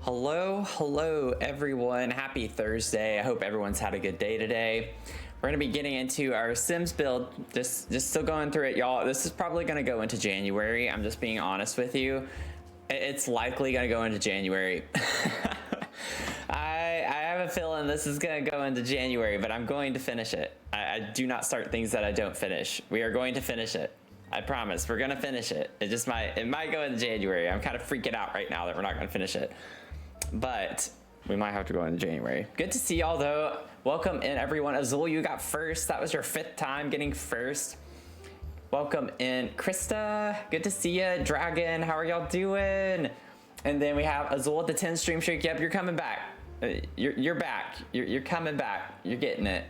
Hello everyone. Happy Thursday. I hope everyone's had a good day today. We're gonna be getting into our Sims build. Just still going through it, y'all. This is probably gonna go into January. I'm just being honest with you. It's likely gonna go into January. I have a feeling this is gonna go into January, but I'm going to finish it. I do not start things that I don't finish. We are going to finish it. I promise. We're gonna finish it. It might go into January. I'm kind of freaking out right now that we're not gonna finish it. But we might have to go in January. Good to see y'all though. Welcome in everyone. Azul, you got first. That was your 5th time getting first. Welcome in Krista. Good to see ya. Dragon, how are y'all doing? And then we have Azul at the 10 stream streak. Yep, you're coming back. You're back. You're coming back. You're getting it.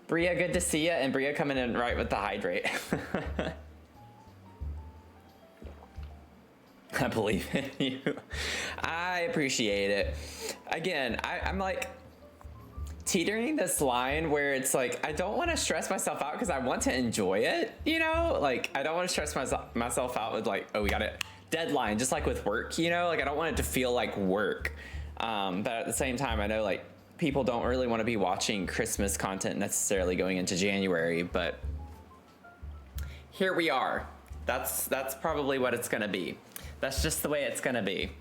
Bria, good to see ya. And Bria coming in right with the hydrate. I believe in you. I appreciate it. Again, I'm like teetering this line where it's like, I don't want to stress myself out because I want to enjoy it, you know? Like, I don't want to stress myself out with like, oh, we got a deadline, just like with work, you know? Like, I don't want it to feel like work. But at the same time, I know like people don't really want to be watching Christmas content necessarily going into January, but here we are. That's probably what it's gonna be. That's just the way it's gonna be.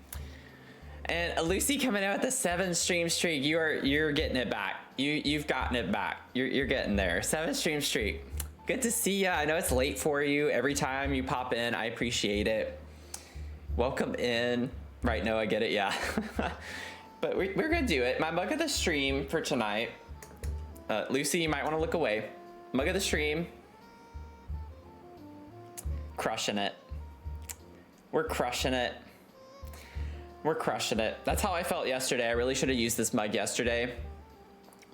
And Lucy coming out with the 7 stream streak. You're getting it back. You've gotten it back. You're getting there. 7 stream streak. Good to see ya. I know it's late for you. Every time you pop in, I appreciate it. Welcome in. Right, no, I get it, yeah. But we're gonna do it. My mug of the stream for tonight. Lucy, you might wanna look away. Mug of the stream. Crushing it. We're crushing it. We're crushing it. That's how I felt yesterday. I really should have used this mug yesterday.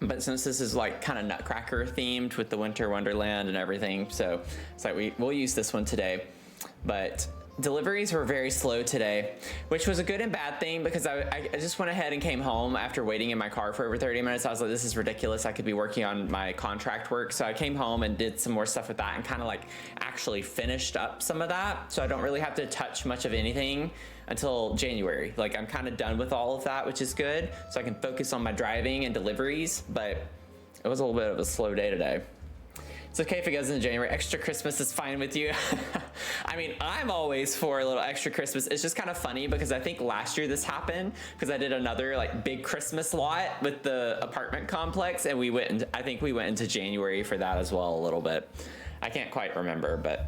But since this is like kind of Nutcracker themed with the Winter Wonderland and everything, so it's like we'll use this one today. But deliveries were very slow today, which was a good and bad thing because I just went ahead and came home after waiting in my car for over 30 minutes. I was like, this is ridiculous. I could be working on my contract work. So I came home and did some more stuff with that and kind of like actually finished up some of that. So I don't really have to touch much of anything until January. Like I'm kind of done with all of that, which is good. So I can focus on my driving and deliveries, but it was a little bit of a slow day today. It's okay if it goes into January. Extra Christmas is fine with you. I mean, I'm always for a little extra Christmas. It's just kind of funny because I think last year this happened because I did another like big Christmas lot with the apartment complex and I think we went into January for that as well a little bit. I can't quite remember, but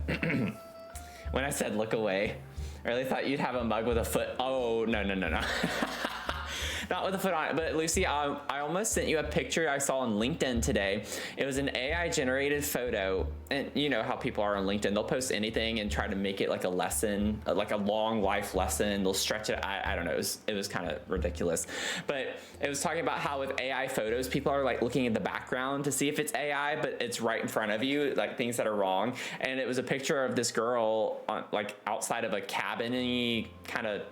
when I said look away, I really thought you'd have a mug with a foot. Oh, no. Not with a foot on it, but Lucy, I almost sent you a picture I saw on LinkedIn today. It was an AI generated photo, and you know how people are on LinkedIn. They'll post anything and try to make it like a lesson, like a long life lesson. They'll stretch it. I don't know. It was kind of ridiculous, but it was talking about how with AI photos, people are like looking in the background to see if it's AI, but it's right in front of you, like things that are wrong. And it was a picture of this girl on, like outside of a cabin-y kind of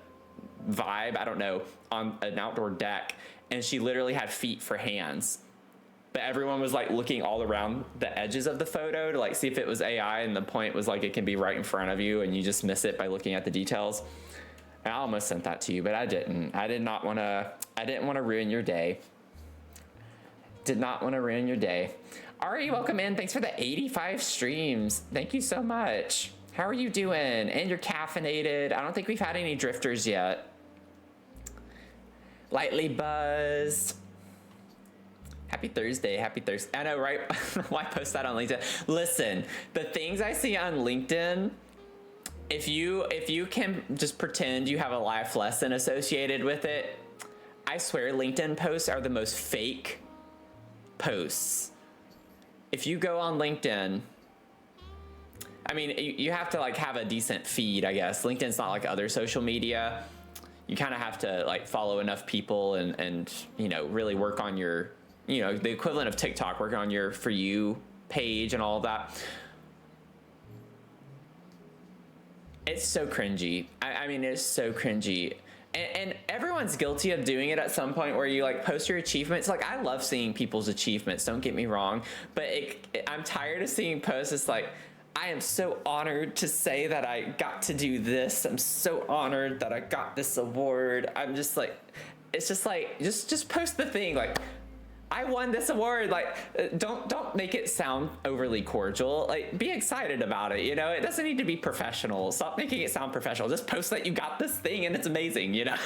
vibe, I don't know, on an outdoor deck, and she literally had feet for hands, but everyone was like looking all around the edges of the photo to like see if it was AI, and the point was like it can be right in front of you and you just miss it by looking at the details. And I almost sent that to you, but I didn't. I didn't want to ruin your day. Did not want to ruin your day. Ari, welcome in. Thanks for the 85 streams. Thank you so much. How are you doing? And you're caffeinated. I don't think we've had any drifters yet. Lightly buzzed. Happy Thursday. Happy Thursday. I know, right? Why post that on LinkedIn? Listen, the things I see on LinkedIn, if you can just pretend you have a life lesson associated with it, I swear LinkedIn posts are the most fake posts. If you go on LinkedIn, I mean, you have to like have a decent feed, I guess. LinkedIn's not like other social media. You kind of have to like follow enough people and you know, really work on your, you know, the equivalent of TikTok, work on your For You page and all of that. It's so cringy. I mean, it's so cringy. And everyone's guilty of doing it at some point where you like post your achievements. Like, I love seeing people's achievements, don't get me wrong, but I'm tired of seeing posts. It's like, I am so honored to say that I got to do this. I'm so honored that I got this award. I'm just like, it's just like, just post the thing. Like, I won this award. Like, don't make it sound overly cordial. Like, be excited about it. You know, it doesn't need to be professional. Stop making it sound professional. Just post that you got this thing and it's amazing. You know,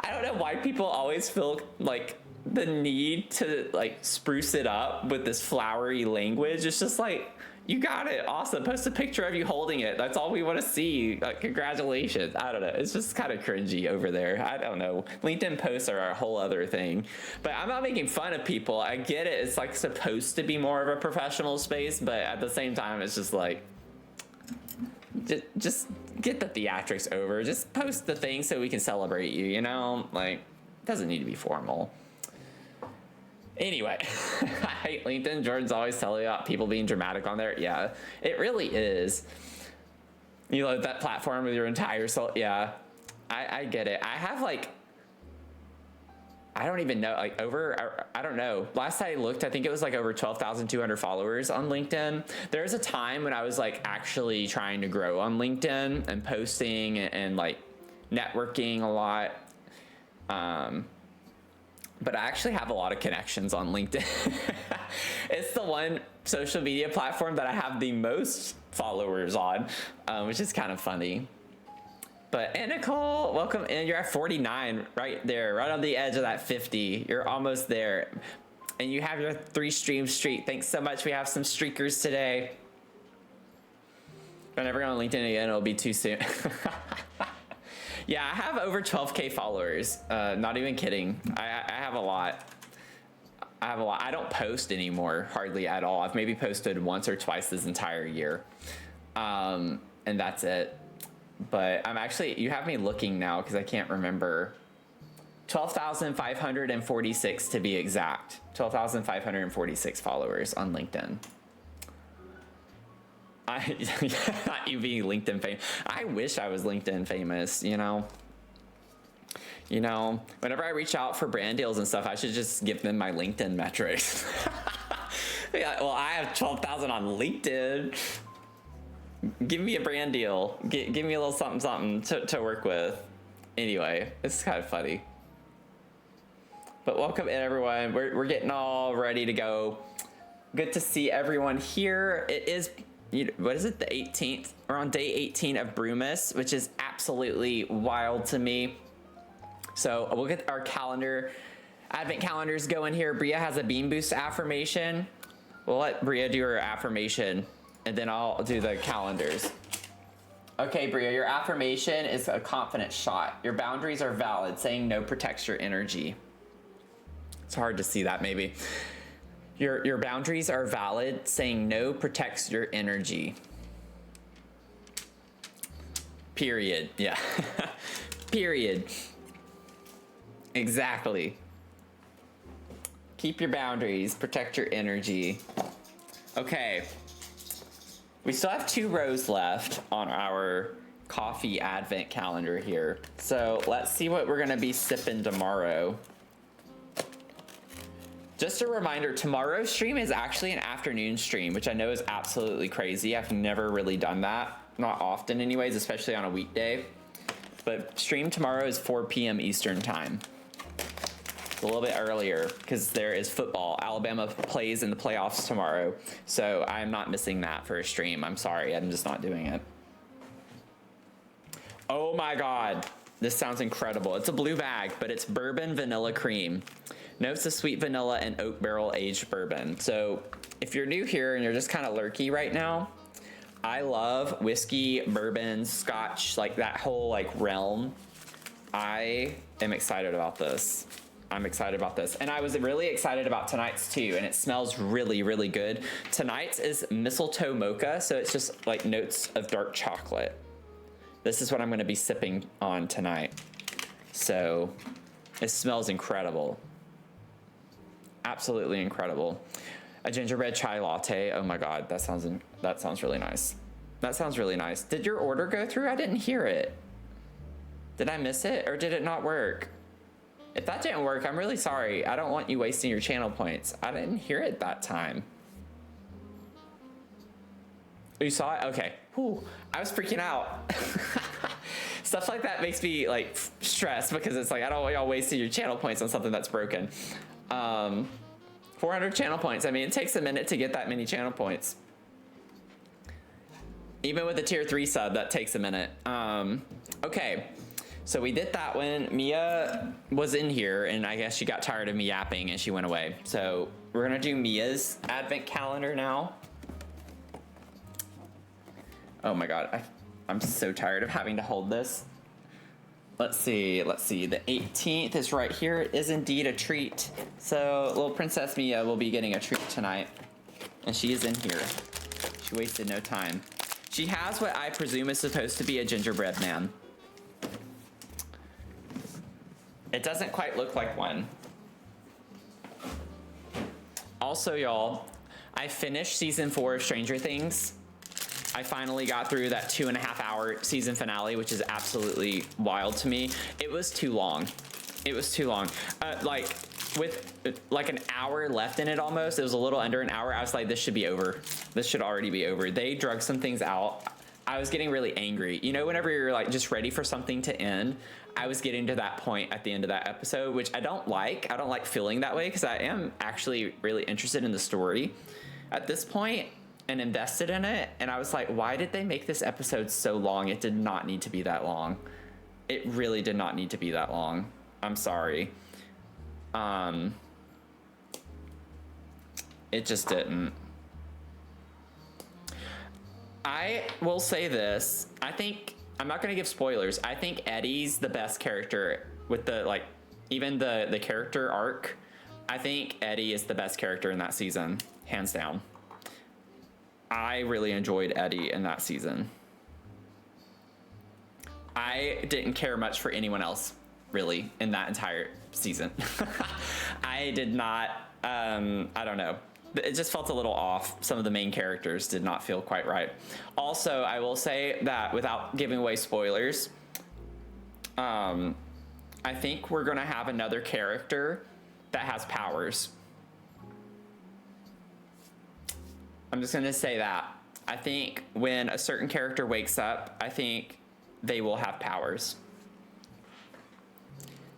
I don't know why people always feel like the need to like spruce it up with this flowery language. It's just like, you got it. Awesome. Post a picture of you holding it. That's all we want to see. Like, congratulations. I don't know. It's just kind of cringy over there. I don't know. LinkedIn posts are a whole other thing. But I'm not making fun of people. I get it. It's like supposed to be more of a professional space. But at the same time, it's just like, just get the theatrics over. Just post the thing so we can celebrate you, you know? Like, it doesn't need to be formal. Anyway, I hate LinkedIn. Jordan's always telling about people being dramatic on there. Yeah, it really is. You load that platform with your entire soul. Yeah, I get it. I have like, I don't even know, like I don't know. Last I looked, I think it was like over 12,200 followers on LinkedIn. There's a time when I was like actually trying to grow on LinkedIn and posting and like networking a lot. But I actually have a lot of connections on LinkedIn. It's the one social media platform that I have the most followers on, which is kind of funny. But, and Nicole, welcome in. You're at 49 right there, right on the edge of that 50. You're almost there. And you have your 3 stream streak. Thanks so much. We have some streakers today. If I never go on LinkedIn again, it'll be too soon. Yeah, I have over 12K followers. Not even kidding. I have a lot. I don't post anymore, hardly at all. I've maybe posted once or twice this entire year. And that's it. But I'm actually, you have me looking now because I can't remember. 12,546 to be exact. 12,546 followers on LinkedIn. Not you being LinkedIn famous. I wish I was LinkedIn famous, you know. You know, whenever I reach out for brand deals and stuff, I should just give them my LinkedIn metrics. Yeah, well, I have 12,000 on LinkedIn. Give me a brand deal. Give me a little something to work with. Anyway, it's kind of funny. But welcome in, everyone. We're getting all ready to go. Good to see everyone here. It is, what is it, the 18th? We're on day 18 of Brewmas, which is absolutely wild to me. So we'll get our calendar, advent calendars going here. Bria has a Beam Boost affirmation. We'll let Bria do her affirmation, and then I'll do the calendars. Okay, Bria, your affirmation is a confident shot. Your boundaries are valid. Saying no protects your energy. It's hard to see that, maybe. Your boundaries are valid. Saying no protects your energy. Period. Yeah. Period. Exactly. Keep your boundaries. Protect your energy. Okay. We still have 2 rows left on our coffee advent calendar here. So let's see what we're gonna be sipping tomorrow. Just a reminder, tomorrow's stream is actually an afternoon stream, which I know is absolutely crazy. I've never really done that. Not often anyways, especially on a weekday. But stream tomorrow is 4 p.m. Eastern time. It's a little bit earlier because there is football. Alabama plays in the playoffs tomorrow. So I'm not missing that for a stream. I'm sorry, I'm just not doing it. Oh my God, this sounds incredible. It's a blue bag, but it's bourbon vanilla cream. Notes of sweet vanilla and oak barrel aged bourbon. So if you're new here and you're just kind of lurky right now, I love whiskey, bourbon, scotch, like that whole like realm. I am excited about this. I'm excited about this. And I was really excited about tonight's too, and it smells really, really good. Tonight's is mistletoe mocha, so it's just like notes of dark chocolate. This is what I'm gonna be sipping on tonight. So it smells incredible. Absolutely incredible. A gingerbread chai latte. Oh my God, that sounds really nice. That sounds really nice. Did your order go through? I didn't hear it. Did I miss it or did it not work? If that didn't work, I'm really sorry. I don't want you wasting your channel points. I didn't hear it that time. You saw it? Okay. Whew, I was freaking out. Stuff like that makes me like stressed because it's like, I don't want y'all wasting your channel points on something that's broken. 400 channel points. I mean, it takes a minute to get that many channel points. Even with a tier 3 sub, that takes a minute. Okay, so we did that one. Mia was in here, and I guess she got tired of me yapping, and she went away. So we're gonna do Mia's advent calendar now. Oh my God, I'm so tired of having to hold this. Let's see. The 18th is right here. It is indeed a treat. So little Princess Mia will be getting a treat tonight, and she is in here. She wasted no time. She has what I presume is supposed to be a gingerbread man. It doesn't quite look like one. Also, y'all, I finished season 4 of Stranger Things. I finally got through that 2.5 hour season finale, which is absolutely wild to me. It was too long. It was too long. Like with like an hour left in it almost, it was a little under an hour. I was like, this should be over. This should already be over. They drug some things out. I was getting really angry. You know, whenever you're like just ready for something to end, I was getting to that point at the end of that episode, which I don't like. I don't like feeling that way because I am actually really interested in the story at this point and invested in it. And I was like, why did they make this episode so long? It did not need to be that long. It really did not need to be that long. I'm sorry. It just didn't. I will say this. I think, I'm not gonna give spoilers. I think Eddie's the best character with the, like, even the character arc. I think Eddie is the best character in that season, hands down. I really enjoyed Eddie in that season. I didn't care much for anyone else, really, in that entire season. I did not, I don't know. It just felt a little off. Some of the main characters did not feel quite right. Also, I will say that without giving away spoilers, I think we're gonna have another character that has powers. I'm just gonna say that. I think when a certain character wakes up, I think they will have powers.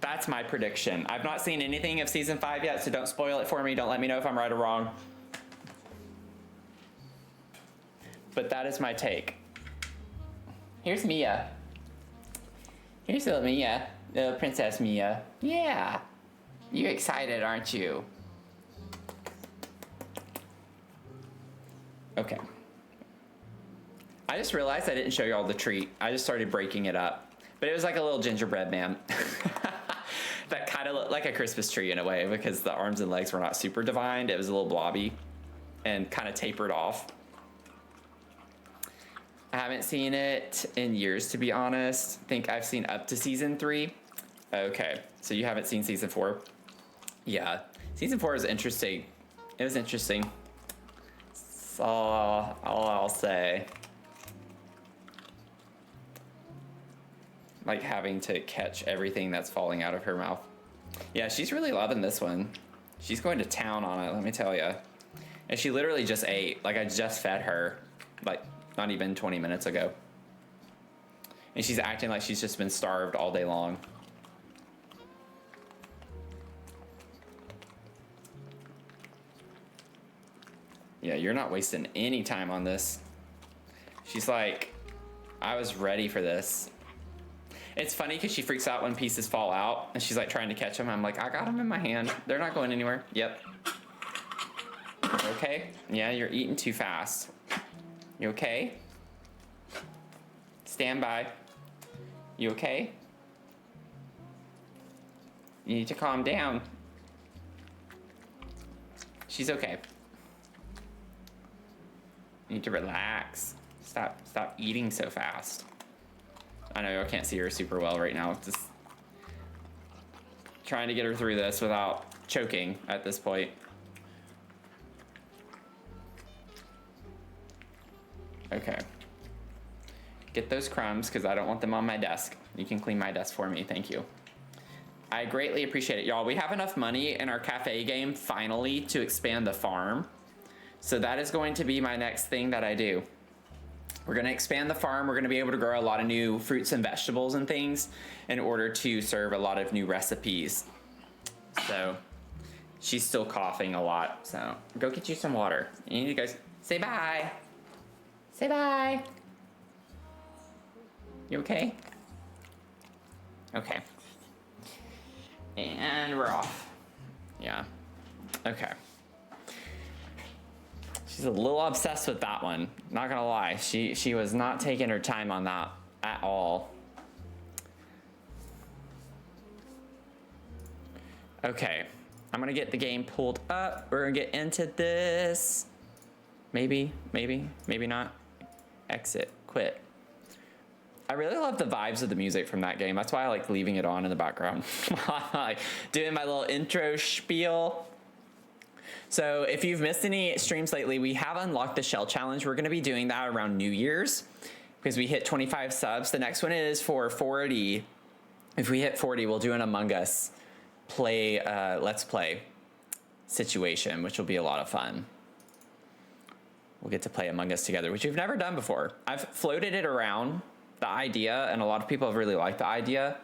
That's my prediction. I've not seen anything of season 5 yet, so don't spoil it for me. Don't let me know if I'm right or wrong. But that is my take. Here's Mia. Here's little Mia, little Princess Mia. Yeah, you're excited, aren't you? Okay. I just realized I didn't show y'all the treat. I just started breaking it up. But it was like a little gingerbread man. That kind of looked like a Christmas tree in a way because the arms and legs were not super defined. It was a little blobby and kind of tapered off. I haven't seen it in years, to be honest. I think I've seen up to season 3. Okay, so you haven't seen season 4? Yeah, season 4 is interesting. It was interesting. That's all I'll say. Like having to catch everything that's falling out of her mouth. Yeah, she's really loving this one. She's going to town on it, let me tell you. And she literally just ate. Like, I just fed her, like, not even 20 minutes ago. And she's acting like she's just been starved all day long. Yeah, you're not wasting any time on this. She's like, I was ready for this. It's funny because she freaks out when pieces fall out and she's like trying to catch them. I'm like, I got them in my hand. They're not going anywhere. Yep. Okay. Yeah, you're eating too fast. You okay? Stand by. You okay? You need to calm down. She's okay. You need to relax. Stop eating so fast. I know I can't see her super well right now. Just trying to get her through this without choking at this point. Okay. Get those crumbs because I don't want them on my desk. You can clean my desk for me, thank you. I greatly appreciate it, y'all. We have enough money in our cafe game finally to expand the farm. So that is going to be my next thing that I do. We're going to expand the farm. We're going to be able to grow a lot of new fruits and vegetables and things in order to serve a lot of new recipes. So she's still coughing a lot. So go get you some water. You need to go say bye. Say bye. You okay? Okay. And we're off. Yeah. Okay. She's a little obsessed with that one. Not gonna lie. She was not taking her time on that at all. Okay. I'm gonna get the game pulled up. We're gonna get into this. Maybe not. Exit, quit. I really love the vibes of the music from that game. That's why I like leaving it on in the background. Like doing my little intro spiel. So if you've missed any streams lately, we have unlocked the shell challenge. We're going to be doing that around New Year's because we hit 25 subs. The next one is for 40. If we hit 40, we'll do an Among Us let's play situation, which will be a lot of fun. We'll get to play Among Us together, which we've never done before. I've floated it around, the idea, and a lot of people have really liked the idea,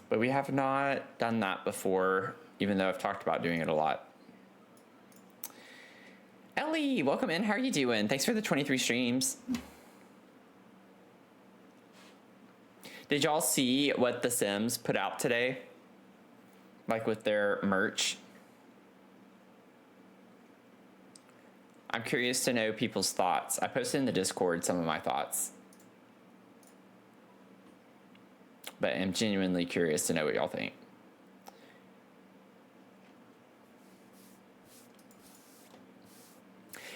but we have not done that before, even though I've talked about doing it a lot. Ellie, welcome in. How are you doing? Thanks for the 23 streams. Did y'all see what The Sims put out today? Like with their merch? I'm curious to know people's thoughts. I posted in the Discord some of my thoughts. But I'm genuinely curious to know what y'all think.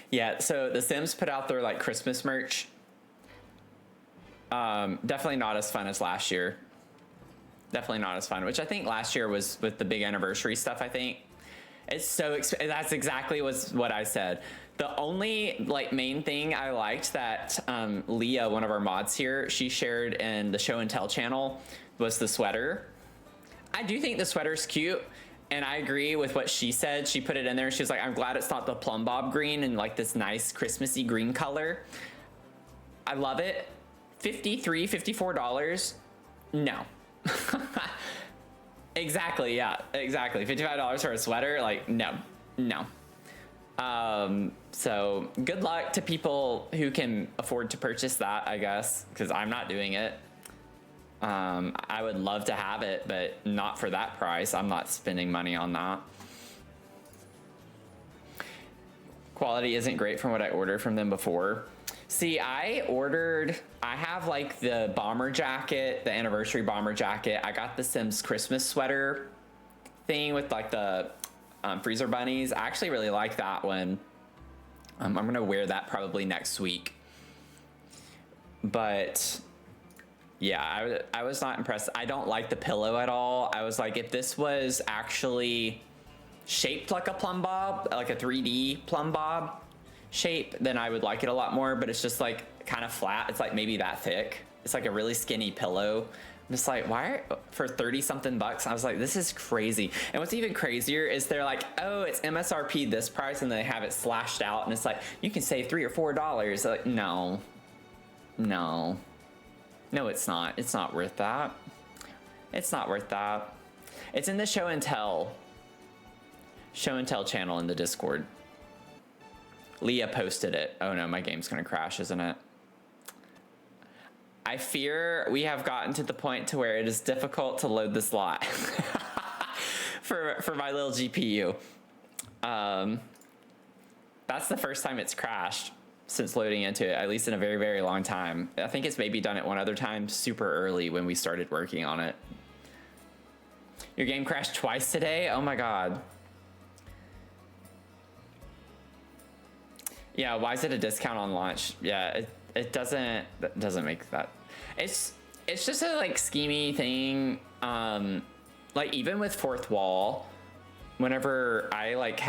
Yeah, so The Sims put out their like Christmas merch. Definitely not as fun as last year. Definitely not as fun, which I think last year was with the big anniversary stuff, I think. It's so that's exactly what I said. The only like main thing I liked that Leah, one of our mods here, she shared in the Show and Tell channel was the sweater. I do think the sweater's cute, and I agree with what she said. She put it in there. She was like, I'm glad it's not the plum bob green and like this nice Christmassy green color. I love it. $53, $54? No. Exactly, yeah, exactly. $55 for a sweater? Like, no. So good luck to people who can afford to purchase that, I guess, because I'm not doing it. I would love to have it, but not for that price. I'm not spending money on that. Quality isn't great from what I ordered from them before. See, I have like the bomber jacket, the anniversary bomber jacket. I got the Sims Christmas sweater thing with like the freezer bunnies. I actually really like that one. I'm gonna wear that probably next week. But yeah, I was not impressed. I don't like the pillow at all. I was like, if this was actually shaped like a plumb bob, like a 3D plumb bob shape, then I would like it a lot more, but it's just like kind of flat. It's like maybe that thick. It's like a really skinny pillow. I'm just like, for 30 something bucks? I was like, this is crazy. And what's even crazier is they're like, oh, it's MSRP this price, and they have it slashed out, and it's like, you can save $3 or $4. Like, no, it's not. It's not worth that. It's not worth that. It's in the Show and Tell channel in the Discord. Leah posted it. Oh no, my game's gonna crash, isn't it? I fear we have gotten to the point to where it is difficult to load this lot for my little GPU. That's the first time it's crashed since loading into it, at least in a very, very long time. I think it's maybe done it one other time super early when we started working on it. Your game crashed twice today? Oh my God. Yeah, why is it a discount on launch? Yeah, it doesn't make that. It's just a like schemey thing. Like even with Fourth Wall, whenever I like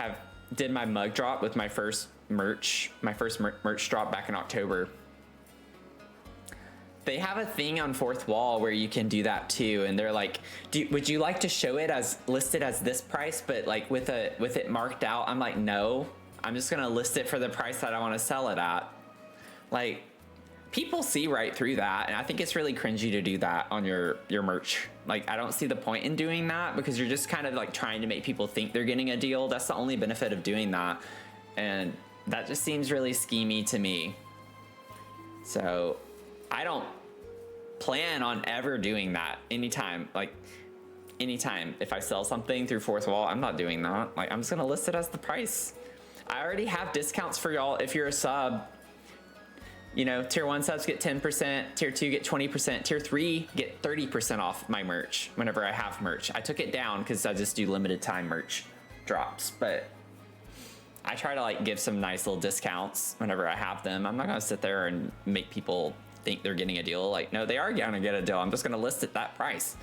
did my mug drop with my first merch drop back in October, they have a thing on Fourth Wall where you can do that too, and they're like, would you like to show it as listed as this price, but like with it marked out? I'm like, no. I'm just gonna list it for the price that I want to sell it at. Like, people see right through that, and I think it's really cringy to do that on your merch. Like, I don't see the point in doing that because you're just kind of like trying to make people think they're getting a deal. That's the only benefit of doing that, and that just seems really schemy to me. So I don't plan on ever doing that anytime. Like, anytime if I sell something through Fourth Wall, I'm not doing that. Like, I'm just gonna list it as the price. I already have discounts for y'all if you're a sub. You know, tier 1 subs get 10%, tier 2 get 20%, tier 3 get 30% off my merch whenever I have merch. I took it down because I just do limited time merch drops, but I try to like give some nice little discounts whenever I have them. I'm not gonna sit there and make people think they're getting a deal. Like, no, they are gonna get a deal. I'm just gonna list it that price.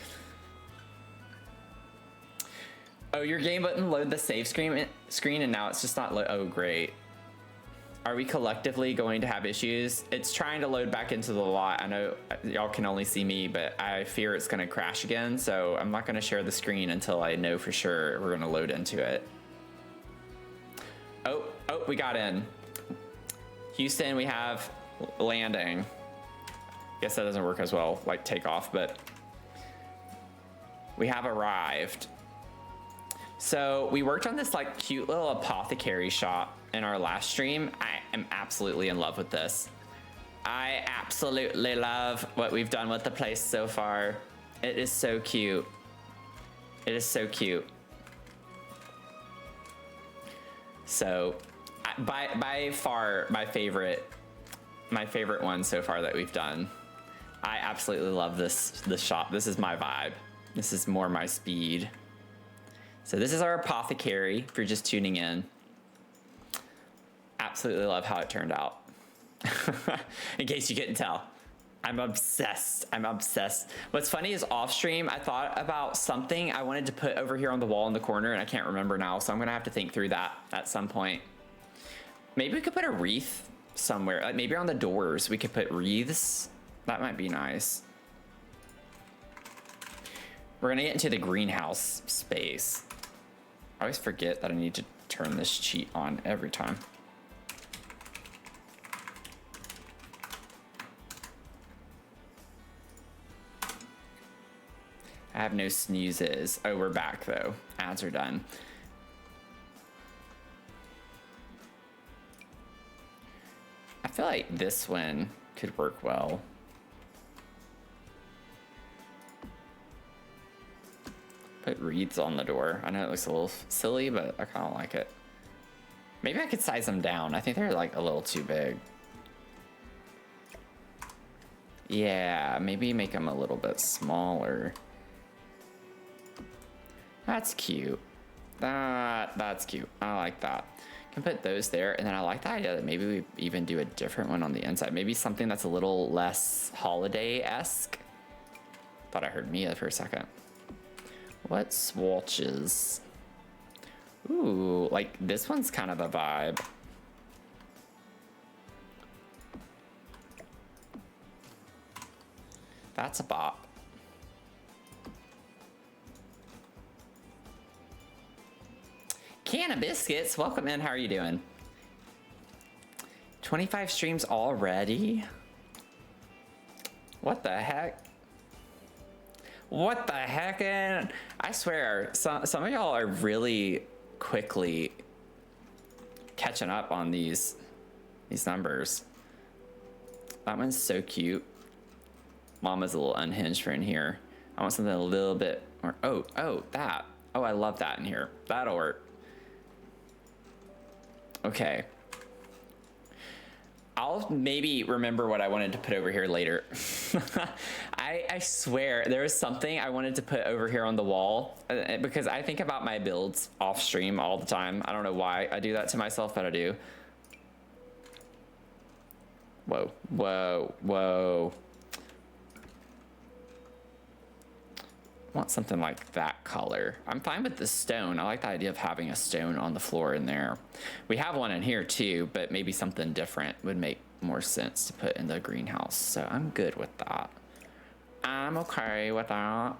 Oh, your game button load the save screen and now it's just not oh, great. Are we collectively going to have issues? It's trying to load back into the lot. I know y'all can only see me, but I fear it's gonna crash again, so I'm not gonna share the screen until I know for sure we're gonna load into it. Oh, we got in. Houston, we have landing. Guess that doesn't work as well, like takeoff, but we have arrived. So we worked on this like cute little apothecary shop in our last stream. I am absolutely in love with this. I absolutely love what we've done with the place so far. It is so cute. It is so cute. So by far my favorite one so far that we've done. I absolutely love this shop. This is my vibe. This is more my speed. So this is our apothecary if you're just tuning in. Absolutely love how it turned out. In case you couldn't tell. I'm obsessed. I'm obsessed. What's funny is off stream, I thought about something I wanted to put over here on the wall in the corner and I can't remember now. So I'm gonna have to think through that at some point. Maybe we could put a wreath somewhere. Like maybe on the doors we could put wreaths. That might be nice. We're gonna get into the greenhouse space. I always forget that I need to turn this cheat on every time. I have no sneezes. Oh, we're back though. Ads are done. I feel like this one could work well. Put wreaths on the door. I know it looks a little silly, but I kind of like it. Maybe I could size them down. I think they're like a little too big. Yeah, maybe make them a little bit smaller. That's cute. That's cute. I like that. Can put those there, and then I like the idea that maybe we even do a different one on the inside. Maybe something that's a little less holiday-esque. Thought I heard Mia for a second. What swatches? Ooh, like this one's kind of a vibe. That's a bop. Can of Biscuits, welcome in, how are you doing? 25 streams already? What the heck? What the heck? And I swear, some of y'all are really quickly catching up on these numbers. That one's so cute. Mama's a little unhinged for in here. I want something a little bit more. Oh, that. Oh, I love that in here. That'll work. Okay. I'll maybe remember what I wanted to put over here later. I swear there was something I wanted to put over here on the wall because I think about my builds off stream all the time. I don't know why I do that to myself, but I do. Whoa, whoa, whoa. I want something like that color. I'm fine with the stone. I like the idea of having a stone on the floor in there. We have one in here too, but maybe something different would make more sense to put in the greenhouse. So I'm good with that. I'm okay with that.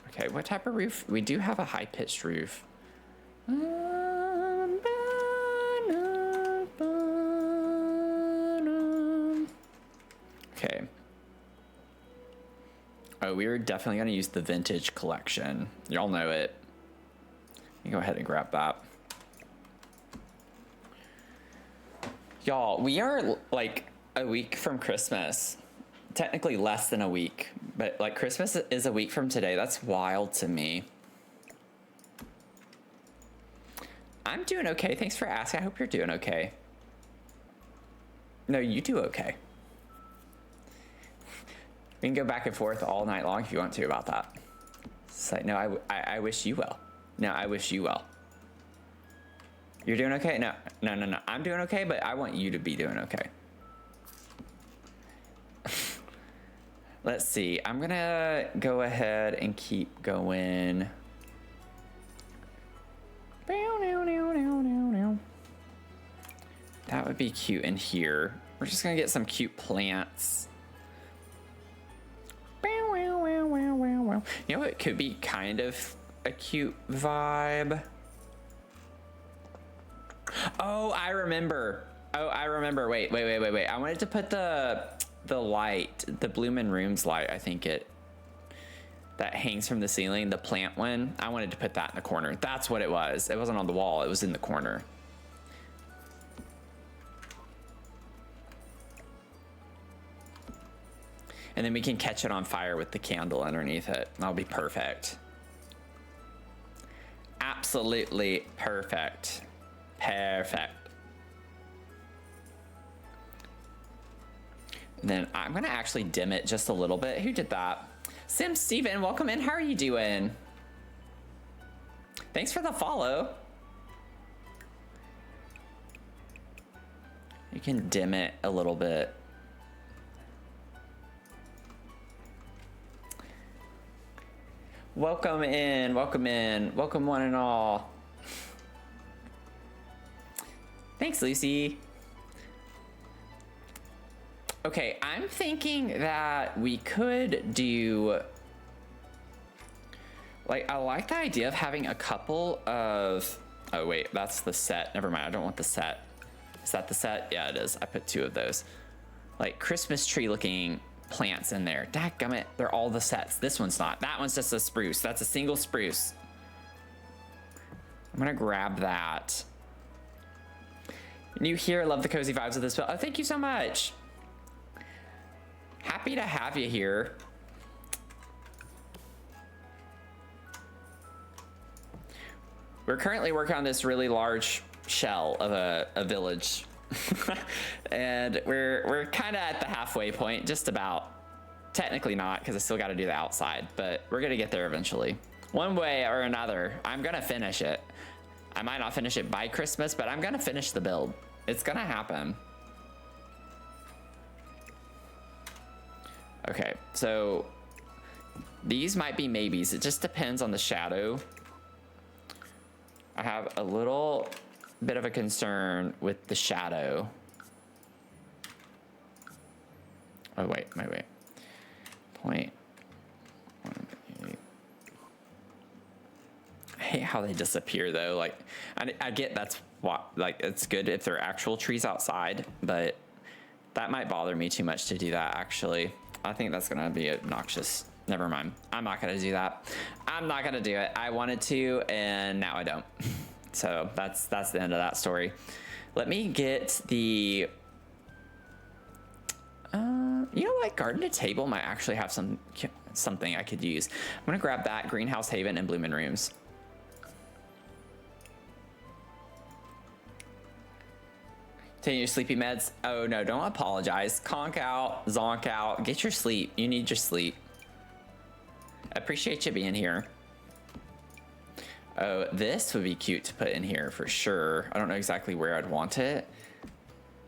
Okay, what type of roof? We do have a high-pitched roof. Oh, we were definitely going to use the vintage collection. Y'all know it. Let me go ahead and grab that. Y'all, we are like a week from Christmas. Technically less than a week, but like Christmas is a week from today. That's wild to me. I'm doing okay. Thanks for asking. I hope you're doing okay. No, you do okay. We can go back and forth all night long if you want to about that. It's like, no, I wish you well. No, I wish you well. You're doing okay? No. I'm doing okay, but I want you to be doing okay. Let's see. I'm going to go ahead and keep going. That would be cute in here. We're just going to get some cute plants. You know, it could be kind of a cute vibe. Oh, I remember. Wait. I wanted to put the light, the Bloomin' Rooms light, I think that hangs from the ceiling, the plant one. I wanted to put that in the corner. That's what it was. It wasn't on the wall. It was in the corner. And then we can catch it on fire with the candle underneath it. That'll be perfect. Absolutely perfect. Perfect. And then I'm gonna actually dim it just a little bit. Who did that? Sim Steven, welcome in. How are you doing? Thanks for the follow. You can dim it a little bit. Welcome in, welcome one and all. Thanks, Lucy. Okay, I'm thinking that we could do, like, I like the idea of having a couple of, oh wait, that's the set. Never mind, I don't want the set. Is that the set? Yeah, it is. I put 2 of those. Like Christmas tree looking plants in there. Dadgummit, they're all the sets. This one's not. That one's just a spruce. That's a single spruce. I'm gonna grab that. New here, love the cozy vibes of this build. Oh, thank you so much. Happy to have you here. We're currently working on this really large shell of a village. And we're kind of at the halfway point, just about. Technically not, because I still got to do the outside, but we're gonna get there eventually. One way or another, I'm gonna finish it. I might not finish it by Christmas, but I'm gonna finish the build. It's gonna happen. Okay, so these might be maybes. It just depends on the shadow. I have a little bit of a concern with the shadow. Oh, wait. Point. I hate how they disappear though. Like, I get that's what, like, it's good if they're actual trees outside, but that might bother me too much to do that actually. I think that's gonna be obnoxious. Never mind. I'm not gonna do that. I'm not gonna do it. I wanted to, and now I don't. So that's the end of that story. Let me get the, you know what? Garden to Table might actually have something I could use. I'm gonna grab that, Greenhouse Haven and Bloomin' Rooms. Taking your sleepy meds? Oh no, don't apologize. Conk out, zonk out, get your sleep. You need your sleep. Appreciate you being here. Oh, this would be cute to put in here for sure. I don't know exactly where I'd want it.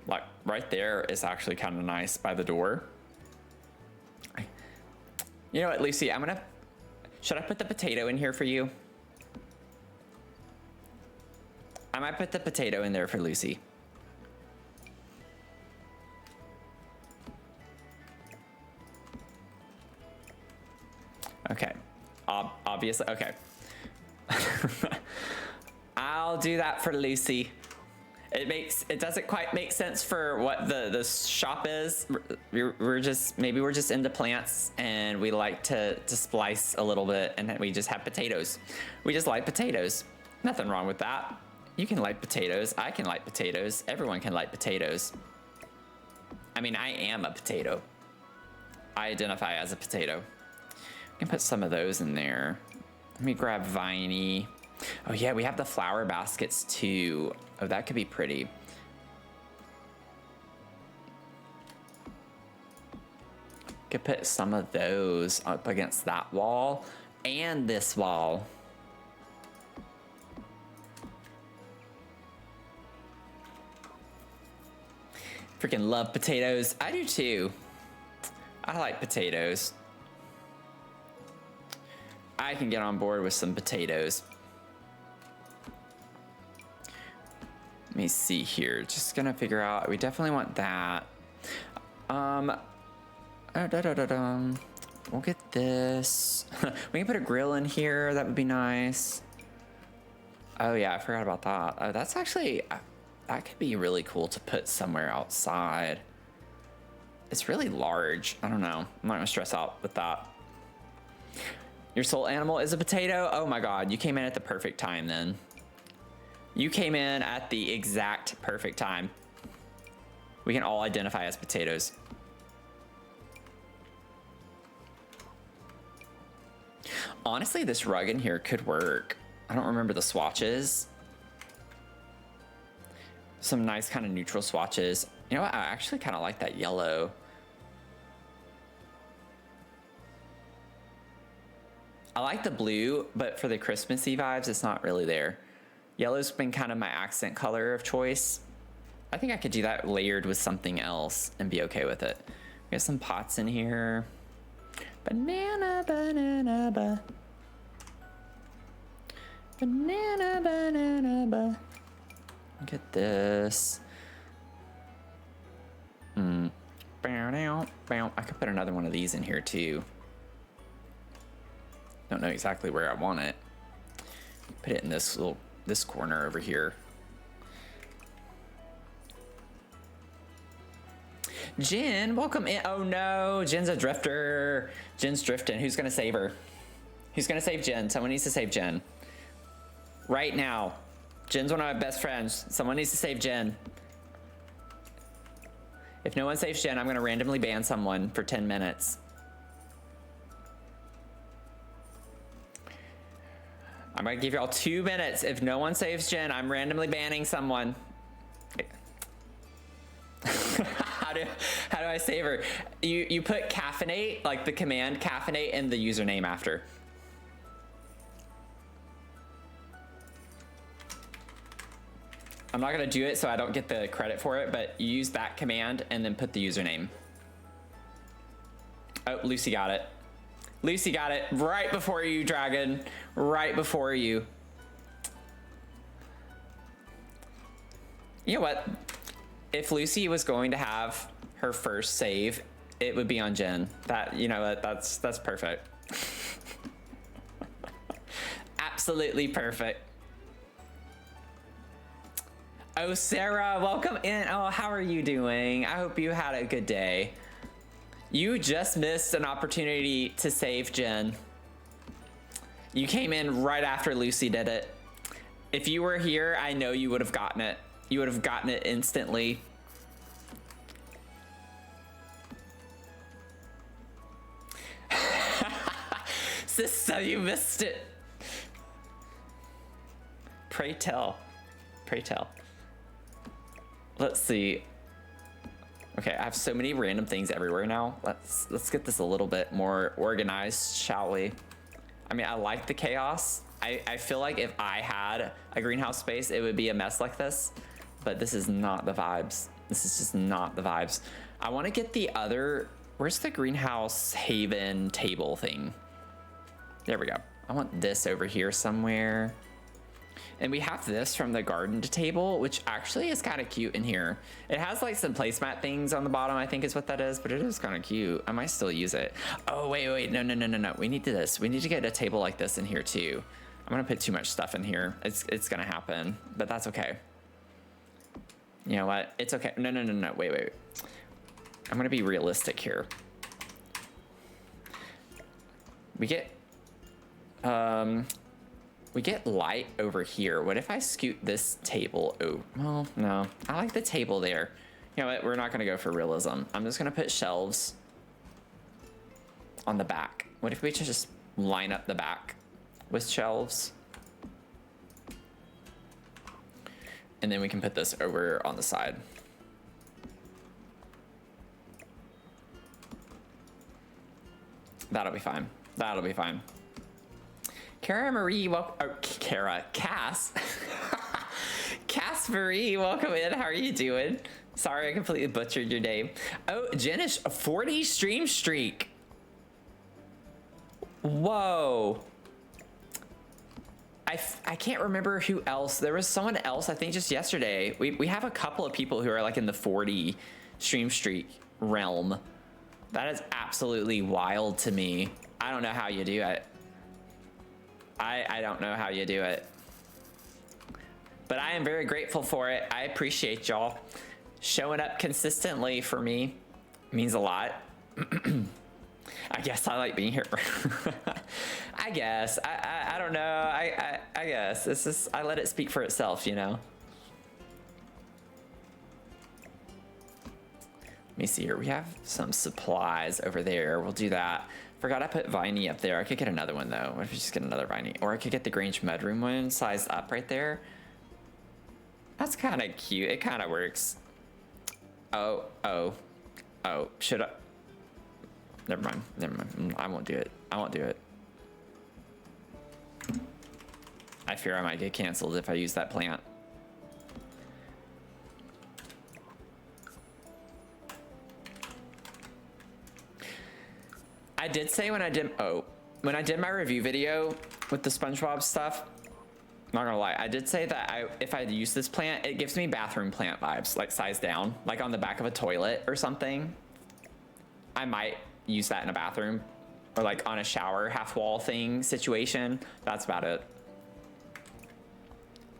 Like right there is actually kind of nice by the door. You know what, Lucy, should I put the potato in here for you? I might put the potato in there for Lucy. Okay, obviously, okay. I'll do that for Lucy. It doesn't quite make sense for what the shop is. We're just into plants, and we like to splice a little bit, and we just have potatoes. We just like potatoes. Nothing wrong with that. You can like potatoes. I can like potatoes. Everyone can like potatoes. I mean, I am a potato. I identify as a potato. I can put some of those in there. Let me grab Viney. Oh yeah, we have the flower baskets too. Oh, that could be pretty. Could put some of those up against that wall and this wall. Freaking love potatoes. I do too. I like potatoes. I can get on board with some potatoes. Let me see here. Just gonna figure out. We definitely want that. We'll get this. We can put a grill in here. That would be nice. Oh yeah, I forgot about that. Oh, that's actually that could be really cool to put somewhere outside. It's really large. I don't know. I'm not gonna stress out with that. Your soul animal is a potato? Oh my god, you came in at the perfect time then. You came in at the exact perfect time. We can all identify as potatoes. Honestly, this rug in here could work. I don't remember the swatches. Some nice kind of neutral swatches. You know what? I actually kind of like that yellow. I like the blue, but for the Christmassy vibes, it's not really there. Yellow's been kind of my accent color of choice. I think I could do that layered with something else and be okay with it. We have some pots in here. Banana, banana, banana, banana. Look at this. I could put another one of these in here too. Don't know exactly where I want it. Put it in this corner over here. Jen, welcome in. Oh no, Jen's a drifter. Jen's drifting. Who's gonna save her? Who's gonna save Jen? Someone needs to save Jen. Right now. Jen's one of my best friends. Someone needs to save Jen. If no one saves Jen, I'm gonna randomly ban someone for 10 minutes. I'm gonna give y'all 2 minutes. If no one saves Jen, I'm randomly banning someone. How do I save her? You put caffeinate, like the command caffeinate, and the username after. I'm not gonna do it so I don't get the credit for it, but you use that command and then put the username. Oh, Lucy got it. Lucy got it right before you, Dragon. Right before you. You know what? If Lucy was going to have her first save, it would be on Jen. That, you know, that's perfect. Absolutely perfect. Oh, Sarah, welcome in. Oh, how are you doing? I hope you had a good day. You just missed an opportunity to save Jen. You came in right after Lucy did it. If you were here, I know you would have gotten it. You would have gotten it instantly. Sister, you missed it. Pray tell. Pray tell. Let's see. Okay, I have so many random things everywhere now. Let's get this a little bit more organized, shall we? I mean, I like the chaos. I feel like if I had a greenhouse space, it would be a mess like this, but this is not the vibes. This is just not the vibes. I want to get the other, where's the greenhouse haven table thing? There we go. I want this over here somewhere. And we have this from the garden to table, which actually is kind of cute in here. It has like some placemat things on the bottom, I think is what that is, but it is kind of cute. I might still use it. Oh, wait, no. We need this. We need to get a table like this in here too. I'm gonna put too much stuff in here. It's gonna happen, but that's okay. You know what? It's okay. No, no, no, no. Wait, wait, wait. I'm gonna be realistic here. We get light over here. What if I scoot this table? Oh, well, no. I like the table there. You know what? We're not gonna go for realism. I'm just gonna put shelves on the back. What if we just line up the back with shelves? And then we can put this over on the side. That'll be fine. That'll be fine. Kara Marie, Cass. Cass Marie, welcome in. How are you doing? Sorry, I completely butchered your name. Oh, Jenish, a 40 stream streak. Whoa. I can't remember who else. There was someone else, I think just yesterday. We have a couple of people who are like in the 40 stream streak realm. That is absolutely wild to me. I don't know how you do it. I don't know how you do it. But I am very grateful for it. I appreciate y'all showing up consistently for me. Means a lot. I guess I like being here. I guess. I don't know. I guess. It's just, I let it speak for itself, you know? Let me see here. We have some supplies over there. We'll do that. Forgot I put Viney up there. I could get another one though. What if we just get another Viney? Or I could get the Grange Mudroom one sized up right there. That's kind of cute. It kind of works. Oh. Should I? Never mind. Never mind. I won't do it. I won't do it. I fear I might get canceled if I use that plant. I did say when I did my review video with the SpongeBob stuff, not gonna lie, I did say that if I use this plant, it gives me bathroom plant vibes, like size down, like on the back of a toilet or something. I might use that in a bathroom or like on a shower half wall thing situation. That's about it.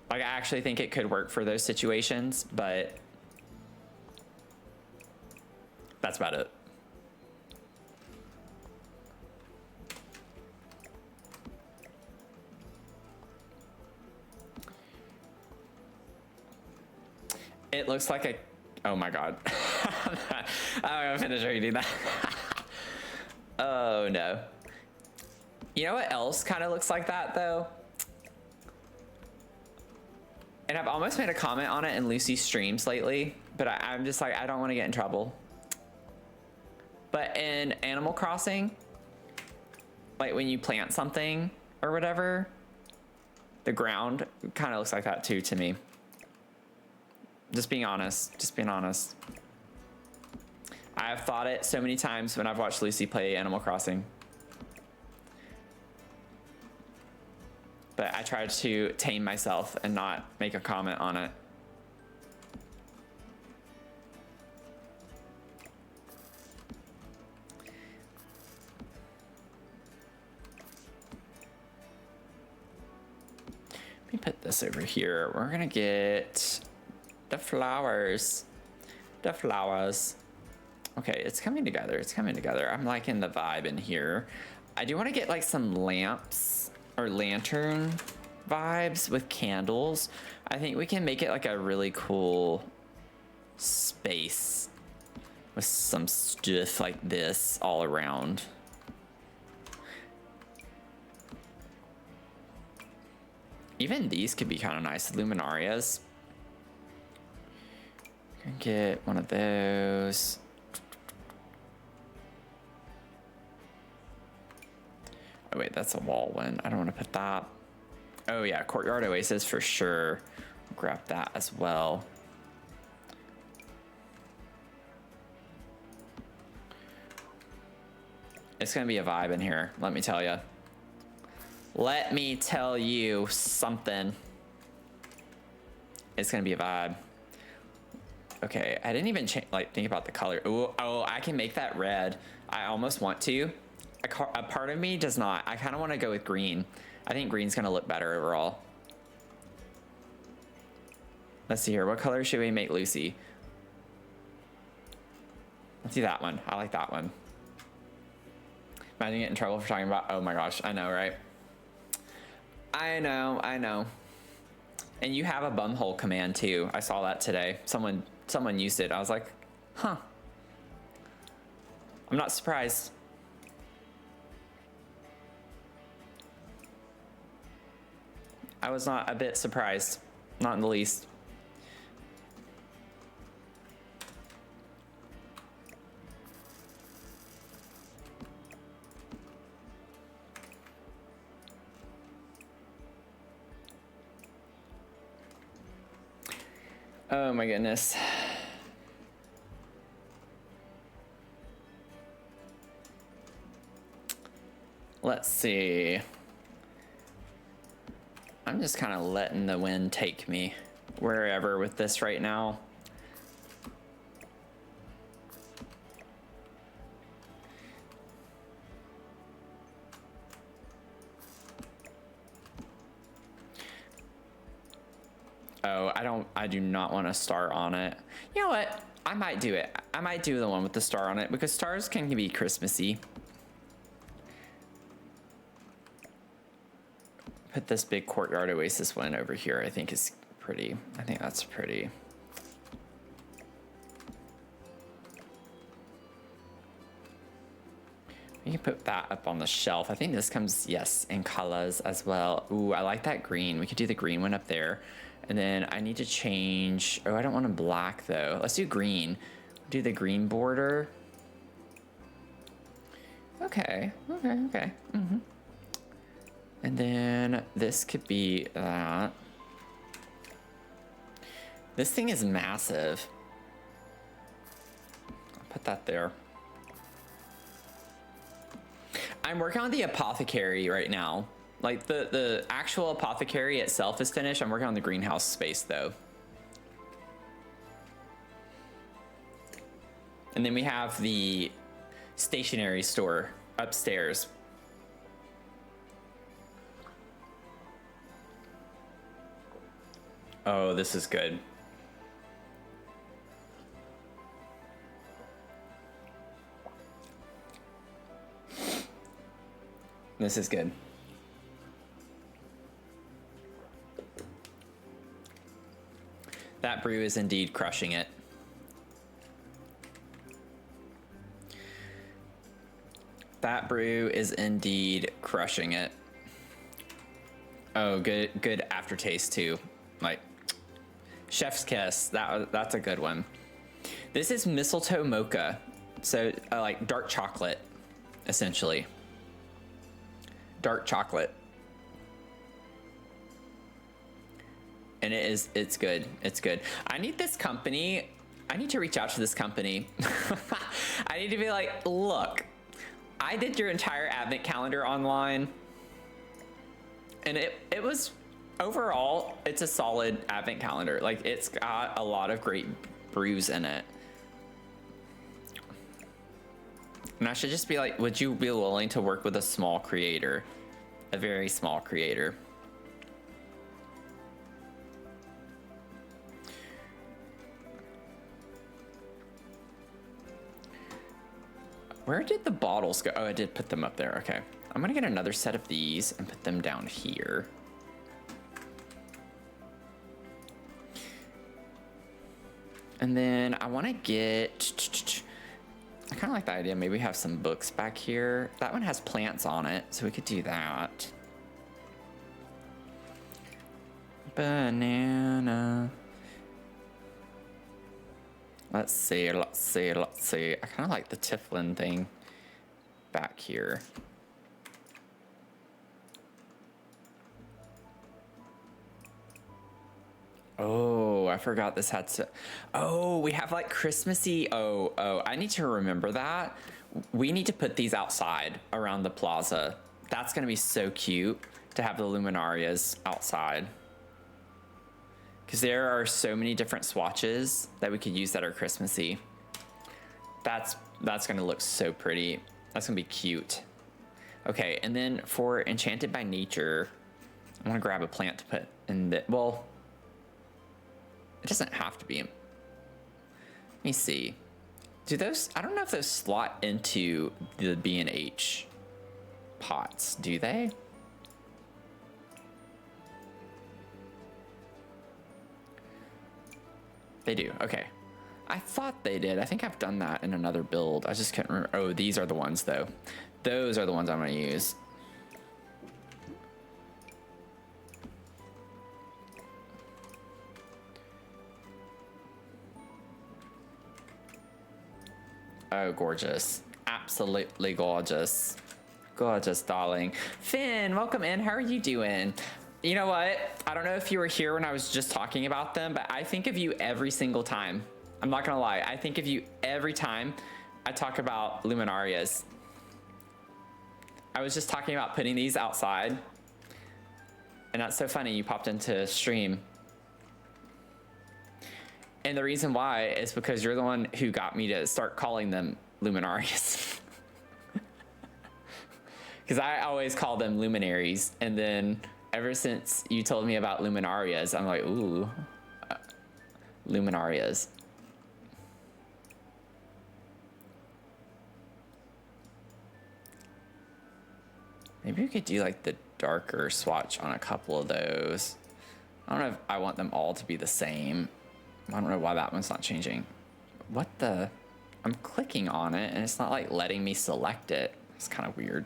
Like I actually think it could work for those situations, but that's about it. It looks like a, oh my God. I'm gonna finish reading that. Oh no. You know what else kind of looks like that though? And I've almost made a comment on it in Lucy's streams lately, but I'm just like, I don't want to get in trouble. But in Animal Crossing, like when you plant something or whatever, the ground kind of looks like that too to me. Just being honest, just being honest. I have thought it so many times when I've watched Lucy play Animal Crossing. But I tried to tame myself and not make a comment on it. Let me put this over here. We're gonna get the flowers. The flowers. Okay, it's coming together. It's coming together. I'm liking the vibe in here. I do want to get like some lamps or lantern vibes with candles. I think we can make it like a really cool space with some stuff like this all around. Even these could be kind of nice, luminarias. Get one of those. Oh wait, that's a wall one. I don't want to put that. Oh yeah, Courtyard Oasis for sure. Grab that as well. It's gonna be a vibe in here, let me tell you. Let me tell you something. It's gonna be a vibe. Okay, I didn't even think about the color. Ooh, oh, I can make that red. I almost want to. A part of me does not. I kind of want to go with green. I think green's gonna look better overall. Let's see here. What color should we make Lucy? Let's see that one. I like that one. Imagine getting in trouble for talking about, oh my gosh, I know, right? I know. And you have a bumhole command too. I saw that today. Someone used it. I was like, huh. I'm not surprised. I was not a bit surprised. Not in the least. Oh my goodness. Let's see. I'm just kind of letting the wind take me wherever with this right now. Oh, I do not want a star on it. You know what? I might do it. I might do the one with the star on it because stars can be Christmassy. Put this big courtyard oasis one over here. I think is pretty. I think that's pretty. You can put that up on the shelf. I think this comes, yes, in colors as well. Ooh, I like that green. We could do the green one up there. And then I need to change. Oh, I don't want a black though. Let's do green. Do the green border. Okay. Mm-hmm. And then this could be that. This thing is massive. I'll put that there. I'm working on the apothecary right now. Like the actual apothecary itself is finished. I'm working on the greenhouse space though. And then we have the stationery store upstairs. Oh, this is good. This is good. That brew is indeed crushing it. That brew is indeed crushing it. Oh, good aftertaste too. Like chef's kiss. That's a good one. This is mistletoe mocha, so like dark chocolate, essentially. Dark chocolate. And it's good. It's good. I need this company. I need to reach out to this company. I need to be like, look, I did your entire advent calendar online. And it was, overall, it's a solid advent calendar. Like, it's got a lot of great brews in it. And I should just be like, would you be willing to work with a small creator? A very small creator. Where did the bottles go? Oh, I did put them up there. Okay. I'm gonna get another set of these and put them down here. And then I want to get, I kind of like the idea. Maybe we have some books back here. That one has plants on it, so we could do that. Banana. Let's see. I kind of like the Tiflin thing back here. Oh, I forgot this had to. Oh, we have like Christmassy. Oh, I need to remember that. We need to put these outside around the plaza. That's going to be so cute to have the luminarias outside. Because there are so many different swatches that we could use that are Christmassy. That's going to look so pretty. That's going to be cute. Okay, and then for Enchanted by Nature, I want to grab a plant to put in the, well, It doesn't have to be. Let me see. Do those, I don't know if those slot into the B&H pots, do they? They do, okay. I thought they did. I think I've done that in another build. I just couldn't remember. Oh, these are the ones though. Those are the ones I'm gonna use. Oh, gorgeous. Absolutely gorgeous. Gorgeous, darling. Finn, welcome in. How are you doing? You know what? I don't know if you were here when I was just talking about them, but I think of you every single time. I'm not gonna lie. I think of you every time I talk about luminarias. I was just talking about putting these outside, and that's so funny. You popped into stream. And the reason why is because you're the one who got me to start calling them luminarias. Because I always call them luminaries. And then ever since you told me about luminarias, I'm like, ooh, luminarias. Maybe we could do like the darker swatch on a couple of those. I don't know if I want them all to be the same. I don't know why that one's not changing. What the? I'm clicking on it and it's not like letting me select it. It's kind of weird.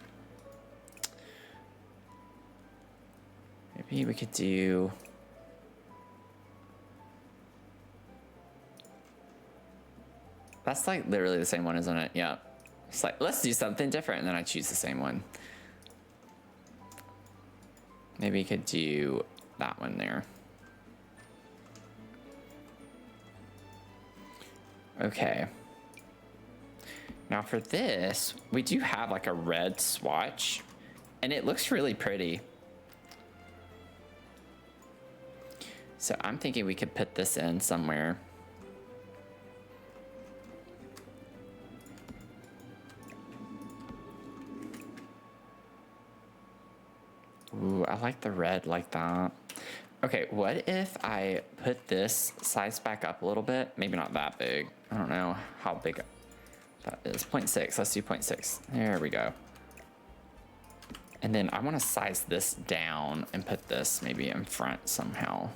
Maybe we could do... That's like literally the same one, isn't it? Yeah. It's like, let's do something different, and then I choose the same one. Maybe we could do that one there. Okay. Now for this, we do have like a red swatch, and it looks really pretty. So I'm thinking we could put this in somewhere. Ooh, I like the red like that. Okay, what if I put this size back up a little bit? Maybe not that big. I don't know how big that is. 0.6, let's do 0.6. There we go. And then I want to size this down and put this maybe in front somehow.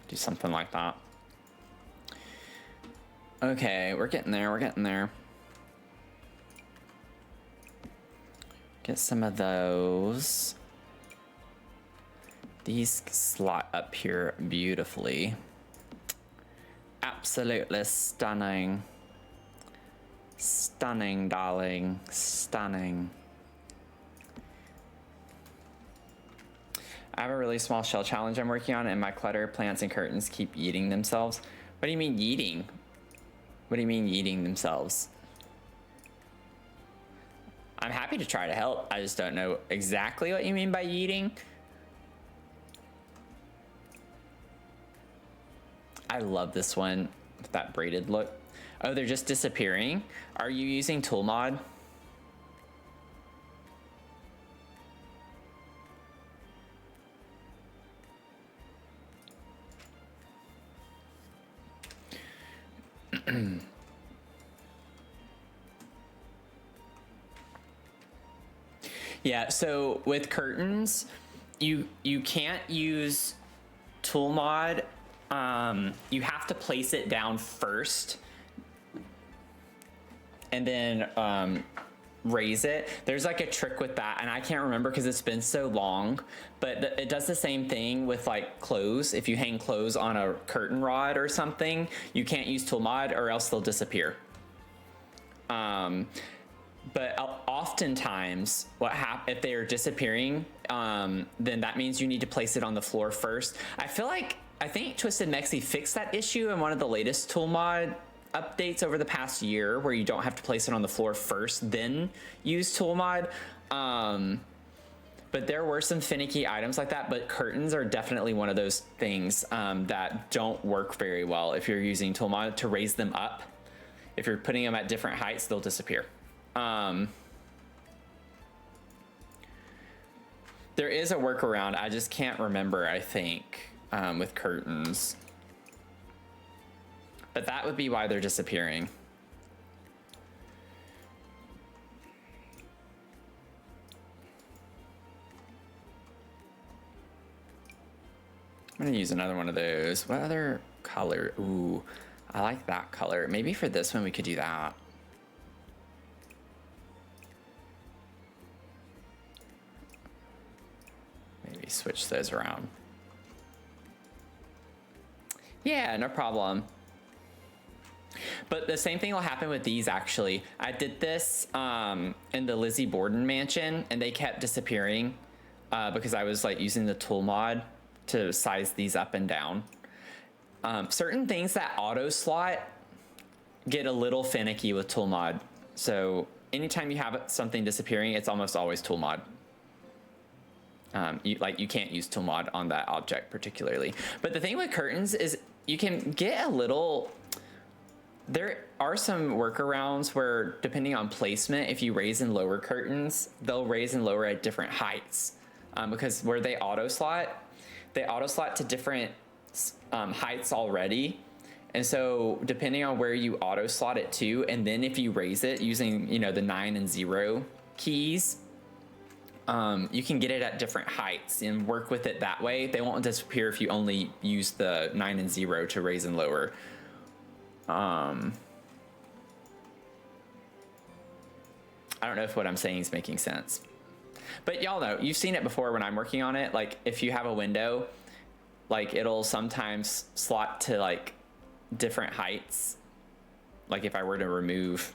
Do something like that. Okay, we're getting there, we're getting there. Get some of those. These slot up here beautifully. Absolutely stunning. Stunning, darling, stunning. I have a really small shell challenge I'm working on, and my clutter, plants, and curtains keep yeeting themselves. What do you mean yeeting? What do you mean yeeting themselves? I'm happy to try to help. I just don't know exactly what you mean by yeeting. I love this one with that braided look. Oh, they're just disappearing? Are you using tool mod? Yeah, so with curtains, you can't use tool mod. You have to place it down first and then raise it. There's like a trick with that, and I can't remember because it's been so long, but it does the same thing with like clothes. If you hang clothes on a curtain rod or something, you can't use tool mod or else they'll disappear. But oftentimes if they are disappearing, then that means you need to place it on the floor first. I think Twisted Mexi fixed that issue in one of the latest tool mod updates over the past year, where you don't have to place it on the floor first, then use tool mod. But there were some finicky items like that, but curtains are definitely one of those things that don't work very well if you're using tool mod to raise them up. If you're putting them at different heights, they'll disappear. There is a workaround. I just can't remember, I think, with curtains. But that would be why they're disappearing. I'm gonna use another one of those. What other color? Ooh, I like that color. Maybe for this one we could do that. Maybe switch those around. Yeah, no problem. But the same thing will happen with these, actually. I did this in the Lizzie Borden mansion, and they kept disappearing because I was like using the tool mod to size these up and down. Certain things that auto slot get a little finicky with tool mod. So anytime you have something disappearing, it's almost always tool mod. You can't use tool mod on that object particularly. But the thing with curtains is you can get a little, there are some workarounds where depending on placement, if you raise and lower curtains, they'll raise and lower at different heights. Because where they auto slot to different heights already. And so depending on where you auto slot it to, and then if you raise it using, the 9 and 0 keys, you can get it at different heights and work with it that way. They won't disappear if you only use the 9 and 0 to raise and lower. I don't know if what I'm saying is making sense. But y'all know, you've seen it before when I'm working on it. Like if you have a window, like it'll sometimes slot to like different heights. Like if I were to remove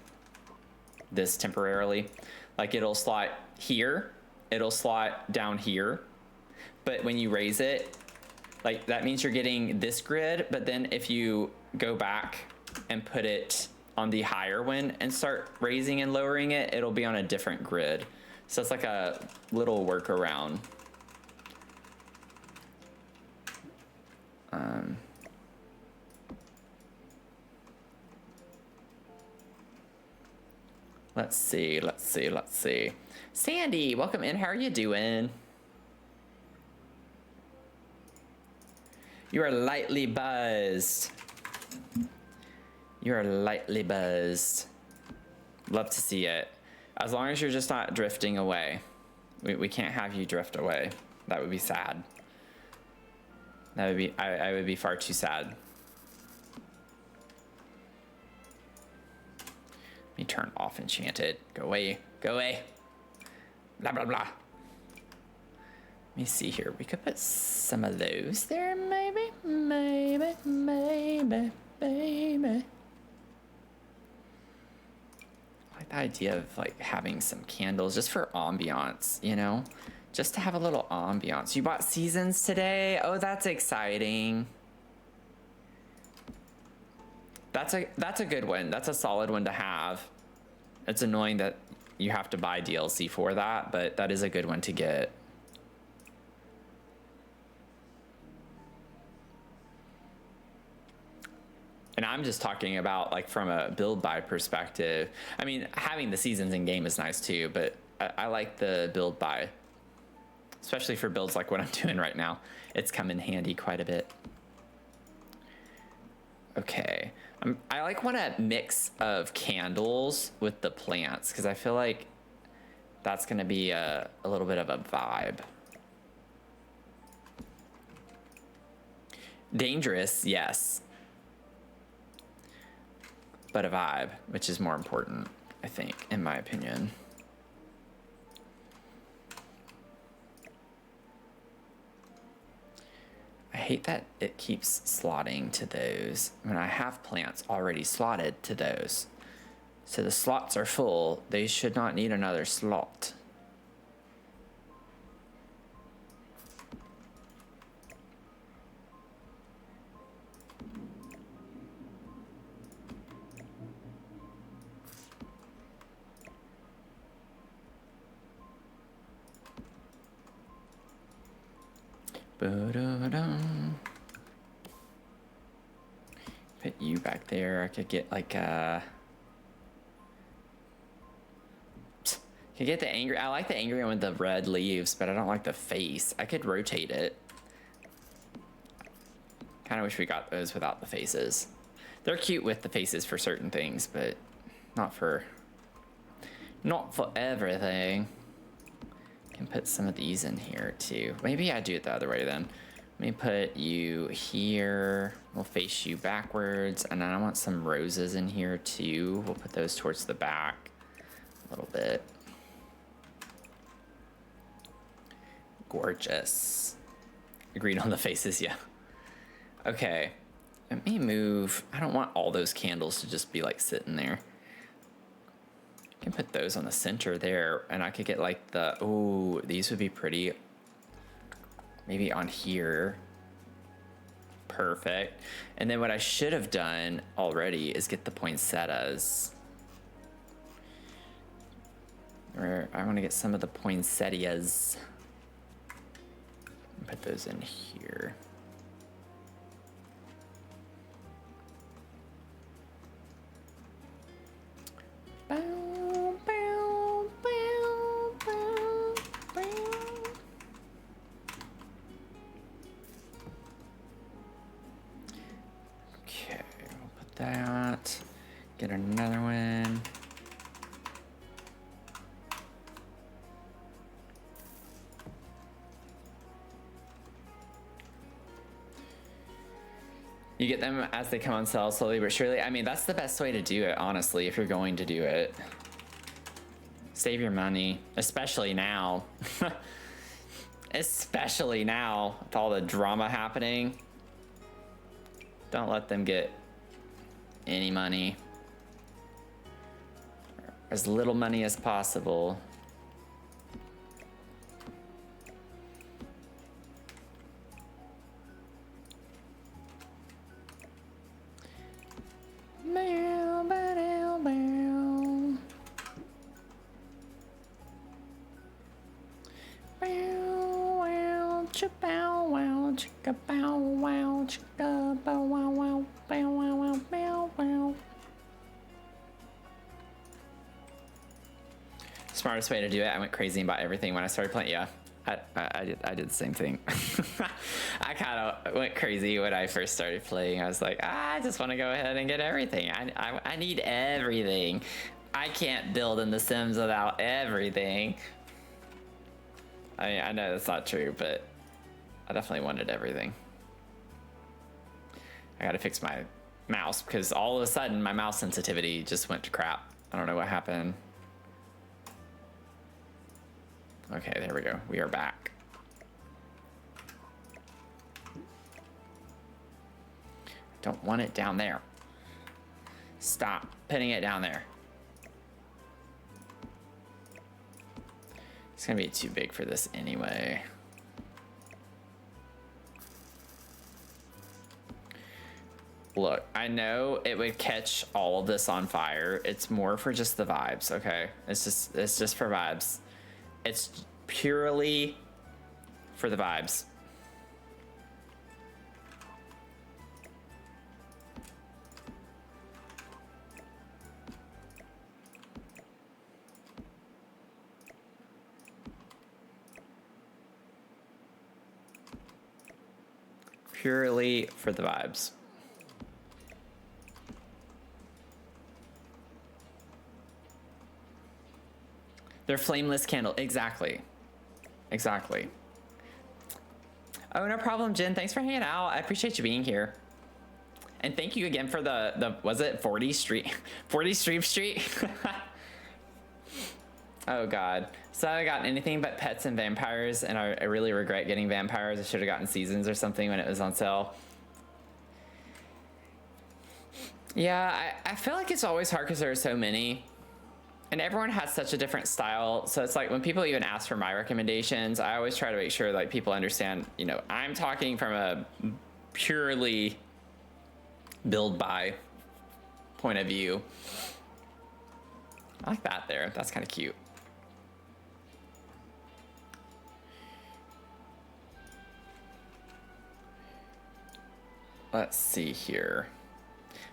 this temporarily, like it'll slot here, it'll slot down here. But when you raise it, like that means you're getting this grid. But then if you go back and put it on the higher one and start raising and lowering it, it'll be on a different grid. So it's like a little workaround. Let's see. Sandy, welcome in. How are you doing? You are lightly buzzed. Love to see it. As long as you're just not drifting away. We can't have you drift away. That would be sad. That would be, I would be far too sad. Let me turn off enchanted. Go away. Blah, blah, blah. Let me see here. We could put some of those there, maybe. The idea of like having some candles just for ambiance, just to have a little ambiance. You bought seasons today? Oh, that's exciting. That's a good one. That's a solid one to have. It's annoying that you have to buy DLC for that, but that is a good one to get. And I'm just talking about like from a build buy perspective. I mean, having the seasons in game is nice too, but I like the build buy, especially for builds like what I'm doing right now. It's come in handy quite a bit. Okay, I like want a mix of candles with the plants because I feel like that's gonna be a little bit of a vibe. Dangerous, yes. But a vibe, which is more important, I think, in my opinion. I hate that it keeps slotting to those when I have plants already slotted to those. So the slots are full. They should not need another slot. Put you back there. I could get like Could get the angry. I like the angry one with the red leaves, but I don't like the face. I could rotate it. Kind of wish we got those without the faces. They're cute with the faces for certain things, but not for everything. Can put some of these in here too. Maybe I do it the other way then. Let me put you here. We'll face you backwards, and then I want some roses in here too. We'll put those towards the back a little bit. Gorgeous. Agreed on the faces, yeah. Okay, let me move. I don't want all those candles to just be like sitting there. I can put those on the center there, and I could get like the, oh, these would be pretty. Maybe on here. Perfect. And then what I should have done already is get the poinsettias. Or I want to get some of the poinsettias. Put those in here. Bow, bow, bow, bow, bow. Okay, we'll put that. Get another one. You get them as they come on sale slowly but surely. I mean, that's the best way to do it, honestly, if you're going to do it. Save your money, especially now. Especially now, with all the drama happening. Don't let them get any money. As little money as possible. Smartest way to do it. I went crazy and bought everything when I started playing. Yeah, I did the same thing. I kind of went crazy when I first started playing. I was like, I just want to go ahead and get everything. I need everything. I can't build in The Sims without everything. I mean, I know that's not true, but I definitely wanted everything. I gotta fix my mouse because all of a sudden my mouse sensitivity just went to crap. I don't know what happened. Okay, there we go. We are back. Don't want it down there. Stop putting it down there. It's gonna be too big for this anyway. Look, I know it would catch all of this on fire. It's more for just the vibes, okay? It's just for vibes. It's purely for the vibes. Purely for the vibes. They're flameless candle. Exactly. Exactly. Oh, no problem, Jen. Thanks for hanging out. I appreciate you being here. And thank you again for the was it 40 Street 40 Stream Street? Oh god. So I haven't gotten anything but pets and vampires, and I really regret getting vampires. I should have gotten seasons or something when it was on sale. Yeah, I feel like it's always hard because there are so many. And everyone has such a different style. So it's like when people even ask for my recommendations, I always try to make sure like people understand, you know, I'm talking from a purely build by point of view. I like that there. That's kind of cute. Let's see here.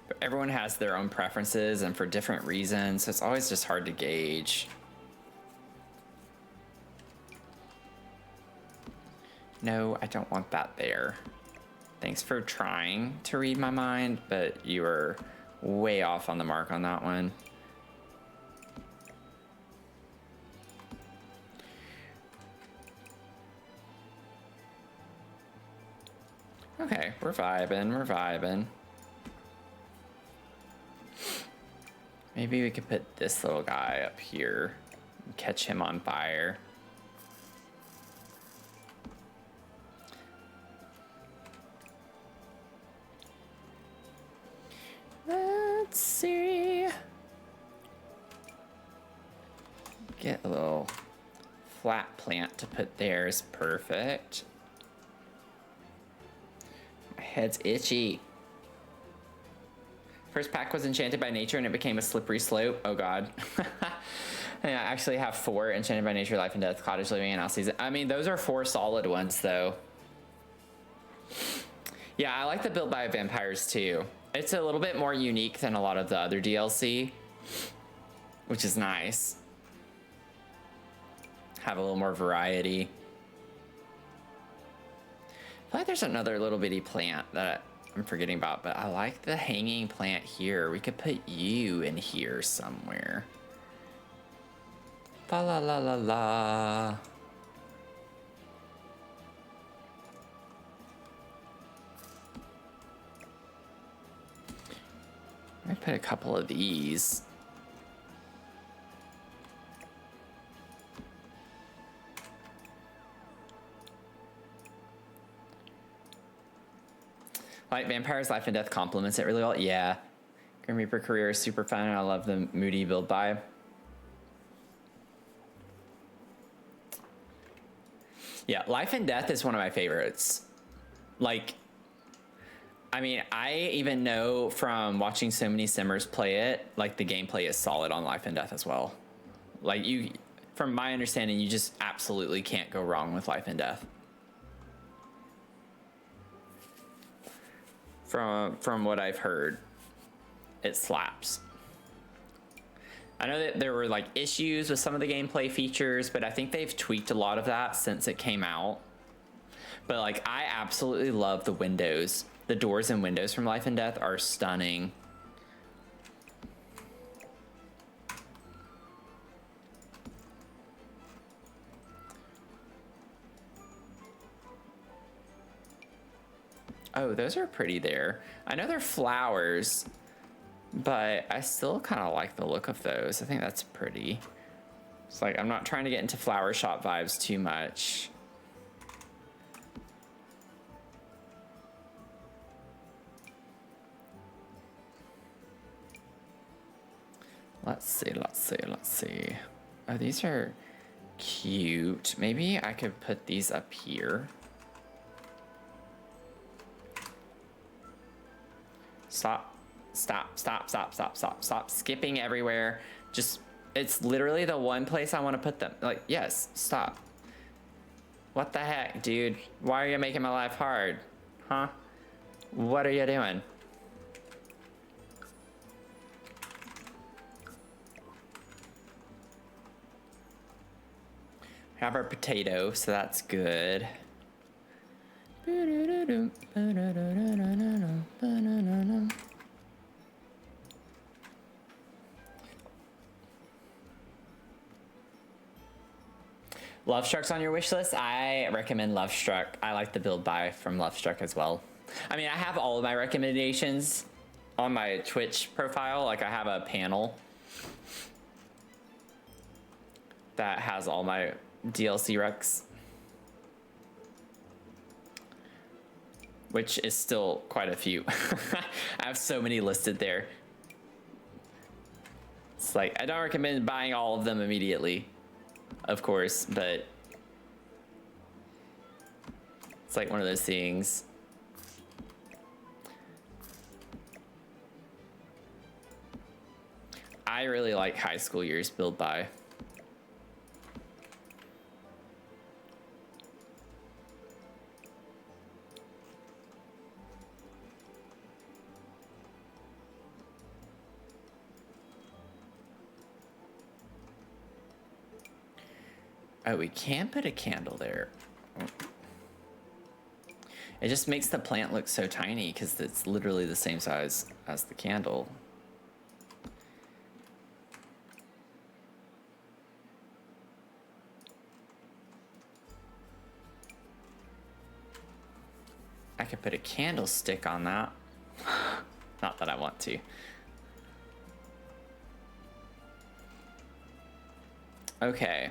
But everyone has their own preferences and for different reasons, so it's always just hard to gauge. No, I don't want that there. Thanks for trying to read my mind, but you were way off on the mark on that one. Okay, we're vibing, we're vibing. Maybe we could put this little guy up here and catch him on fire. Let's see. Get a little flat plant to put there is perfect. My head's itchy. First pack was enchanted by nature and it became a slippery slope. Oh god. And I actually have 4 enchanted by nature, life and death, cottage living, and season. I mean, those are 4 solid ones though. Yeah, I like the build by vampires too. It's a little bit more unique than a lot of the other DLC, which is nice. Have a little more variety. I feel like there's another little bitty plant that I'm forgetting about, but I like the hanging plant here. We could put you in here somewhere. Fa la la la la. I put a couple of these. Like Vampire's Life and Death complements it really well. Yeah. Grim Reaper career is super fun and I love the moody build by. Yeah, Life and Death is one of my favorites. Like, I mean, I even know from watching so many simmers play it, like the gameplay is solid on Life and Death as well. Like you, from my understanding, you just absolutely can't go wrong with Life and Death. From what I've heard, it slaps. I know that there were like issues with some of the gameplay features, but I think they've tweaked a lot of that since it came out. But like, I absolutely love the windows. The doors and windows from Life and Death are stunning. Oh, those are pretty there. I know they're flowers, but I still kind of like the look of those. I think that's pretty. It's like, I'm not trying to get into flower shop vibes too much. Let's see, let's see, let's see. Oh, these are cute. Maybe I could put these up here. Stop, stop, stop, stop, stop, stop, stop skipping everywhere. Just, it's literally the one place I want to put them. Like, yes, stop. What the heck, dude? Why are you making my life hard? Huh? What are you doing? We have our potato, so that's good. Love Struck's on your wish list? I recommend Love Struck. I like the build buy from Love Struck as well. I mean, I have all of my recommendations on my Twitch profile. Like, I have a panel that has all my DLC recs, which is still quite a few. I have so many listed there. It's like, I don't recommend buying all of them immediately, of course, but it's like one of those things. I really like High School Years build by. Oh, we can put a candle there. It just makes the plant look so tiny because it's literally the same size as the candle. I could put a candlestick on that. Not that I want to. Okay.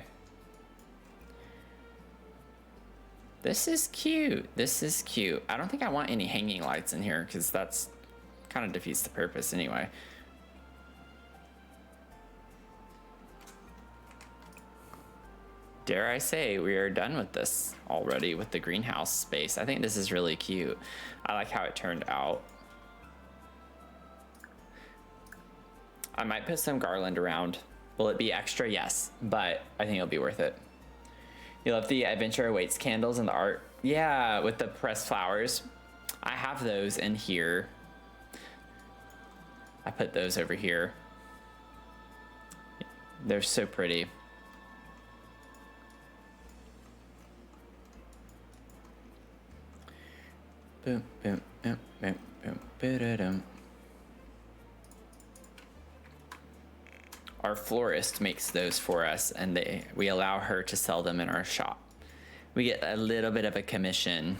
This is cute. This is cute. I don't think I want any hanging lights in here because that's kind of defeats the purpose anyway. Dare I say we are done with this already with the greenhouse space. I think this is really cute. I like how it turned out. I might put some garland around. Will it be extra? Yes, but I think it'll be worth it. You love the Adventure Awaits candles and the art? Yeah, with the pressed flowers. I have those in here. I put those over here. They're so pretty. Boom, boom, boom, boom, boom, boom. Our florist makes those for us, and we allow her to sell them in our shop. We get a little bit of a commission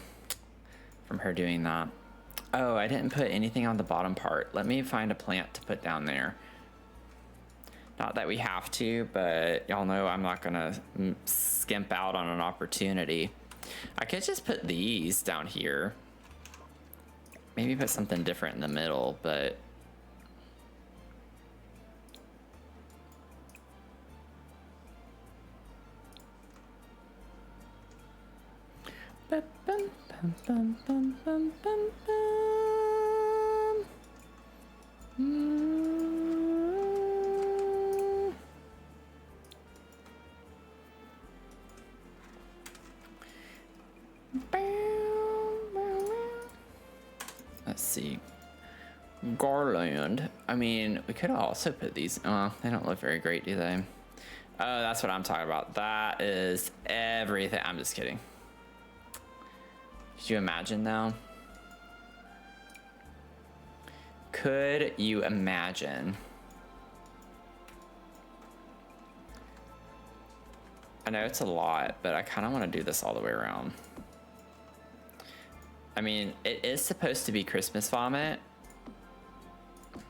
from her doing that. Oh, I didn't put anything on the bottom part. Let me find a plant to put down there. Not that we have to, but y'all know I'm not gonna skimp out on an opportunity. I could just put these down here. Maybe put something different in the middle, but let's see. Garland. I mean, we could also put these. Oh, they don't look very great, do they? Oh, that's what I'm talking about. That is everything. I'm just kidding. Could you imagine though? Could you imagine? I know it's a lot, but I kind of want to do this all the way around. I mean, it is supposed to be Christmas vomit. I'm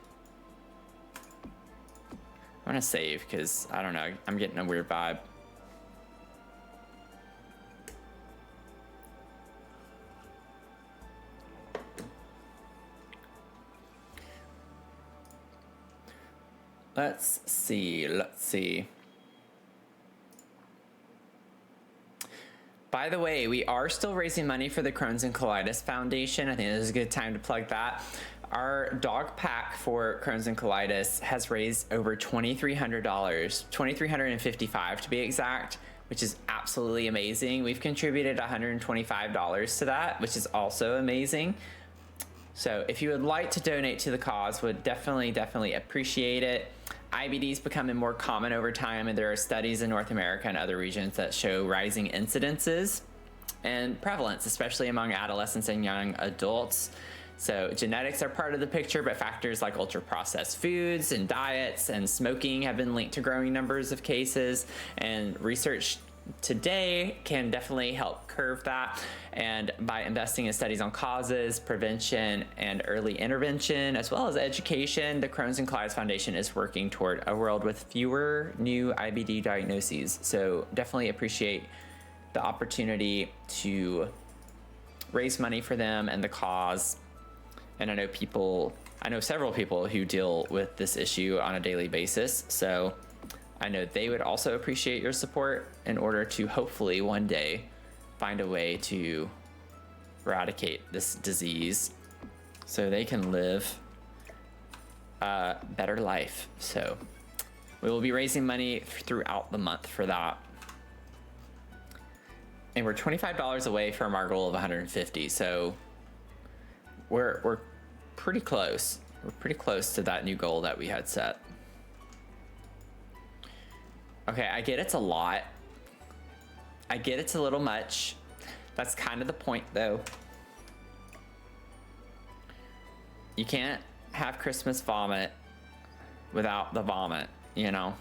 gonna save because I don't know, I'm getting a weird vibe. Let's see, let's see. By the way, we are still raising money for the Crohn's and Colitis Foundation. I think this is a good time to plug that. Our dog pack for Crohn's and Colitis has raised over $2,300, $2,355 to be exact, which is absolutely amazing. We've contributed $125 to that, which is also amazing. So if you would like to donate to the cause, would definitely appreciate it. IBD is becoming more common over time, and there are studies in North America and other regions that show rising incidences and prevalence, especially among adolescents and young adults. So genetics are part of the picture, but factors like ultra-processed foods and diets and smoking have been linked to growing numbers of cases, and research today can definitely help curve that. And by investing in studies on causes, prevention, and early intervention, as well as education, the Crohn's and Colitis Foundation is working toward a world with fewer new IBD diagnoses. So definitely appreciate the opportunity to raise money for them and the cause. And I know several people who deal with this issue on a daily basis. So I know they would also appreciate your support in order to hopefully one day find a way to eradicate this disease so they can live a better life. So we will be raising money throughout the month for that. And we're $25 away from our goal of 150. So we're pretty close. We're pretty close to that new goal that we had set. Okay, I get it's a lot. I get it's a little much. That's kind of the point though. You can't have Christmas vomit without the vomit, you know?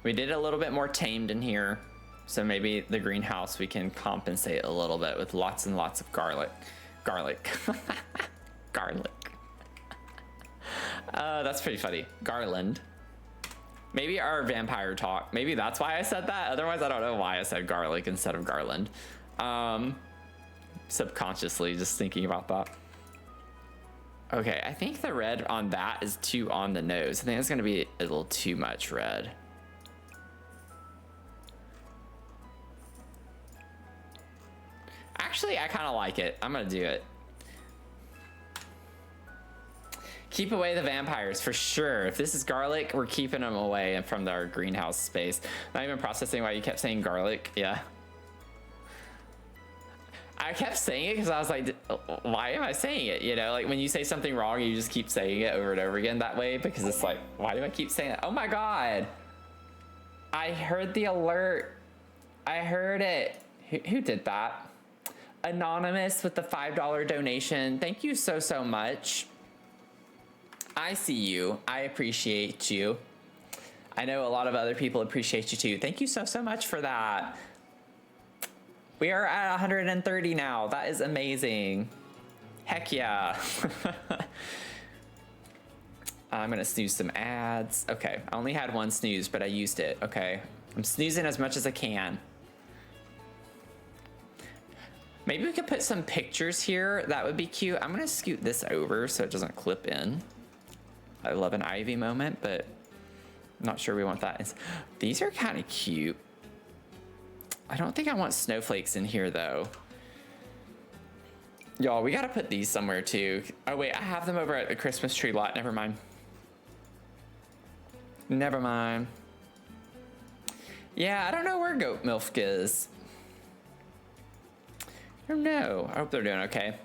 We did a little bit more tamed in here, so maybe the greenhouse we can compensate a little bit with lots and lots of garlic. Garlic. That's pretty funny. Garland. Maybe our vampire talk. Maybe that's why I said that. Otherwise, I don't know why I said garlic instead of garland. Subconsciously, just thinking about that. Okay, I think the red on that is too on the nose. I think it's gonna be a little too much red. Actually, I kind of like it. I'm gonna do it. Keep away the vampires for sure. If this is garlic, we're keeping them away from our greenhouse space. Not even processing why you kept saying garlic. Yeah. I kept saying it because I was like, why am I saying it? You know, like when you say something wrong, you just keep saying it over and over again that way because it's like, why do I keep saying it? Oh my God. I heard the alert. I heard it. Who did that? Anonymous with the $5 donation. Thank you so much. I see you. I appreciate you. I know a lot of other people appreciate you too. Thank you so much for that. We are at 130 now. That is amazing. Heck yeah. I'm gonna snooze some ads. Okay, I only had one snooze, but I used it. Okay, I'm snoozing as much as I can. Maybe we could put some pictures here. That would be cute. I'm gonna scoot this over so it doesn't clip in. I love an Ivy moment, but I'm not sure we want that. These are kind of cute. I don't think I want snowflakes in here though. Y'all, we gotta put these somewhere too. Oh wait, I have them over at the Christmas tree lot. Never mind. Never mind. Yeah, I don't know where Goat Milk is. I don't know. I hope they're doing okay.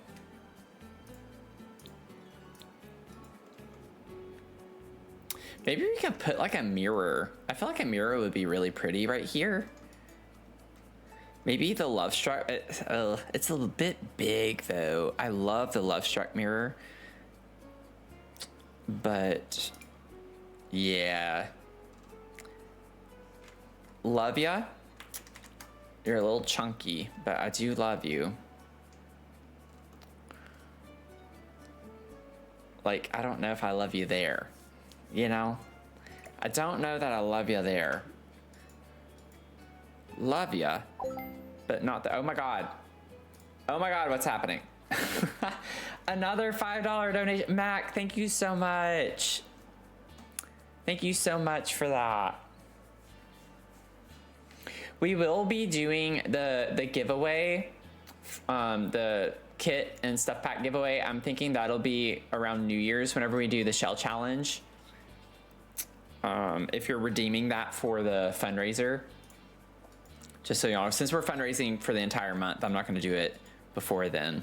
Maybe we can put like a mirror. I feel like a mirror would be really pretty right here. Maybe the Love Struck. It's a little bit big though. I love the Love Struck mirror. But yeah. Love ya. You're a little chunky, but I do love you. Like, I don't know if I love you there. You know? I don't know that I love you there. Love ya, but not the, oh my God. Oh my God, what's happening? Another $5 donation. Mac, thank you so much. Thank you so much for that. We will be doing the giveaway, the kit and stuff pack giveaway. I'm thinking that'll be around New Year's whenever we do the shell challenge. If you're redeeming that for the fundraiser, just so you know, since we're fundraising for the entire month, I'm not going to do it before then.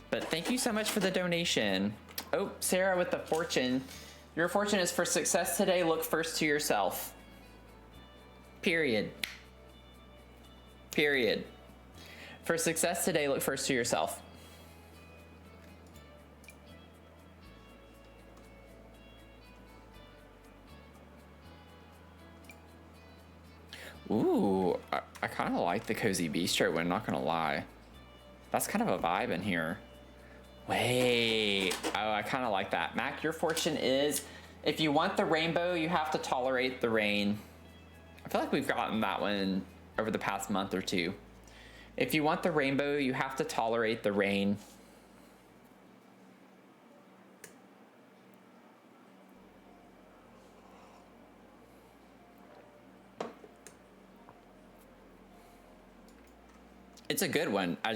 But thank you so much for the donation. Oh, Sarah with the fortune. Your fortune is for success today. Look first to yourself. Period. Period. For success today, look first to yourself. Ooh, I kind of like the Cozy Bistro one, not gonna lie. That's kind of a vibe in here. Wait, oh, I kind of like that. Mac, your fortune is, if you want the rainbow, you have to tolerate the rain. I feel like we've gotten that one over the past month or two. If you want the rainbow, you have to tolerate the rain. It's a good one. I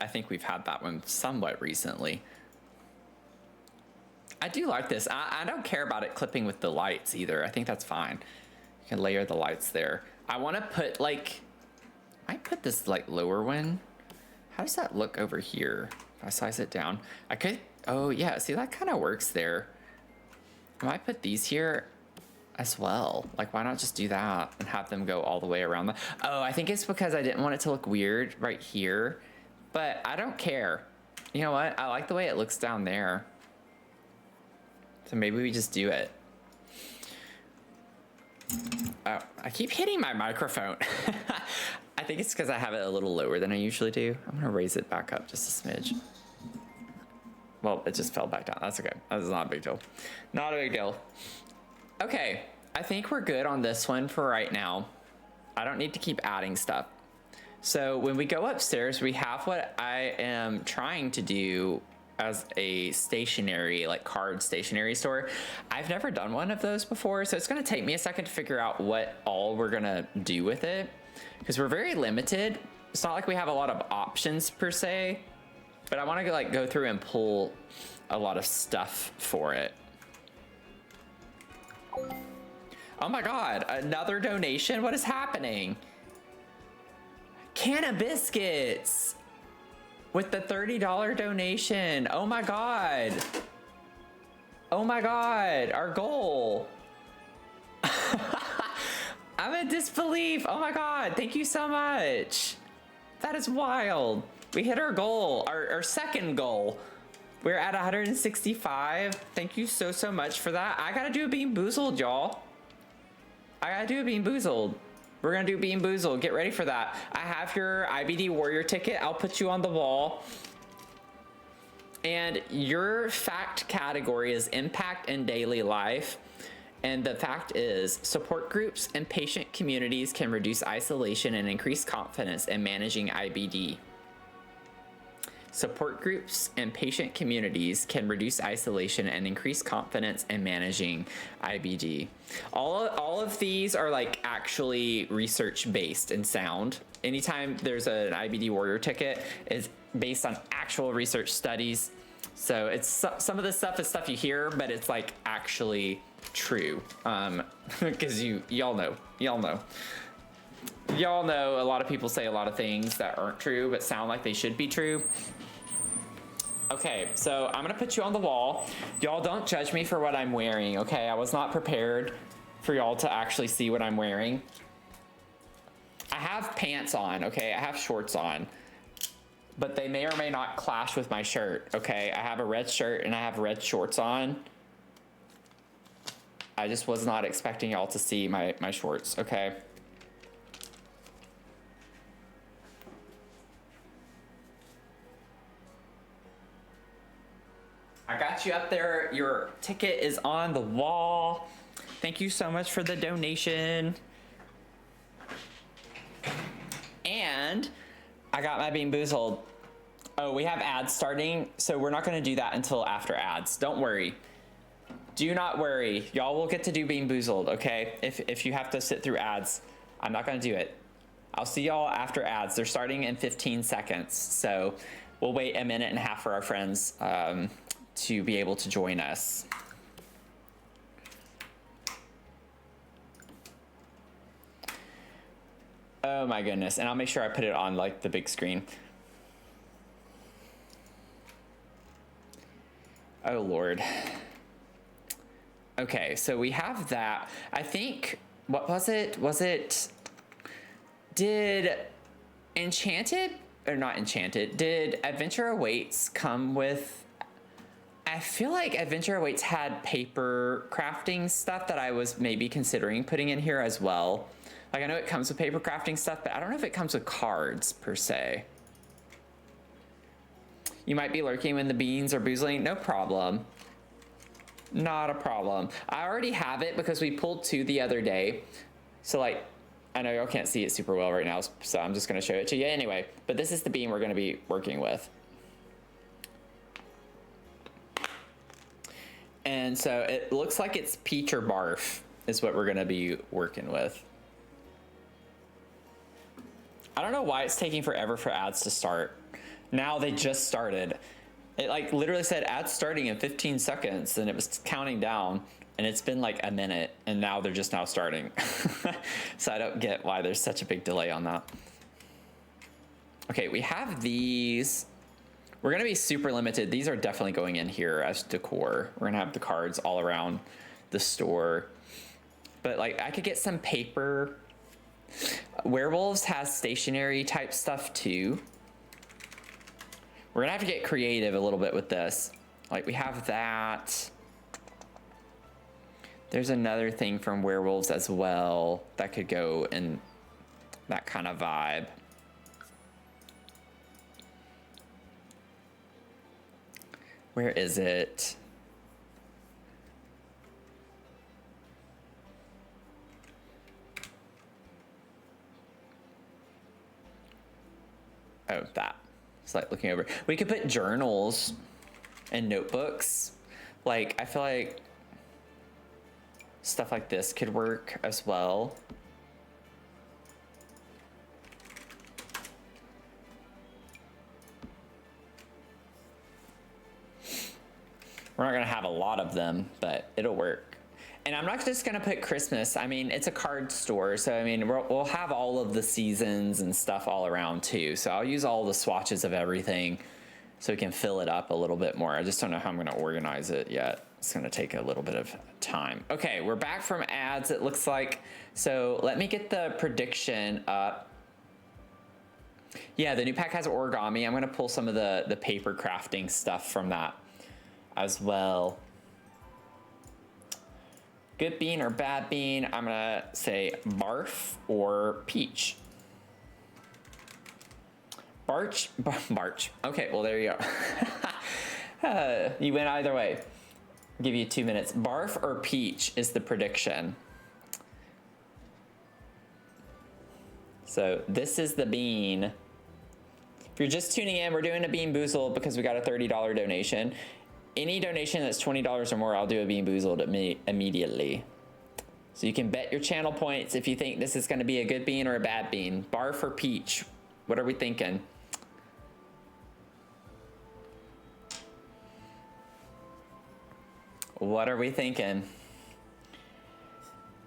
think we've had that one somewhat recently. I do like this. I don't care about it clipping with the lights either. I think that's fine. You can layer the lights there. I want to put like, I put this like lower one. How does that look over here? If I size it down, I could, oh yeah, see that kind of works there. I might put these here as well. Like, why not just do that and have them go all the way around the... Oh, I think it's because I didn't want it to look weird right here, but I don't care. You know what? I like the way it looks down there. So maybe we just do it. Oh, I keep hitting my microphone. I think it's because I have it a little lower than I usually do. I'm gonna raise it back up just a smidge. Well, it just fell back down. That's okay. That's not a big deal. Not a big deal. Okay, I think we're good on this one for right now. I don't need to keep adding stuff. So when we go upstairs, we have what I am trying to do as a stationary, like card stationery store. I've never done one of those before, so it's gonna take me a second to figure out what all we're gonna do with it, because we're very limited. It's not like we have a lot of options per se, but I wanna like go through and pull a lot of stuff for it. Oh my God, another donation? What is happening? Can of biscuits with the $30 donation. Oh my God. Oh my God, our goal. I'm in disbelief. Oh my God, thank you so much. That is wild. We hit our goal, our second goal. We're at 165. Thank you so much for that. I gotta do a Bean Boozled, y'all. I gotta do a Bean Boozled. We're gonna do Bean Boozled. Get ready for that. I have your IBD Warrior ticket. I'll put you on the wall. And your fact category is impact in daily life. And the fact is, support groups and patient communities can reduce isolation and increase confidence in managing IBD. Support groups and patient communities can reduce isolation and increase confidence in managing IBD. All of these are like actually research based and sound. Anytime there's an IBD Warrior ticket, it's based on actual research studies. So it's some of this stuff is stuff you hear, but it's like actually true. Because y'all know a lot of people say a lot of things that aren't true but sound like they should be true. Okay, so I'm gonna put you on the wall. Y'all don't judge me for what I'm wearing, okay? I was not prepared for y'all to actually see what I'm wearing. I have pants on, okay? I have shorts on, but they may or may not clash with my shirt, okay? I have a red shirt and I have red shorts on. I just was not expecting y'all to see my shorts, okay? I got you up there. Your ticket is on the wall. Thank you so much for the donation. And I got my Bean Boozled. Oh, we have ads starting, so we're not gonna do that until after ads. Don't worry. Do not worry. Y'all will get to do Bean Boozled, okay? If you have to sit through ads, I'm not gonna do it. I'll see y'all after ads. They're starting in 15 seconds, so we'll wait a minute and a half for our friends to be able to join us. Oh my goodness, and I'll make sure I put it on like the big screen. Oh Lord. Okay, so we have that. I think, what was it? Did Enchanted, or not Enchanted, did Adventure Awaits come with, I feel like Adventure Awaits had paper crafting stuff that I was maybe considering putting in here as well. Like, I know it comes with paper crafting stuff, but I don't know if it comes with cards per se. You might be lurking when the beans are boozling. No problem. Not a problem. I already have it because we pulled 2 the other day. So like, I know y'all can't see it super well right now, so I'm just gonna show it to you anyway. But this is the bean we're gonna be working with. And so it looks like it's peach or barf is what we're gonna be working with. I don't know why it's taking forever for ads to start. Now they just started. It like literally said ads starting in 15 seconds and it was counting down and it's been like a minute and now they're just now starting. So I don't get why there's such a big delay on that. Okay, we have these. We're gonna be super limited. These are definitely going in here as decor. We're gonna have the cards all around the store. But like I could get some paper. Werewolves has stationary type stuff too. We're gonna have to get creative a little bit with this. Like we have that. There's another thing from werewolves as well that could go in that kind of vibe. Where is it? Oh, that. It's like looking over. We could put journals and notebooks. Like, I feel like stuff like this could work as well. We're not gonna have a lot of them, but it'll work. And I'm not just gonna put Christmas. I mean, it's a card store, so I mean, we'll have all of the seasons and stuff all around too. So I'll use all the swatches of everything so we can fill it up a little bit more. I just don't know how I'm gonna organize it yet. It's gonna take a little bit of time. Okay, we're back from ads, it looks like. So let me get the prediction up. Yeah, the new pack has origami. I'm gonna pull some of the paper crafting stuff from that as well. Good bean or bad bean? I'm gonna say barf or peach. Barch. Okay, well there you go. You went either way. I'll give you 2 minutes. Barf or peach is the prediction. So this is the bean. If you're just tuning in, we're doing a Bean Boozled because we got a $30 donation. Any donation that's $20 or more, I'll do a Bean Boozled immediately. So you can bet your channel points if you think this is gonna be a good bean or a bad bean. Barf or peach? What are we thinking? What are we thinking?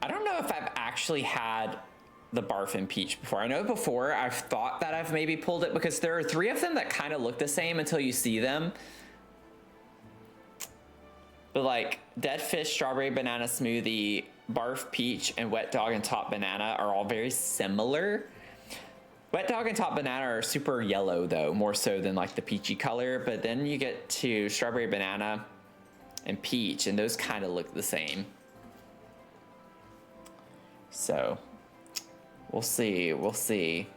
I don't know if I've actually had the barf and peach before. I know before I've thought that I've maybe pulled it because there are 3 of them that kind of look the same until you see them. But like dead fish, strawberry banana smoothie, barf peach, and wet dog and top banana are all very similar. Wet dog and top banana are super yellow though, more so than like the peachy color. But then you get to strawberry banana and peach, and those kind of look the same. So we'll see. We'll see.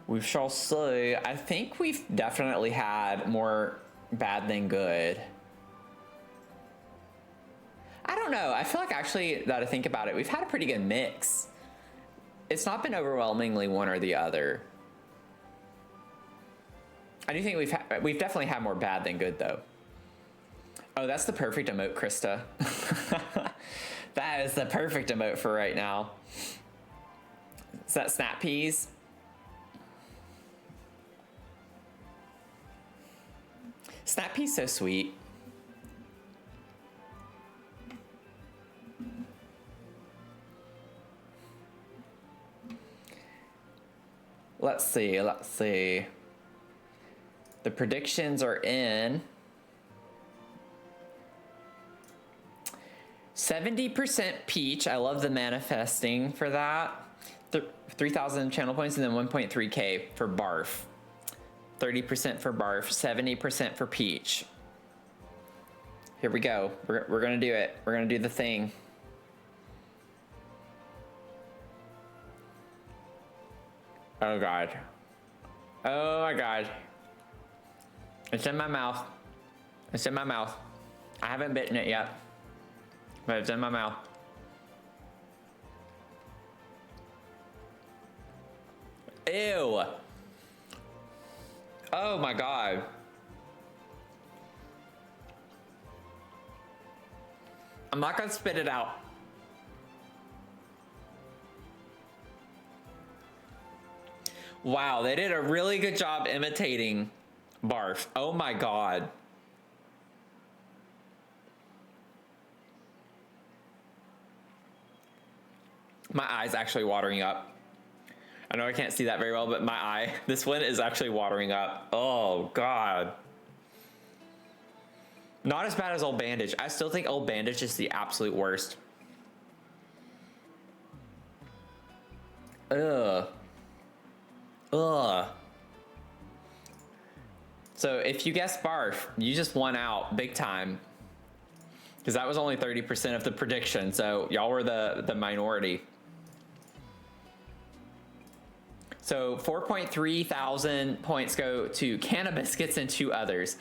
We shall see. I think we've definitely had more bad than good. I don't know. I feel like actually, that I think about it, we've had a pretty good mix. It's not been overwhelmingly one or the other. I do think we've definitely had more bad than good though. Oh, that's the perfect emote, Krista. That is the perfect emote for right now. Is that snap peas? Snap pea's so sweet. Let's see, let's see. The predictions are in. 70% peach. I love the manifesting for that. 3,000 channel points and then 1.3K for barf. 30% for barf, 70% for peach. Here we go. We're gonna do it. We're gonna do the thing. Oh God. Oh my God. It's in my mouth. It's in my mouth. I haven't bitten it yet, but it's in my mouth. Ew. Oh my God. I'm not gonna spit it out. Wow, they did a really good job imitating barf. Oh my God. My eye's actually watering up. I know I can't see that very well, but my eye, this one is actually watering up. Oh God. Not as bad as Old Bandage. I still think Old Bandage is the absolute worst. Ugh. Ugh. So if you guessed barf, you just won out big time. Because that was only 30% of the prediction, so y'all were the minority. So 4.3 thousand points go to Cannabis Gets and 2 others.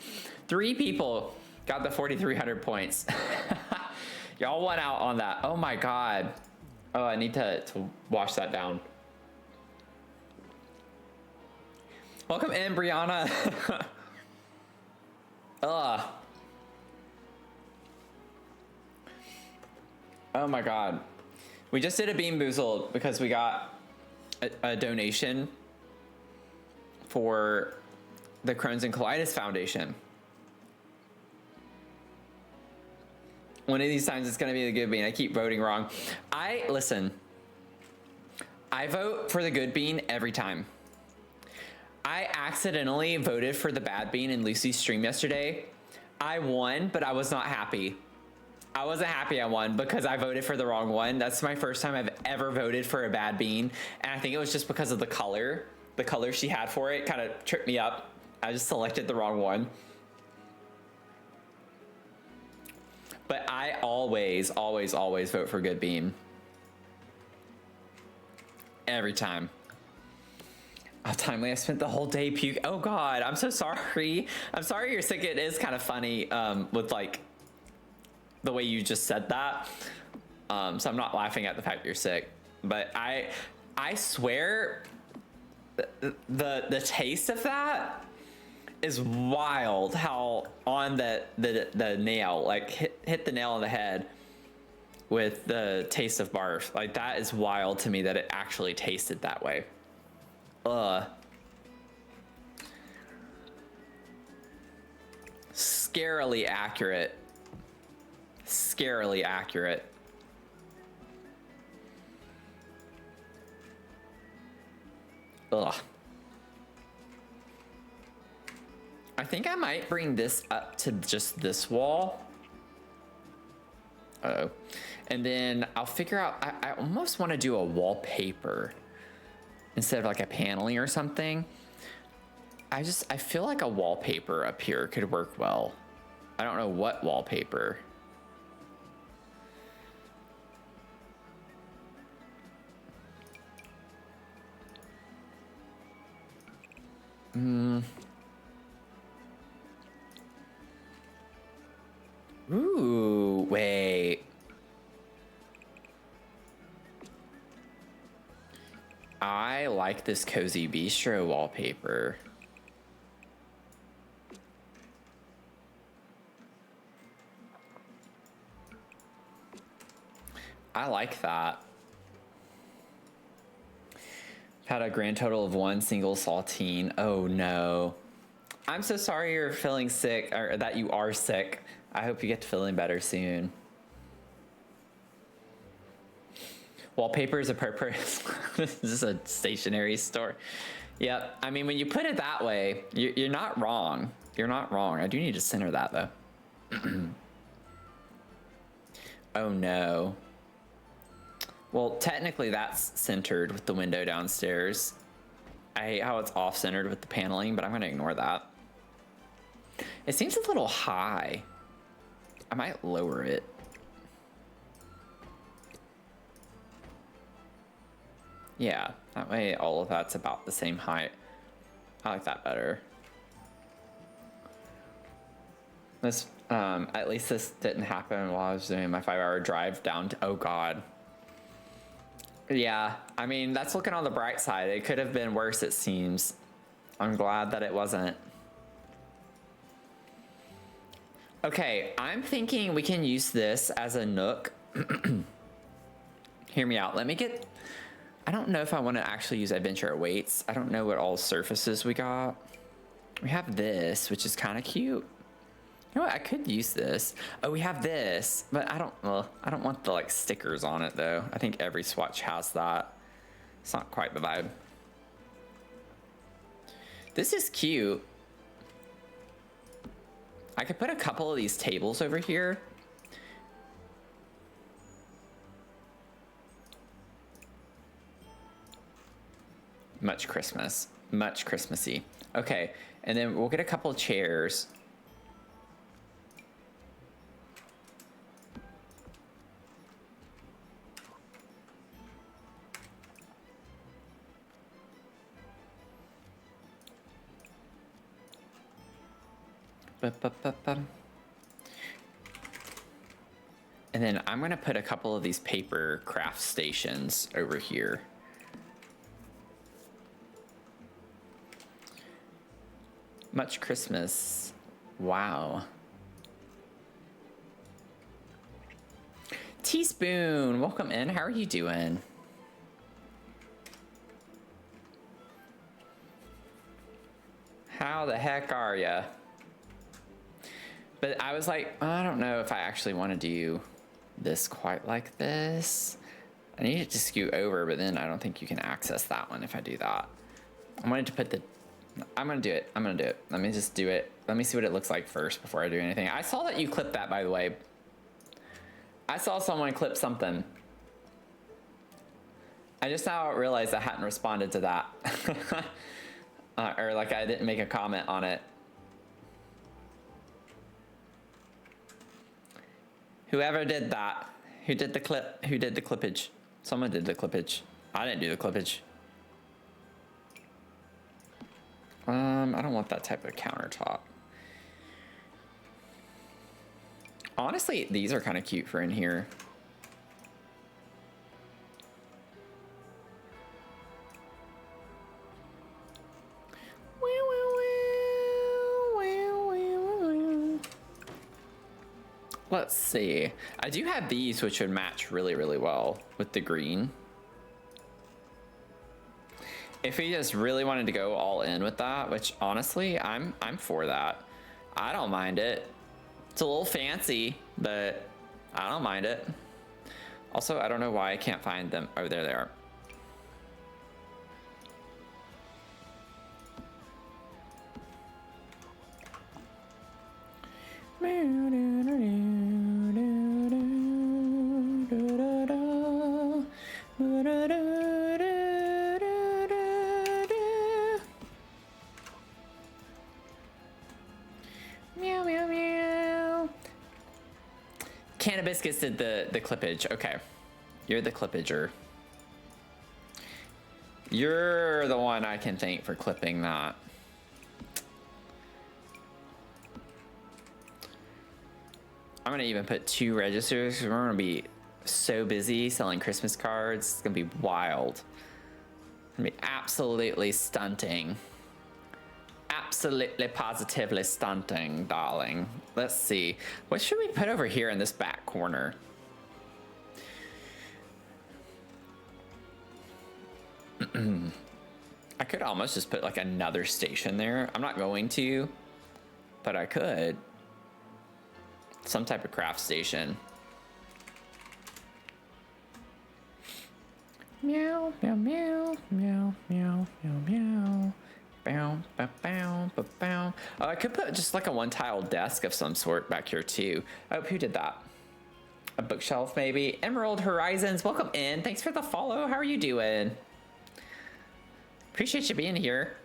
3 people got the 4,300 points. Y'all won out on that. Oh my God. Oh, I need to wash that down. Welcome in, Brianna. Ugh. Oh my God. We just did a Bean Boozled because we got a donation for the Crohn's and Colitis Foundation. One of these times it's gonna be the good bean. I keep voting wrong. Listen, I vote for the good bean every time. I accidentally voted for the bad bean in Lucy's stream yesterday. I won, but I was not happy. I wasn't happy I won because I voted for the wrong one. That's my first time I've ever voted for a bad bean. And I think it was just because of the color. The color she had for it kind of tripped me up. I just selected the wrong one. But I always, always, always vote for good bean. Every time. How timely. I spent the whole day puke. Oh God, I'm so sorry. I'm sorry you're sick. It is kind of funny with like the way you just said that. So I'm not laughing at the fact you're sick, but I swear the taste of that is wild. How on the nail, like hit the nail on the head with the taste of barf. Like that is wild to me that it actually tasted that way. Scarily accurate. Scarily accurate. Ugh. I think I might bring this up to just this wall. Uh-oh. And then I'll figure out, I almost want to do a wallpaper instead of like a paneling or something. I feel like a wallpaper up here could work well. I don't know what wallpaper. Ooh, wait. I like this Cozy Bistro wallpaper. I like that. Had a grand total of 1 single saltine. Oh no. I'm so sorry you're feeling sick, or that you are sick. I hope you get to feeling better soon. Wallpaper is a purpose. This is a stationery store. Yep. I mean, when you put it that way, you're not wrong. You're not wrong. I do need to center that though. Oh no. Well, technically that's centered with the window downstairs. I hate how it's off centered with the paneling, but I'm gonna ignore that. It seems a little high. I might lower it. Yeah, that way all of that's about the same height. I like that better. This, at least this didn't happen while I was doing my 5-hour drive down to, oh God. Yeah, I mean, that's looking on the bright side. It could have been worse, it seems. I'm glad that it wasn't. Okay, I'm thinking we can use this as a nook. Hear me out. Let me get... I don't know if I want to actually use Adventure Weights. I don't know what all surfaces we got. We have this, which is kind of cute. You know what? I could use this. Oh, we have this, but I don't want the like stickers on it though. I think every swatch has that. It's not quite the vibe. This is cute. I could put a couple of these tables over here. Much Christmas, much Christmassy. Okay, and then we'll get a couple of chairs. And then I'm gonna put a couple of these paper craft stations over here. Much Christmas. Wow. Teaspoon, welcome in. How are you doing? How the heck are ya? But I was like, I don't know if I actually want to do this quite like this. I need it to scoot over, but then I don't think you can access that one if I do that. I wanted to put the, I'm gonna do it. I'm gonna do it. Let me just do it. Let me see what it looks like first before I do anything. I saw that you clipped that, by the way. I saw someone clip something. I just now realized I hadn't responded to that. Or like I didn't make a comment on it. Whoever did that, who did the clip, who did the clippage? Someone did the clippage. I didn't do the clippage. I don't want that type of countertop. Honestly, these are kind of cute for in here. Let's see. I do have these, which would match really, really well with the green. If we just really wanted to go all in with that, which honestly, I'm for that. I don't mind it. It's a little fancy, but I don't mind it. Also, I don't know why I can't find them. Oh, there they are. Meow, meow, meow. Cannabiscus did the clippage. Okay. You're the clippager. You're the one I can thank for clipping that. I'm gonna even put 2 registers. We're gonna be so busy selling Christmas cards. It's gonna be wild. It's gonna be absolutely stunting. Absolutely positively stunting, darling. Let's see. What should we put over here in this back corner? I could almost just put like another station there. I'm not going to, but I could. Some type of craft station. Meow, meow, meow, meow, meow, meow, meow. Bow, bow, bow, bow, bow. Oh, I could put just like a one-tile desk of some sort back here too. Oh, who did that? A bookshelf maybe? Emerald Horizons, welcome in. Thanks for the follow. How are you doing? Appreciate you being here.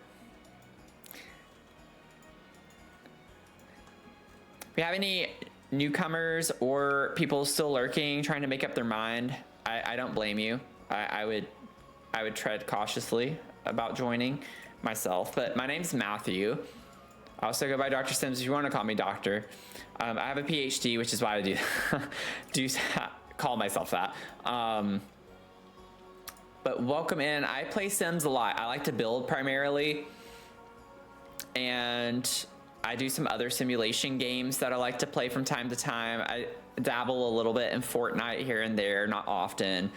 If you have any newcomers or people still lurking, trying to make up their mind, I don't blame you. I would tread cautiously about joining myself, but my name's Matthew. I also go by Dr. Sims if you want to call me doctor. I have a PhD, which is why I do call myself that. But welcome in. I play Sims a lot. I like to build primarily, and I do some other simulation games that I like to play from time to time. I dabble a little bit in Fortnite here and there, not often.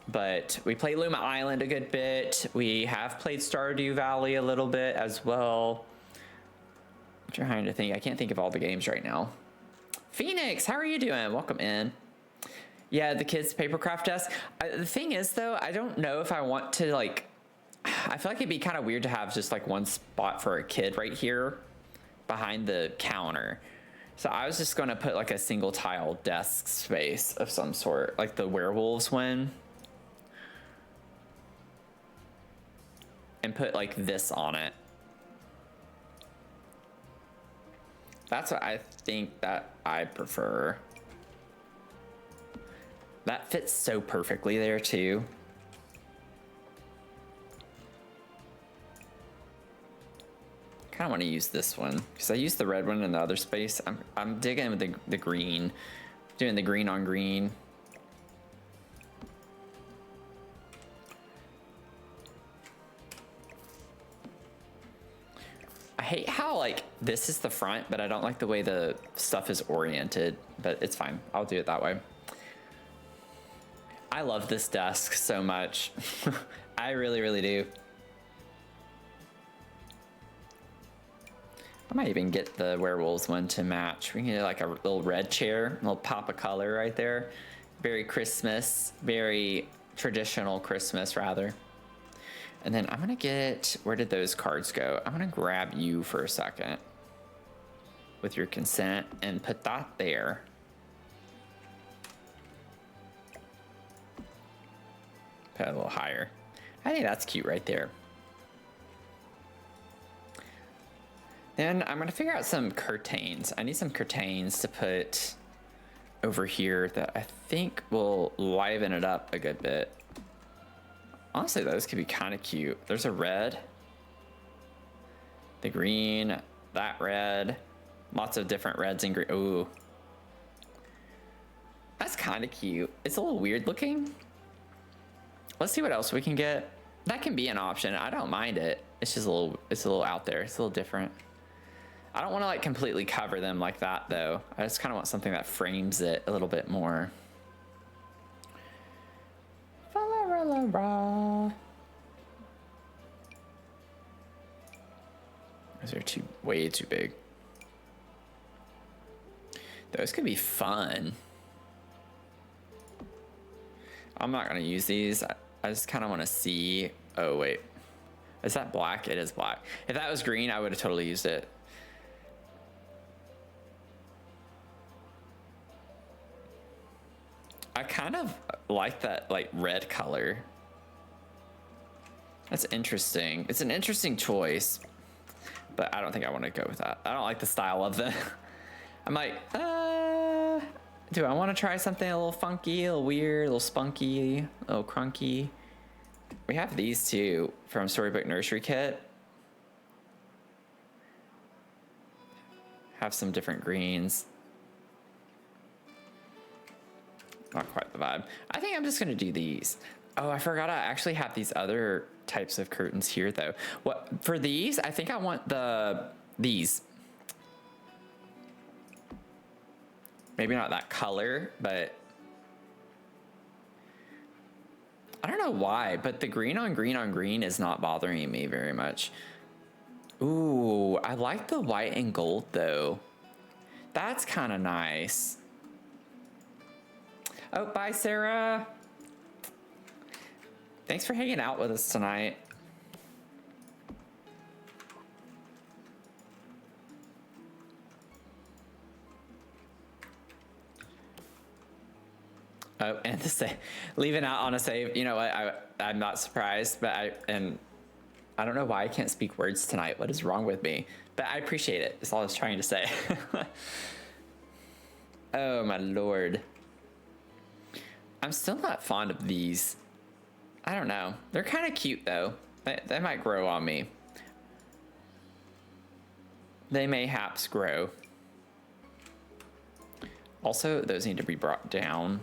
But we play Luma Island a good bit. We have played Stardew Valley a little bit as well. I'm trying to think. I can't think of all the games right now. Phoenix, how are you doing? Welcome in. Yeah, the kids' papercraft desk. The thing is, though, I don't know if I want to, like... I feel like it'd be kind of weird to have just, like, one spot for a kid right here. behind the counter. So I was just going to put like a single tile desk space of some sort, like the werewolves one. And put like this on it. That's what I think that I prefer. That fits so perfectly there too. Kind of want to use this one because I used the red one in the other space. I'm digging with the green, doing the green on green. I hate how like this is the front, but I don't like the way the stuff is oriented, but it's fine. I'll do it that way. I love this desk so much. I really, really do. I might even get the werewolves one to match. We can get like a little red chair, a little pop of color right there. Very Christmas, very traditional Christmas rather. And then I'm gonna get, where did those cards go? I'm gonna grab you for a second with your consent and put that there. Put it a little higher. I think that's cute right there. Then I'm gonna figure out some curtains. I need some curtains to put over here that I think will liven it up a good bit. Honestly, those could be kind of cute. There's a red, the green, that red, lots of different reds and green. Ooh, that's kind of cute. It's a little weird looking. Let's see what else we can get. That can be an option. I don't mind it. It's just a little out there. It's a little different. I don't want to like completely cover them like that though. I just kind of want something that frames it a little bit more. Those are way too big. Those could be fun. I'm not gonna use these. I just kind of want to see. Oh wait, is that black? It is black. If that was green, I would have totally used it. I kind of like that like red color. That's interesting. It's an interesting choice, but I don't think I want to go with that. I don't like the style of them. I'm like, do I want to try something a little funky, a little weird, a little spunky, a little crunky? We have these two from Storybook Nursery Kit. Have some different greens. Not quite the vibe. I think I'm just gonna do these. Oh, I forgot I actually have these other types of curtains here though. What for these? I think I want these. Maybe not that color, but I don't know why, but the green on green on green is not bothering me very much. Ooh, I like the white and gold though. That's kind of nice. Oh, bye, Sarah. Thanks for hanging out with us tonight. Oh, and to say, leaving out on a save. You know what? I'm not surprised, but I don't know why I can't speak words tonight. What is wrong with me? But I appreciate it. That's all I was trying to say. Oh my lord. I'm still not fond of these. I don't know. They're kind of cute though. They might grow on me. They mayhaps grow. Also, those need to be brought down.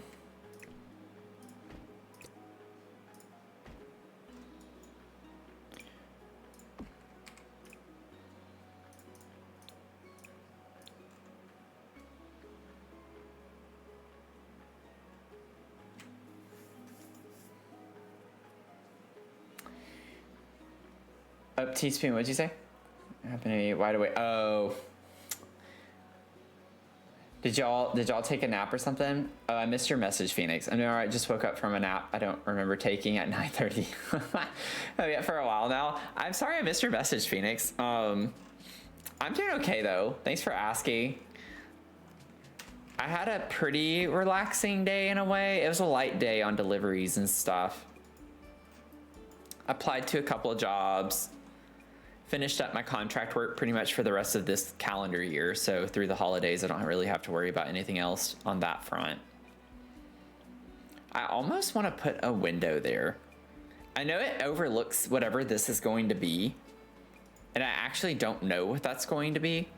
Up teaspoon, what'd you say? Happened to me wide awake. Oh. Did y'all take a nap or something? Oh, I missed your message, Phoenix. I know I just woke up from a nap I don't remember taking at 9:30. Oh yeah, for a while now. I'm sorry I missed your message, Phoenix. I'm doing okay though. Thanks for asking. I had a pretty relaxing day in a way. It was a light day on deliveries and stuff. Applied to a couple of jobs. Finished up my contract work pretty much for the rest of this calendar year. So through the holidays, I don't really have to worry about anything else on that front. I almost want to put a window there. I know it overlooks whatever this is going to be. And I actually don't know what that's going to be.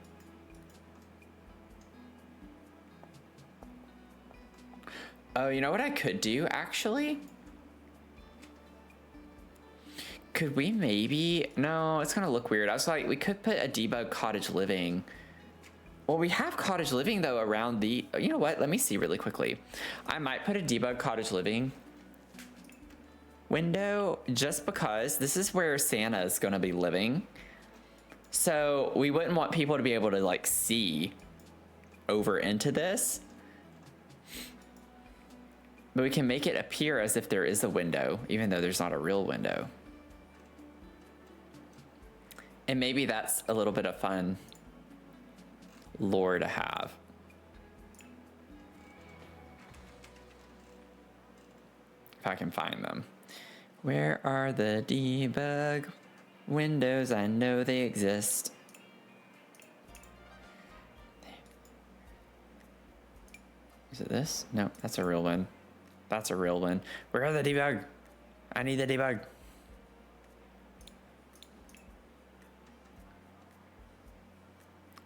Oh, you know what I could do, actually? Could we maybe... No, it's gonna look weird. I was like, we could put a debug cottage living. Well, we have cottage living, though, around the... You know what? Let me see really quickly. I might put a debug cottage living window just because this is where Santa is gonna be living. So we wouldn't want people to be able to, like, see over into this. But we can make it appear as if there is a window, even though there's not a real window. And maybe that's a little bit of fun lore to have. If I can find them. Where are the debug windows? I know they exist. Is it this? No, that's a real one. That's a real one. Where are the debug? I need the debug.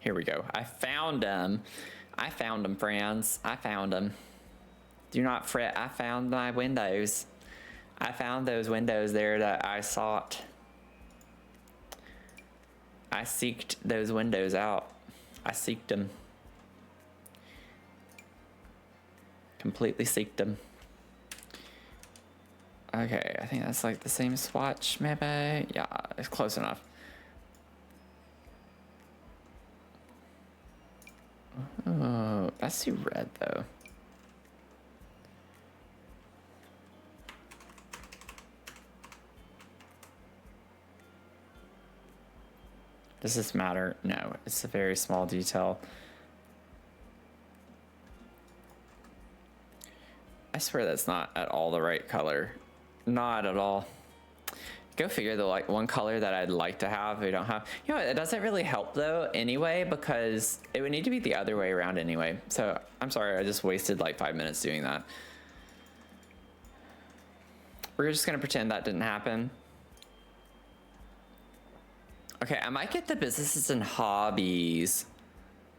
Here we go. I found them. I found them, friends. I found them. Do not fret. I found my windows. I found those windows there that I sought. I seeked those windows out. I seeked them. Completely seeked them. Okay, I think that's like the same swatch, maybe? Yeah, it's close enough. Oh, that's too red, though. Does this matter? No, it's a very small detail. I swear that's not at all the right color. Not at all. Go figure, though, like one color that I'd like to have we don't have. You know what, it doesn't really help though anyway, because it would need to be the other way around anyway. So I'm sorry, I just wasted like 5 minutes doing that. We're just gonna pretend that didn't happen. Okay, I might get the businesses and hobbies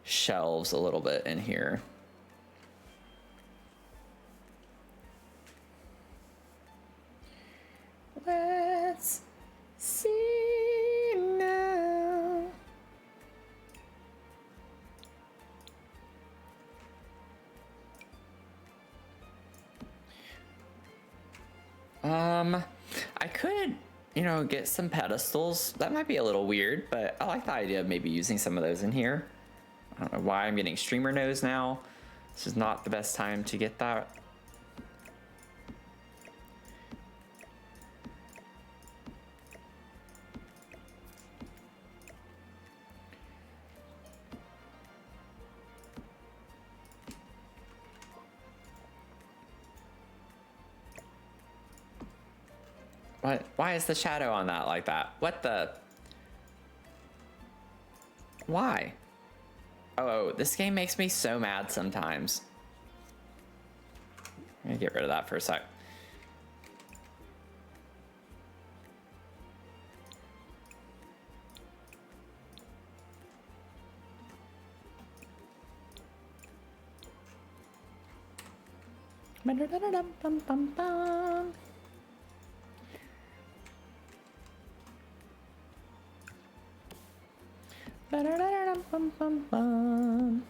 shelves a little bit in here. Let's see now. I could, you know, get some pedestals. That might be a little weird, but I like the idea of maybe using some of those in here. I don't know why I'm getting streamer nose now. This is not the best time to get that. What? Why is the shadow on that like that? What the? Why? Oh, this game makes me so mad sometimes. I'm gonna get rid of that for a sec. Ba-da-da-da-dum-bum-bum-bum. Ba-da-da-da-dum-bum-bum-bum.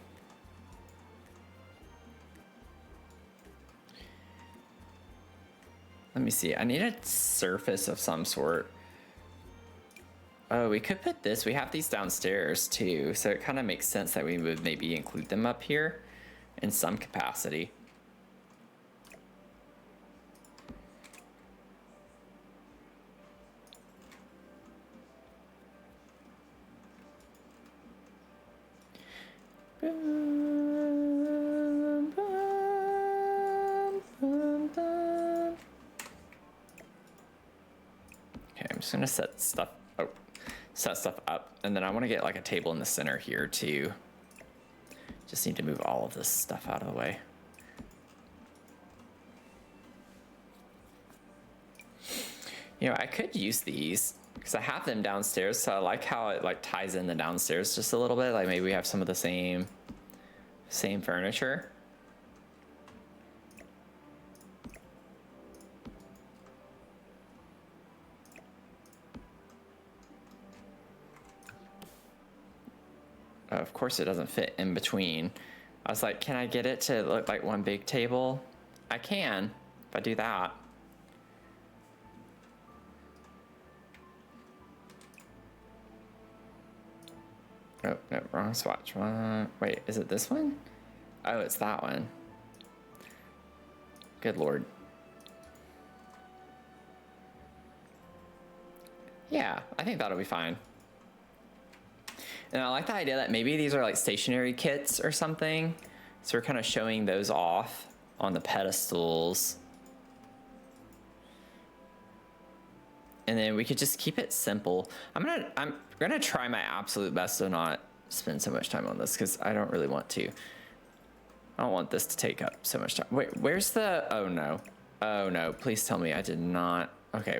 Let me see. I need a surface of some sort. Oh, we could put this. We have these downstairs too, so it kind of makes sense that we would maybe include them up here in some capacity. Boom, boom, boom, boom. Okay, I'm just gonna set stuff up, and then I want to get like a table in the center here too. Just need to move all of this stuff out of the way. You know, I could use these because I have them downstairs, so I like how it like ties in the downstairs just a little bit. Like maybe we have some of the same furniture. Of course it doesn't fit in between. I was like, can I get it to look like one big table? I can, if I do that. Oh, no, wrong swatch. Wait, is it this one? Oh, it's that one. Good Lord. Yeah, I think that'll be fine. And I like the idea that maybe these are like stationary kits or something. So we're kind of showing those off on the pedestals. And then we could just keep it simple. I'm gonna try my absolute best to not spend so much time on this because I don't really want to. I don't want this to take up so much time. Wait, where's the, oh no. Oh no, please tell me I did not. Okay,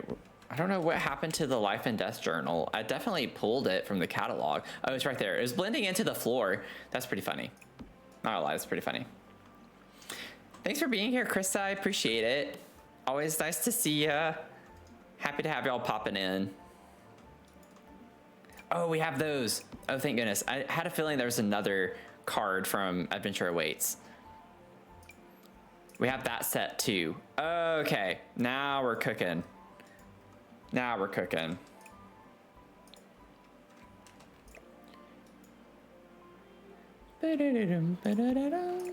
I don't know what happened to the life and death journal. I definitely pulled it from the catalog. Oh, it's right there. It was blending into the floor. That's pretty funny. Not gonna lie, it's pretty funny. Thanks for being here, Krista. I appreciate it. Always nice to see ya. Happy to have y'all popping in. Oh, we have those. Oh, thank goodness. I had a feeling there was another card from Adventure Awaits. We have that set too. Okay, now we're cooking. Now we're cooking. Ba-da-da-dum, ba-da-da-dum.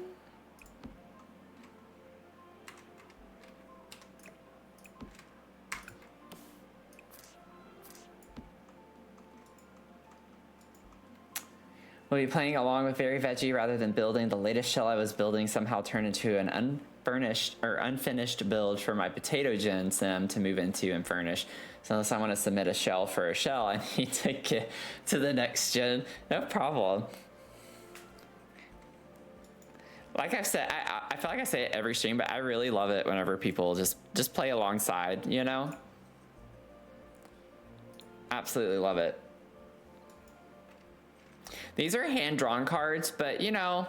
We'll be playing along with Very Veggie rather than building. The latest shell I was building somehow turned into an unfinished build for my potato gen sim to move into and furnish. So unless I want to submit a shell for a shell, I need to get to the next gen. No problem. Like I've said, I feel like I say it every stream, but I really love it whenever people just play alongside, you know? Absolutely love it. These are hand-drawn cards, but you know,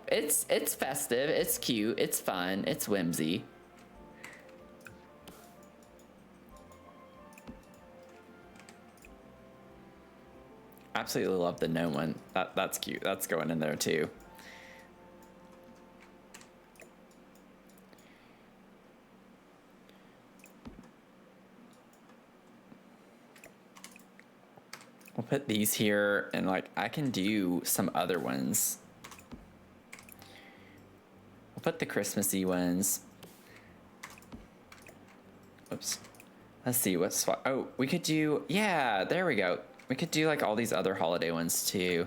it's festive, it's cute, it's fun, it's whimsy. Absolutely love the gnome one. That's cute. That's going in there too. We'll put these here, and like I can do some other ones. We'll put the Christmassy ones. Oops. Let's see what's. Oh, we could do. Yeah, there we go. We could do like all these other holiday ones too.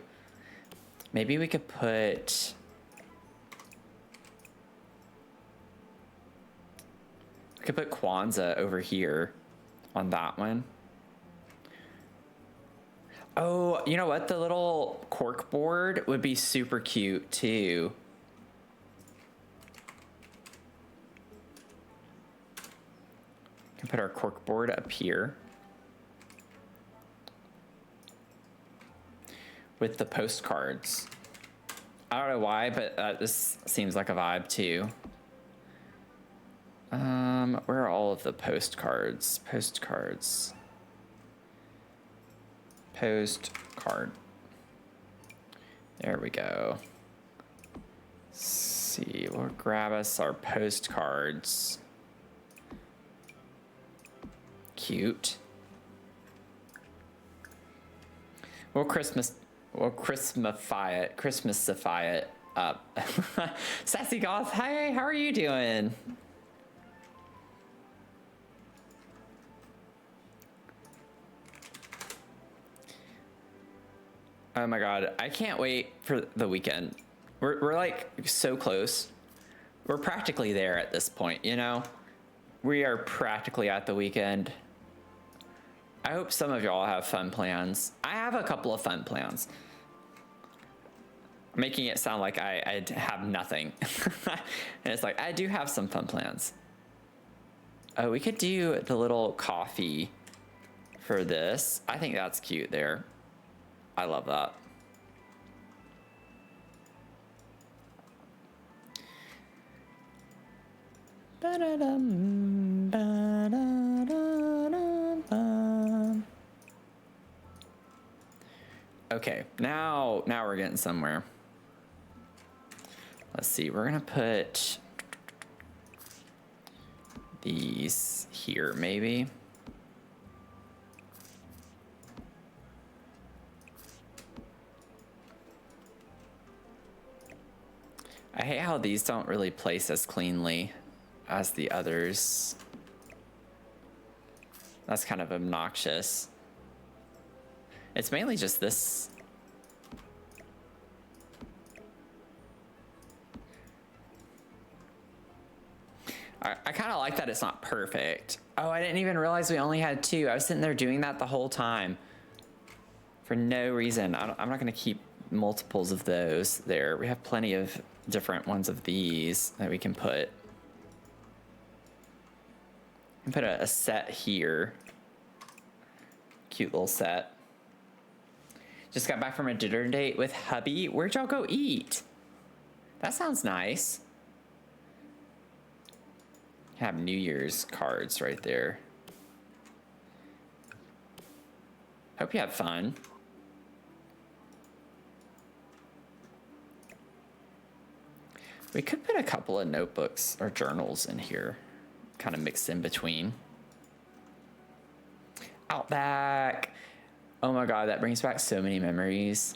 Maybe we could put. We could put Kwanzaa over here on that one. Oh, you know what? The little cork board would be super cute too. We can put our cork board up here with the postcards. I don't know why, but this seems like a vibe too. Where are all of the postcards? Postcards. Postcard. There we go. Let's see, we'll grab us our postcards. Cute. We'll Christmasify it up. Sassy Goth, hi, how are you doing? Oh my God, I can't wait for the weekend. We're like so close. We're practically there at this point, you know? We are practically at the weekend. I hope some of y'all have fun plans. I have a couple of fun plans. Making it sound like I have nothing. And it's like, I do have some fun plans. Oh, we could do the little coffee for this. I think that's cute there. I love that. Ba-da-dum, ba-da-da-da-da. Okay, now we're getting somewhere. Let's see, we're gonna put these here maybe. I hate how these don't really place as cleanly as the others. That's kind of obnoxious. It's mainly just this. I kind of like that it's not perfect. Oh, I didn't even realize we only had two. I was sitting there doing that the whole time for no reason. I'm not going to keep multiples of those there. We have plenty of different ones of these that we can put. And put a set here. Cute little set. Just got back from a dinner date with hubby. Where'd y'all go eat? That sounds nice. Have New Year's cards right there. Hope you have fun. We could put a couple of notebooks or journals in here, kind of mixed in between. Outback. Oh my God, that brings back so many memories.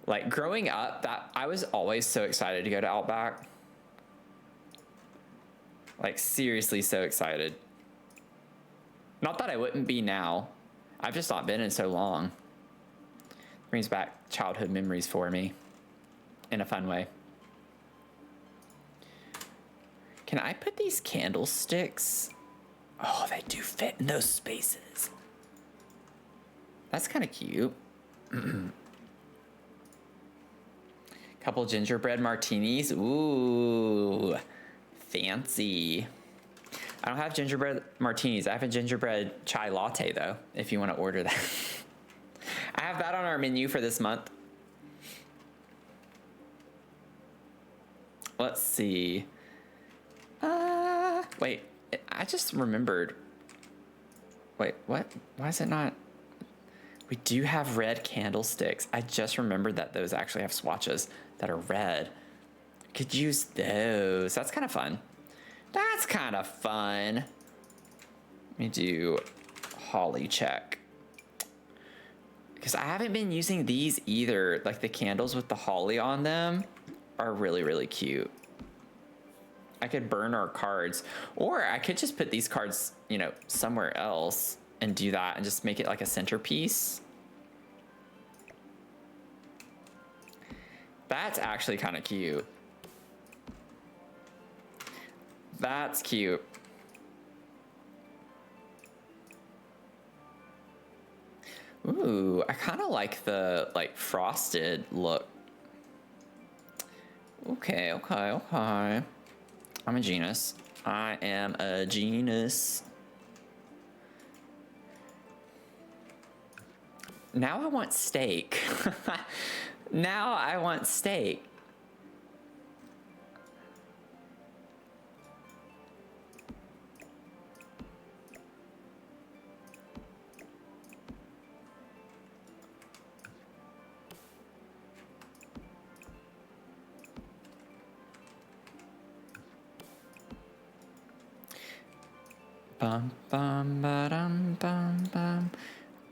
Like growing up, that I was always so excited to go to Outback. Like seriously so excited. Not that I wouldn't be now. I've just not been in so long. Brings back childhood memories for me in a fun way. Can I put these candlesticks? Oh, they do fit in those spaces. That's kind of cute. Couple gingerbread martinis. Ooh, fancy. I don't have gingerbread martinis. I have a gingerbread chai latte though, if you want to order that. I have that on our menu for this month. Let's see. Wait, I just remembered. Wait, what? Why is it not? We do have red candlesticks. I just remembered that those actually have swatches that are red. Could use those. That's kind of fun. That's kind of fun. Let me do holly check. Because I haven't been using these either. Like the candles with the holly on them are really, really cute. I could burn our cards, or I could just put these cards, you know, somewhere else and do that and just make it like a centerpiece. That's actually kind of cute. That's cute. Ooh, I kind of like the like frosted look. Okay, okay, okay. I'm a genius. I am a genius. Now I want steak. Now I want steak. Bum, bum, ba-dum, bum, bum.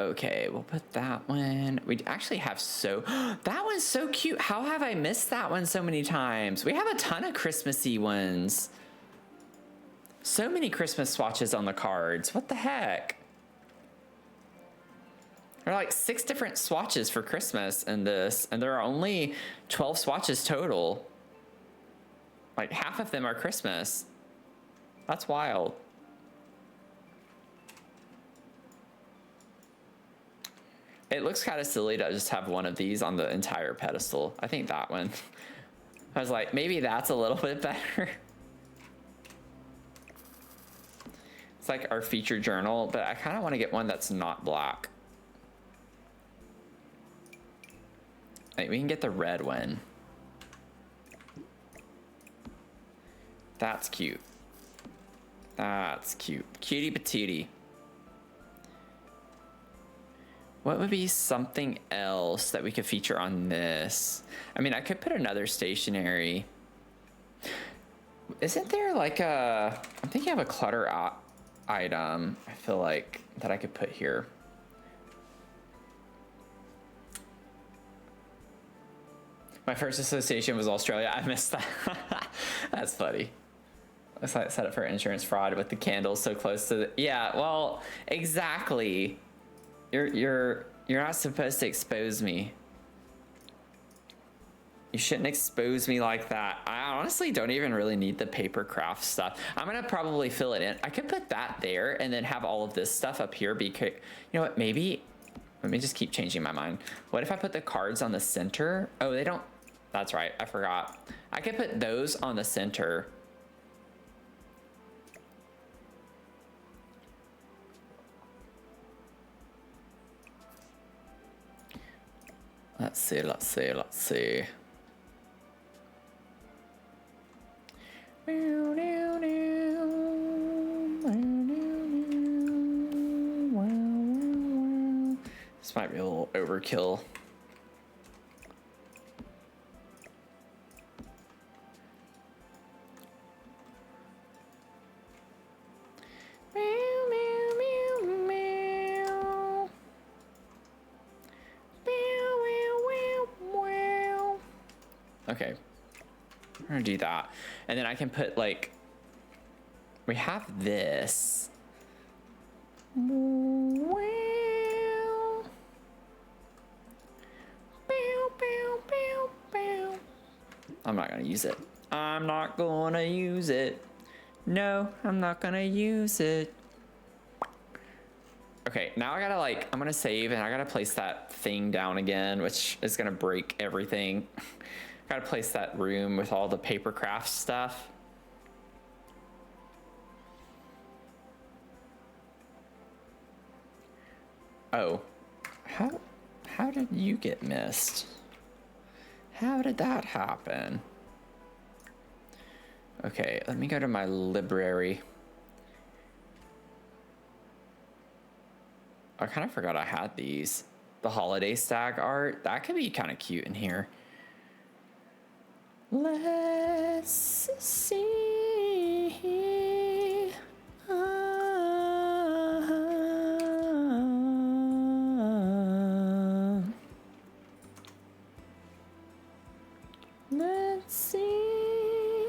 Okay, we'll put that one. We actually have so... That one's so cute. How have I missed that one so many times? We have a ton of Christmassy ones. So many Christmas swatches on the cards. What the heck? There are like 6 different swatches for Christmas in this, and there are only 12 swatches total. Like half of them are Christmas. That's wild. It looks kind of silly to just have one of these on the entire pedestal. I think that one. I was like, maybe that's a little bit better. It's like our feature journal, but I kind of want to get one that's not black. Like, we can get the red one. That's cute. That's cute. Cutie patootie. What would be something else that we could feature on this? I mean, I could put another stationery. Isn't there like a, I'm thinking of a clutter item, I feel like, that I could put here. My first association was Australia. I missed that. That's funny. Looks like set up for insurance fraud with the candles so close to the, yeah, well, exactly. You're not supposed to expose me. You shouldn't expose me like that. I honestly don't even really need the paper craft stuff. I'm gonna probably fill it in. I could put that there and then have all of this stuff up here because, you know what, maybe, let me just keep changing my mind. What if I put the cards on the center? Oh, they don't, that's right, I forgot. I could put those on the center. Let's see, let's see, let's see. This might be a little overkill. Okay, we're gonna do that. And then I can put like, we have this. I'm not gonna use it. I'm not gonna use it. No, I'm not gonna use it. Okay, now I gotta like, I'm gonna save and I gotta place that thing down again, which is gonna break everything. Gotta place that room with all the paper craft stuff. Oh, how did you get missed? How did that happen? Okay, let me go to my library. I kind of forgot I had these. The holiday stag art, that could be kind of cute in here. Let's see. Let's see.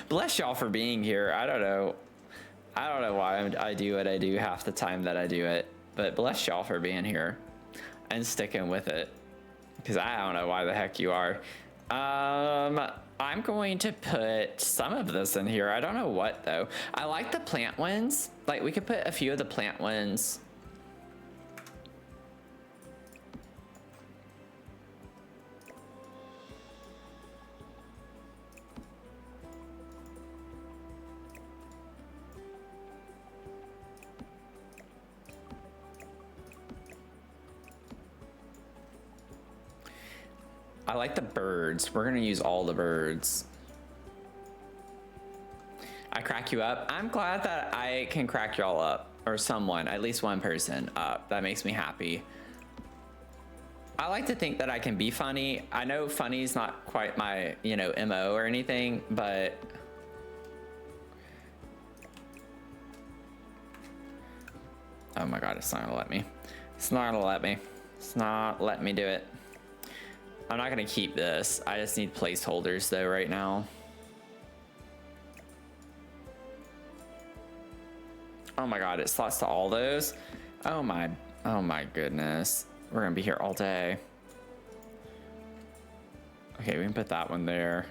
Bless y'all for being here. I don't know why I do what I do half the time that I do it, but bless y'all for being here and sticking with it, because I don't know why the heck you are. I'm going to put some of this in here. I don't know what though. I like the plant ones. Like we could put a few of the plant ones. I like the birds. We're gonna use all the birds. I crack you up. I'm glad that I can crack y'all up, or someone, at least one person up. That makes me happy. I like to think that I can be funny. I know funny's not quite my, you know, MO or anything, but oh my God, it's not gonna let me. It's not gonna let me. It's not letting me do it. I'm not gonna keep this. I just need placeholders though right now. Oh my god, it slots to all those. Oh my goodness. We're gonna be here all day. Okay, we can put that one there.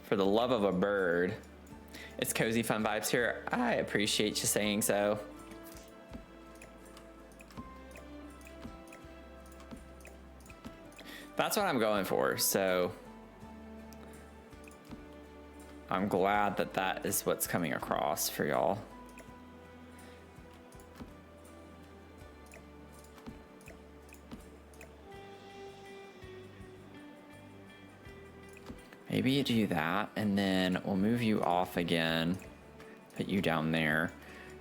For the love of a bird. It's cozy fun vibes here. I appreciate you saying so. That's what I'm going for, so I'm glad that that is what's coming across for y'all. Maybe you do that, and then we'll move you off again, put you down there,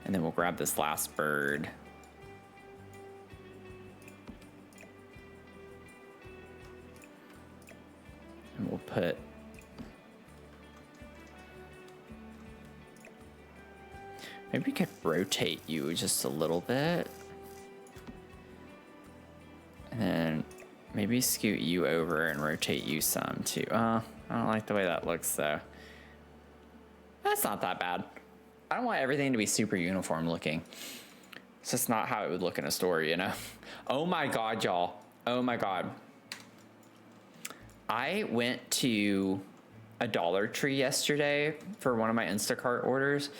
and then we'll grab this last bird. And we'll put maybe we could rotate you just a little bit. And then maybe scoot you over and rotate you some too. I don't like the way that looks though. That's not that bad. I don't want everything to be super uniform looking. It's just not how it would look in a store, you know? Oh my God, y'all. Oh my God. I went to a Dollar Tree yesterday for one of my Instacart orders.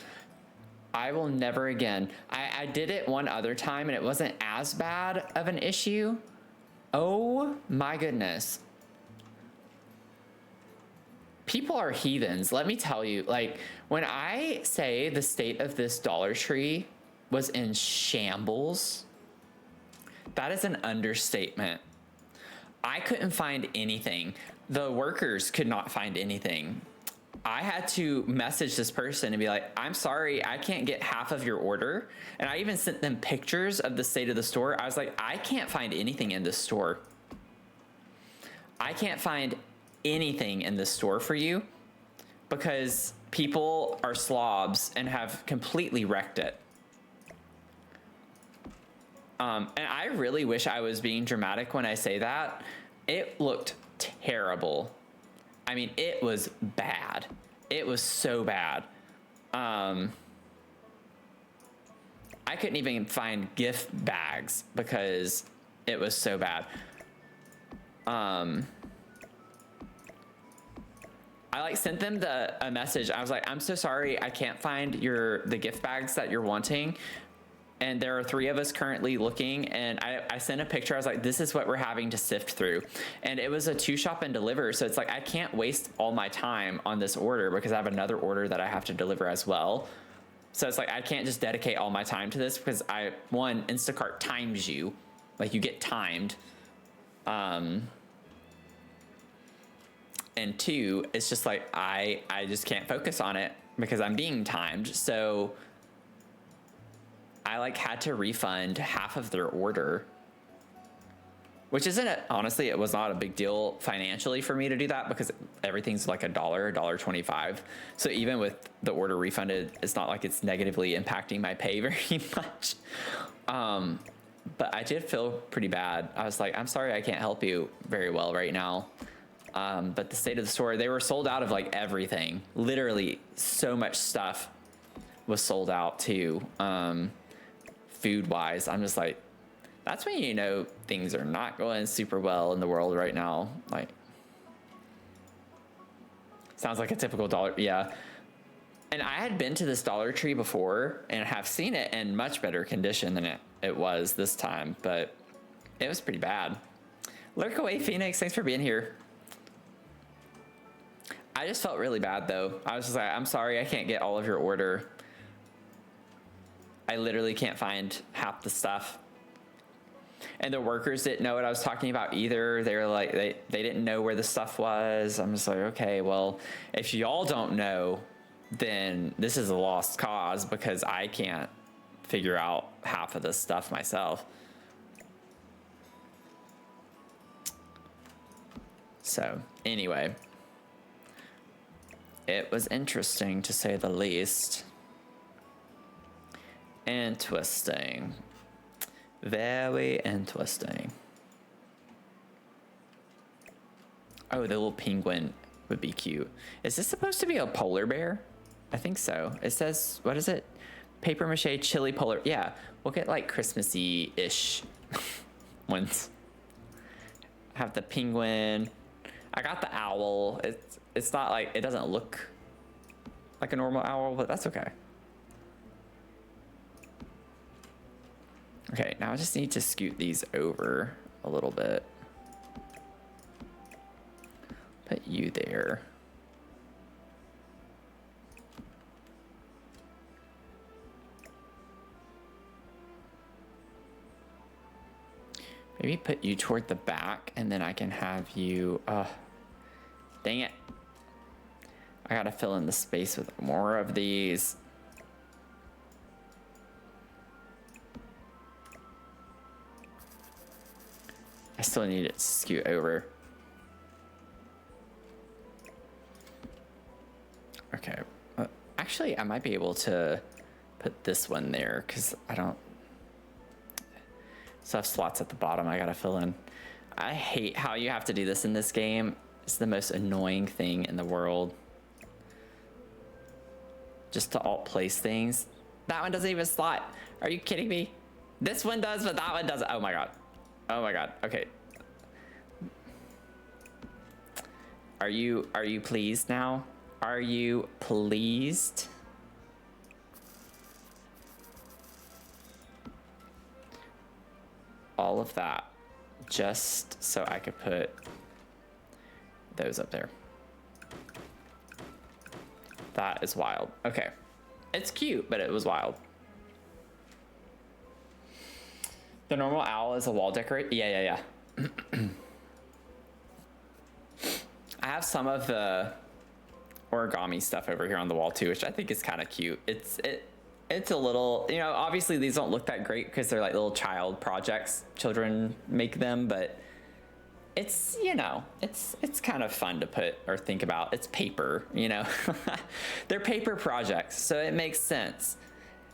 I will never again. I did it one other time and it wasn't as bad of an issue. Oh my goodness. People are heathens, let me tell you. Like, when I say the state of this Dollar Tree was in shambles, that is an understatement. I couldn't find anything. The workers could not find anything. I had to message this person and be like, I'm sorry, I can't get half of your order. And I even sent them pictures of the state of the store. I was like, I can't find anything in this store. I can't find anything in this store for you because people are slobs and have completely wrecked it. And I really wish I was being dramatic when I say that. It looked terrible. I mean, it was bad. It was so bad. I couldn't even find gift bags because it was so bad. I like sent them a message. I was like, I'm so sorry, I can't find the gift bags that you're wanting. And there are 3 of us currently looking, and I sent a picture. I was like, this is what we're having to sift through. And it was a 2 shop and deliver. So it's like, I can't waste all my time on this order because I have another order that I have to deliver as well. So it's like, I can't just dedicate all my time to this because one, Instacart times you, like you get timed. And 2, it's just like, I just can't focus on it because I'm being timed. So I like had to refund half of their order, which honestly, it was not a big deal financially for me to do that because everything's like $1.25. So even with the order refunded, it's not like it's negatively impacting my pay very much. But I did feel pretty bad. I was like, I'm sorry, I can't help you very well right now. But the state of the store, they were sold out of like everything. Literally so much stuff was sold out too. Food wise, I'm just like, that's when you know things are not going super well in the world right now. Like, sounds like a typical dollar. Yeah. And I had been to this Dollar Tree before and have seen it in much better condition than it was this time, but it was pretty bad. Lurk away, Phoenix. Thanks for being here. I just felt really bad though. I was just like, I'm sorry, I can't get all of your order. I literally can't find half the stuff. And the workers didn't know what I was talking about either. They were like, they didn't know where the stuff was. I'm just like, okay, well, if y'all don't know, then this is a lost cause because I can't figure out half of this stuff myself. So anyway, it was interesting to say the least. Interesting. Very interesting. Oh, the little penguin would be cute. Is this supposed to be a polar bear? I think so. It says, what is it? Paper mache chili polar. Yeah, we'll get like Christmassy-ish ones. Have the penguin. I got the owl. It's not like, it doesn't look like a normal owl, but that's okay. Okay, now I just need to scoot these over a little bit. Put you there. Maybe put you toward the back, and then I can have you, dang it. I gotta fill in the space with more of these. I still need it to scoot over. Okay, actually I might be able to put this one there because I don't still have slots at the bottom I gotta fill in. I hate how you have to do this in this game. It's the most annoying thing in the world. Just to alt place things. That one doesn't even slot. Are you kidding me? This one does, but that one doesn't. Oh my god. Oh my god. Okay. Are you pleased now? Are you pleased? All of that just so I could put those up there. That is wild. Okay. It's cute, but it was wild. The normal owl is a wall decorator? Yeah. I have some of the origami stuff over here on the wall too, which I think is kind of cute. It's a little, you know, obviously these don't look that great because they're like little child projects. Children make them, but it's, you know, it's kind of fun to put or think about. It's paper, you know. They're paper projects, so it makes sense.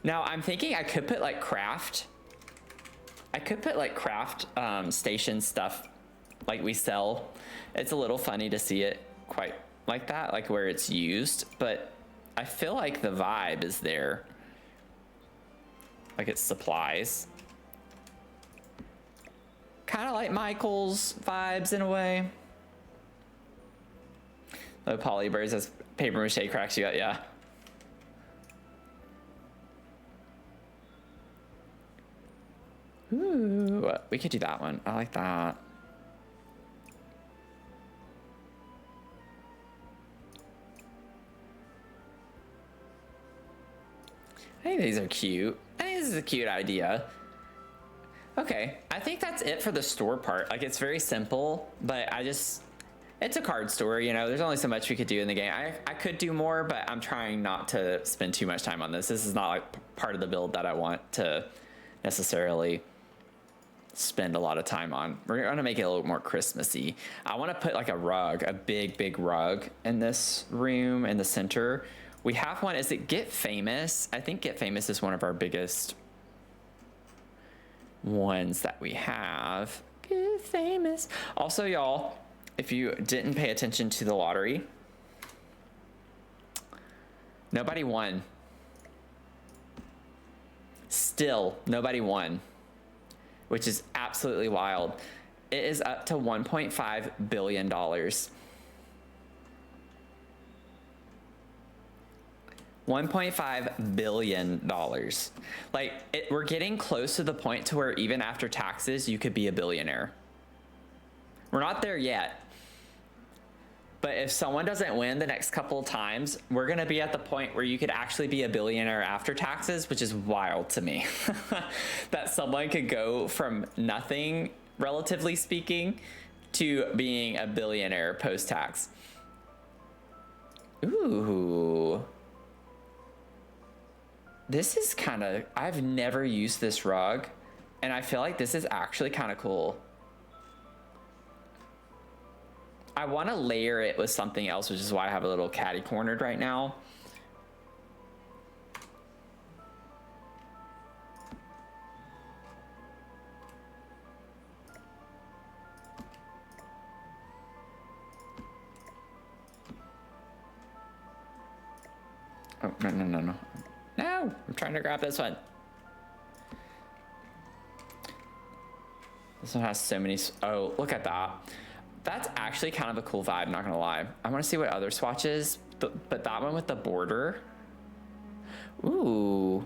Now I'm thinking I could put like craft. I could put like craft station stuff like we sell. It's a little funny to see it quite like that, like where it's used, but I feel like the vibe is there. Like it's supplies. Kind of like Michael's vibes in a way. The polybirds as paper mache cracks you up, yeah. Ooh, we could do that one. I like that. I think these are cute. I think this is a cute idea. Okay, I think that's it for the store part. Like, it's very simple, but it's a card store, you know? There's only so much we could do in the game. I could do more, but I'm trying not to spend too much time on this. This is not like part of the build that I want to necessarily spend a lot of time on. We're gonna make it a little more Christmassy. I wanna put like a rug, a big rug in this room in the center. We have one, is it Get Famous? I think Get Famous is one of our biggest ones that we have. Get Famous. Also, y'all, if you didn't pay attention to the lottery, nobody won. Still, nobody won, which is absolutely wild. It is up to $1.5 billion. $1.5 billion. Like, we're getting close to the point to where even after taxes, you could be a billionaire. We're not there yet. But if someone doesn't win the next couple of times, we're gonna be at the point where you could actually be a billionaire after taxes, which is wild to me. That someone could go from nothing, relatively speaking, to being a billionaire post-tax. Ooh. This is kind of, I've never used this rug, and I feel like this is actually kind of cool. I want to layer it with something else, which is why I have a little catty cornered right now. Oh, no, no, no, no. No, I'm trying to grab this one. This one has so many, oh, look at that. That's actually kind of a cool vibe, not gonna lie. I wanna see what other swatches, but that one with the border. Ooh.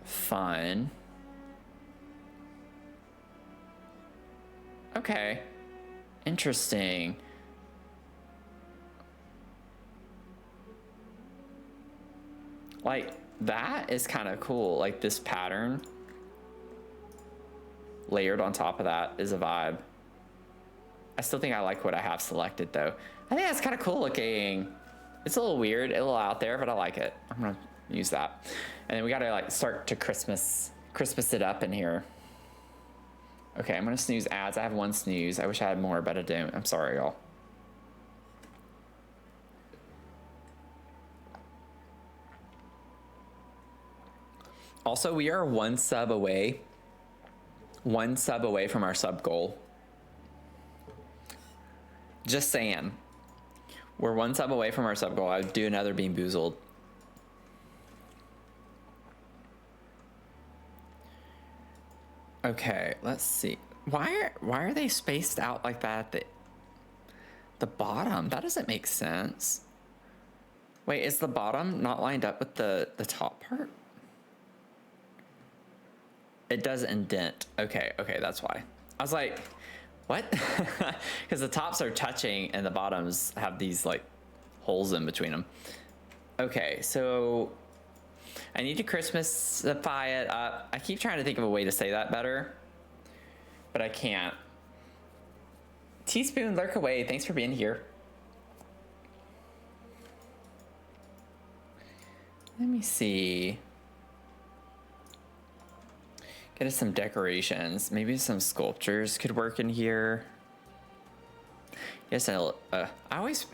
Fun. Okay. Interesting. Like, that is kind of cool. Like, this pattern layered on top of that is a vibe. I still think I like what I have selected, though. I think that's kind of cool looking. It's a little weird, a little out there, but I like it. I'm gonna use that. And then we gotta like start to Christmas it up in here. Okay, I'm gonna snooze ads. I have one snooze. I wish I had more, but I don't. I'm sorry, y'all. Also, we are one sub away from our sub goal. Just saying. We're one sub away from our sub goal. I would do another Bean Boozled. Okay, let's see. Why are they spaced out like that at the bottom? That doesn't make sense. Wait, is the bottom not lined up with the top part? It does indent. Okay, that's why. I was like, what? Because the tops are touching and the bottoms have these like holes in between them. Okay, so I need to Christmasify it up. I keep trying to think of a way to say that better, but I can't. Teaspoon, lurk away. Thanks for being here. Let me see. Get us some decorations. Maybe some sculptures could work in here. Yes, I always,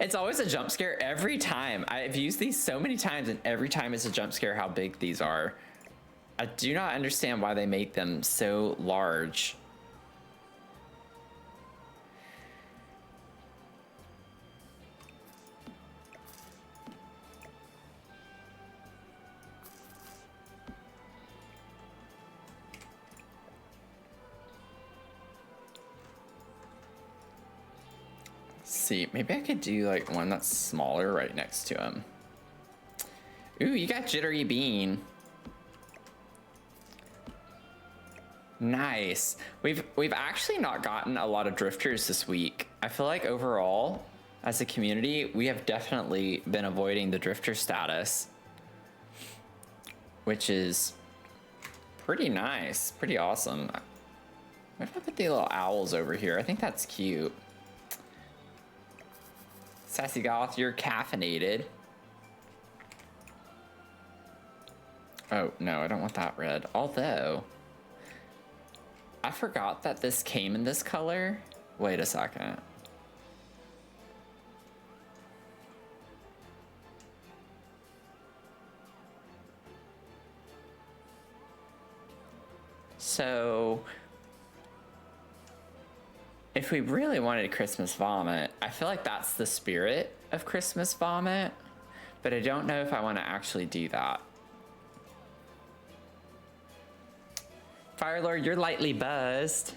it's always a jump scare every time. I've used these so many times and every time it's a jump scare how big these are. I do not understand why they make them so large. See, maybe I could do like one that's smaller right next to him. Ooh, you got Jittery Bean. Nice. We've actually not gotten a lot of drifters this week. I feel like overall, as a community, we have definitely been avoiding the drifter status, which is pretty nice, pretty awesome. What if I put the little owls over here? I think that's cute. Sassy Goth, you're caffeinated. Oh, no, I don't want that red. Although, I forgot that this came in this color. Wait a second. So, if we really wanted Christmas Vomit, I feel like that's the spirit of Christmas Vomit, but I don't know if I want to actually do that. Firelord, you're lightly buzzed.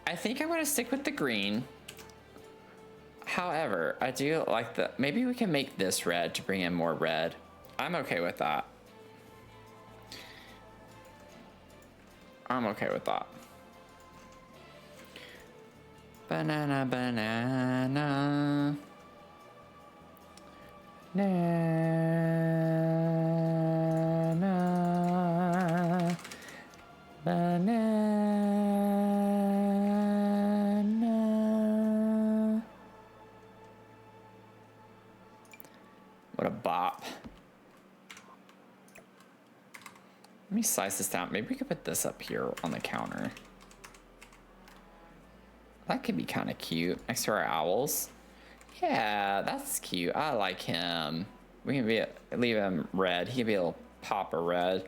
I think I want to stick with the green. However, I do like the, maybe we can make this red to bring in more red. I'm okay with that. I'm okay with that. Banana, banana. Banana. Banana. What a bop. Let me slice this down. Maybe we could put this up here on the counter. That could be kind of cute next to our owls. Yeah, that's cute. I like him. We can leave him red. He can be a little pop of red.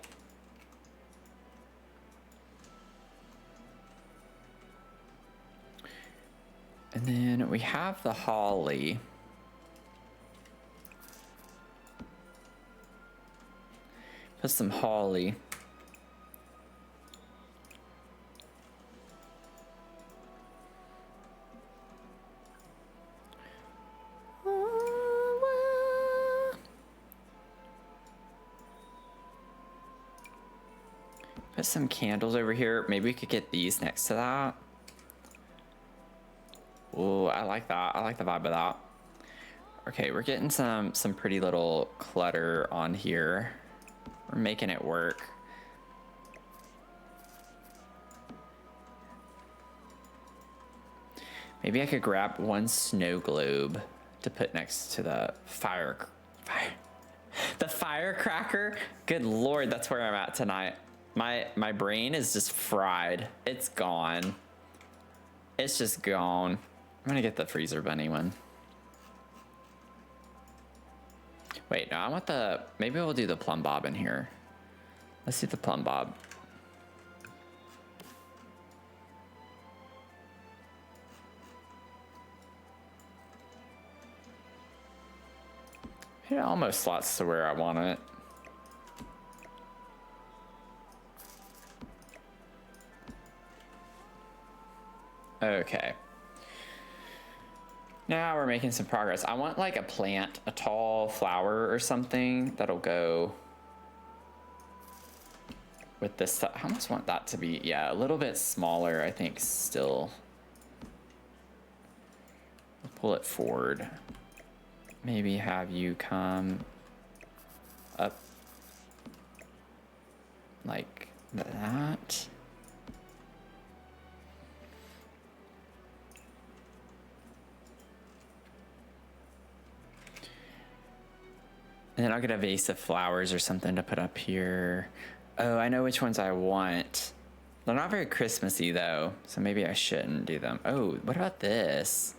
And then we have the holly. Put some holly. Put some candles over here. Maybe we could get these next to that. Ooh, I like that. I like the vibe of that. Okay, we're getting some pretty little clutter on here. We're making it work. Maybe I could grab one snow globe to put next to the the firecracker. Good Lord, that's where I'm at tonight. My brain is just fried. It's gone. It's just gone. I'm gonna get the freezer bunny one. Wait, no, I want the, maybe we'll do the plumb bob in here. Let's do the plumb bob. It almost slots to where I want it. Okay. Now we're making some progress. I want like a plant, a tall flower or something that'll go with this. I almost want that to be, yeah, a little bit smaller, I think, still. We'll pull it forward. Maybe have you come up like that. And then I'll get a vase of flowers or something to put up here. Oh, I know which ones I want. They're not very Christmassy though, so maybe I shouldn't do them. Oh, what about this?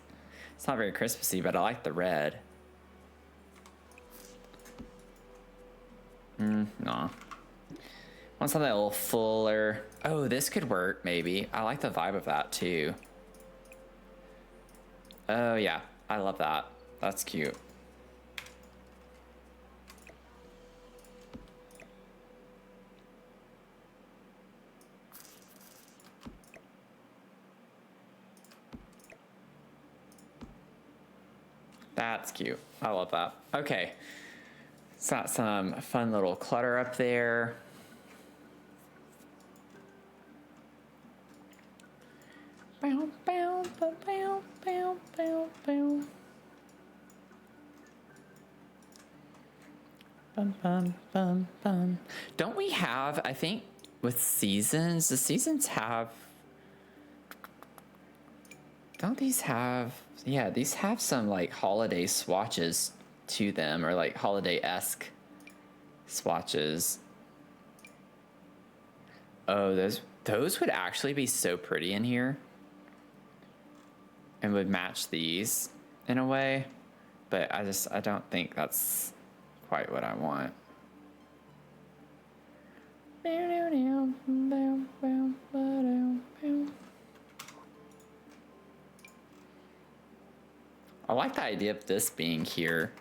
It's not very Christmassy, but I like the red. No. Want something a little fuller. Oh, this could work maybe. I like the vibe of that too. Oh yeah, I love that. That's cute. That's cute. I love that. Okay. It's got some fun little clutter up there. Bow, bow, bow, bow, bow, bow, bow. Bum, bum, bum, bum. Don't we have, I think, with seasons, the seasons have, don't these have, yeah, these have some like holiday swatches to them, or like holiday-esque swatches. Oh, those would actually be so pretty in here and would match these in a way, but I don't think that's quite what I want. I like the idea of this being here.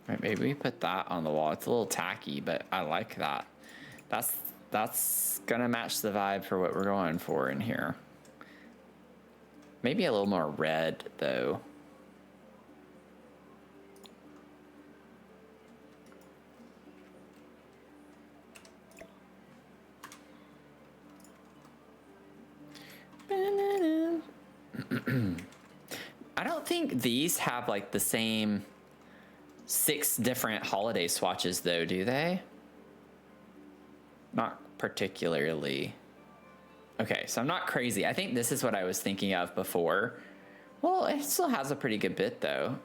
Right, maybe we put that on the wall. It's a little tacky, but I like that. That's gonna match the vibe for what we're going for in here. Maybe a little more red though. I don't think these have like the same 6 different holiday swatches though, do they? Not particularly. Okay, so I'm not crazy. I think this is what I was thinking of before. Well, it still has a pretty good bit though.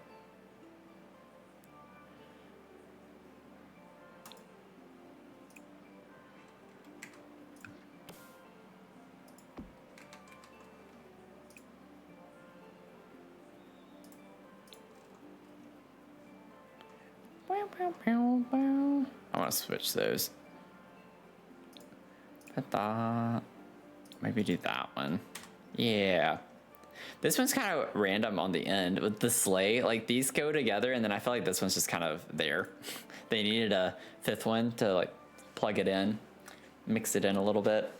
I want to switch those. Put that. Maybe do that one. Yeah. This one's kind of random on the end with the sleigh. Like these go together, and then I feel like this one's just kind of there. They needed a fifth one to like plug it in, mix it in a little bit.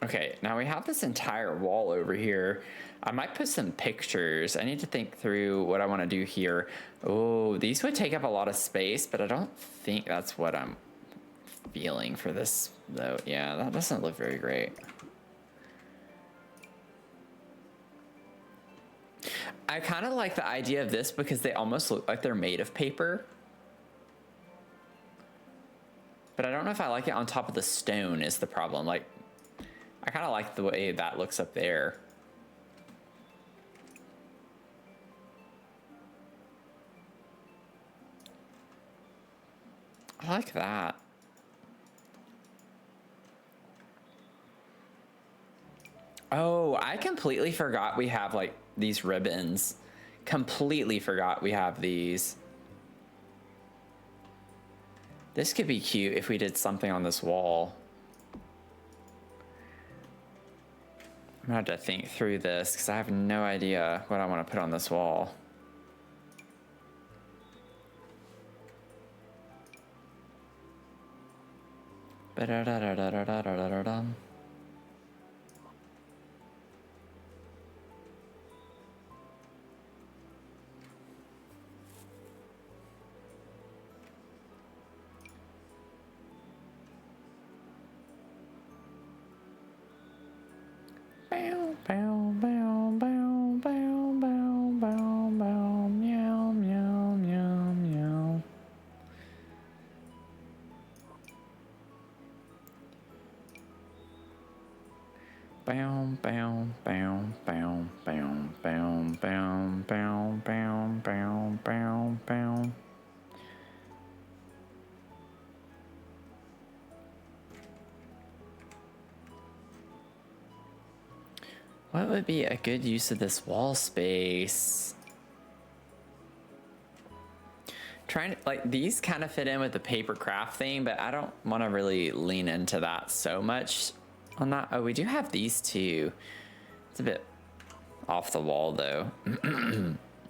Okay, now we have this entire wall over here. I might put some pictures. I need to think through what I want to do here. Oh, these would take up a lot of space, but I don't think that's what I'm feeling for this, though. Yeah, that doesn't look very great. I kind of like the idea of this because they almost look like they're made of paper. But I don't know if I like it on top of the stone is the problem. Like, I kind of like the way that looks up there. I like that. Oh, I completely forgot we have like these ribbons. Completely forgot we have these. This could be cute if we did something on this wall. I'm gonna have to think through this because I have no idea what I want to put on this wall. Ba-da-da-da-da-da-da-da-da-dum. Bow, bow, bow, bow, bow, bow, bow, bow, meow, meow, meow, meow. Bow, bow, bow, bow, bow, bow, bow, bow, bow, bow, bow, bow. What would be a good use of this wall space? Trying to, like, these kind of fit in with the paper craft thing, but I don't want to really lean into that so much on that. Oh, we do have these two. It's a bit off the wall though.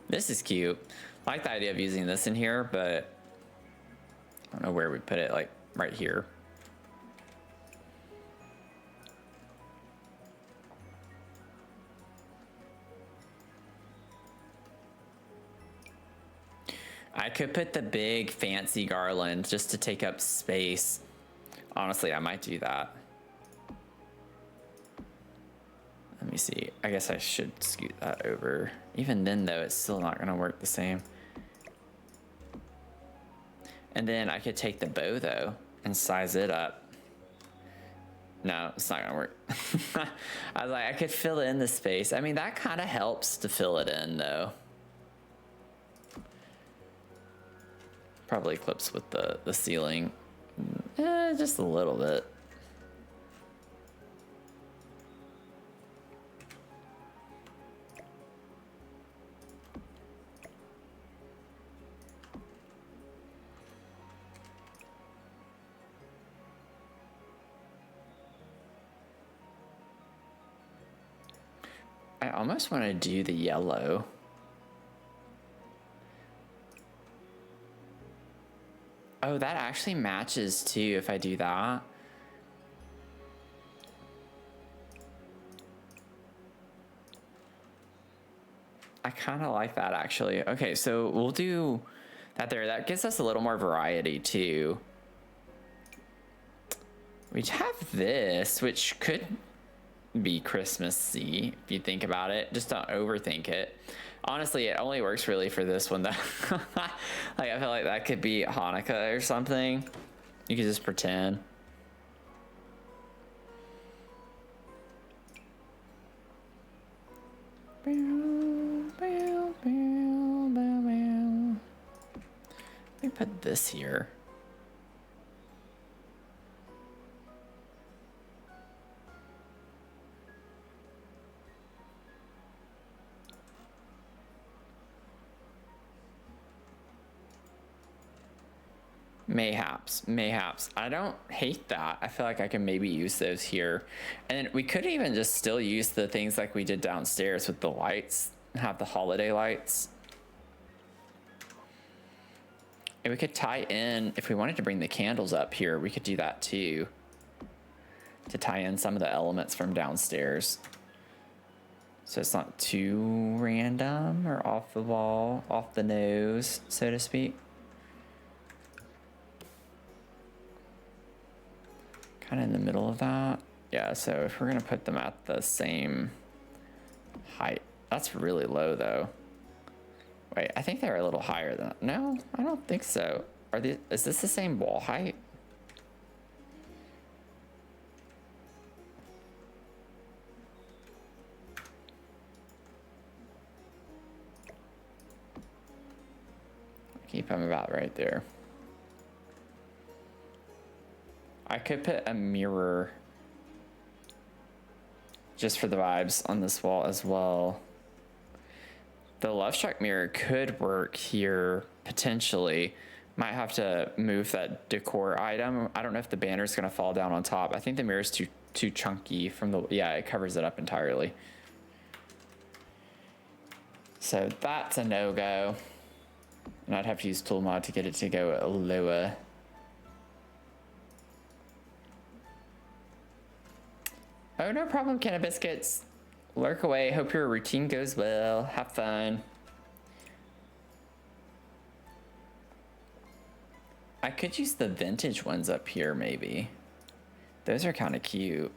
This is cute. I like the idea of using this in here, but I don't know where we put it, like right here. I could put the big fancy garland just to take up space. Honestly, I might do that. Let me see. I guess I should scoot that over. Even then though, it's still not gonna work the same. And then I could take the bow though and size it up. No, it's not gonna work. I was like, I could fill in the space. I mean, that kind of helps to fill it in though. Probably clips with the ceiling. Just a little bit. I almost want to do the yellow. Oh, that actually matches too if I do that. I kind of like that actually. Okay, so we'll do that there. That gives us a little more variety too. We have this, which could be Christmassy if you think about it. Just don't overthink it. Honestly, it only works really for this one though. Like, I feel like that could be Hanukkah or something. You could just pretend. can put this here. Mayhaps. I don't hate that. I feel like I can maybe use those here. And we could even just still use the things like we did downstairs with the lights, have the holiday lights. And we could tie in, if we wanted to bring the candles up here, we could do that too. To tie in some of the elements from downstairs. So it's not too random or off the wall, off the nose, so to speak. Kind of in the middle of that. Yeah, so if we're gonna put them at the same height, that's really low though. Wait, I think they're a little higher than that. No, I don't think so. Is this the same wall height? Keep them about right there. I could put a mirror just for the vibes on this wall as well. The Love Struck mirror could work here potentially. Might have to move that decor item. I don't know if the banner's gonna fall down on top. I think the mirror's too chunky from the, yeah, it covers it up entirely. So that's a no-go. And I'd have to use tool mod to get it to go lower. Oh, no problem, Canna Biscuits. Lurk away. Hope your routine goes well. Have fun. I could use the vintage ones up here, maybe. Those are kind of cute.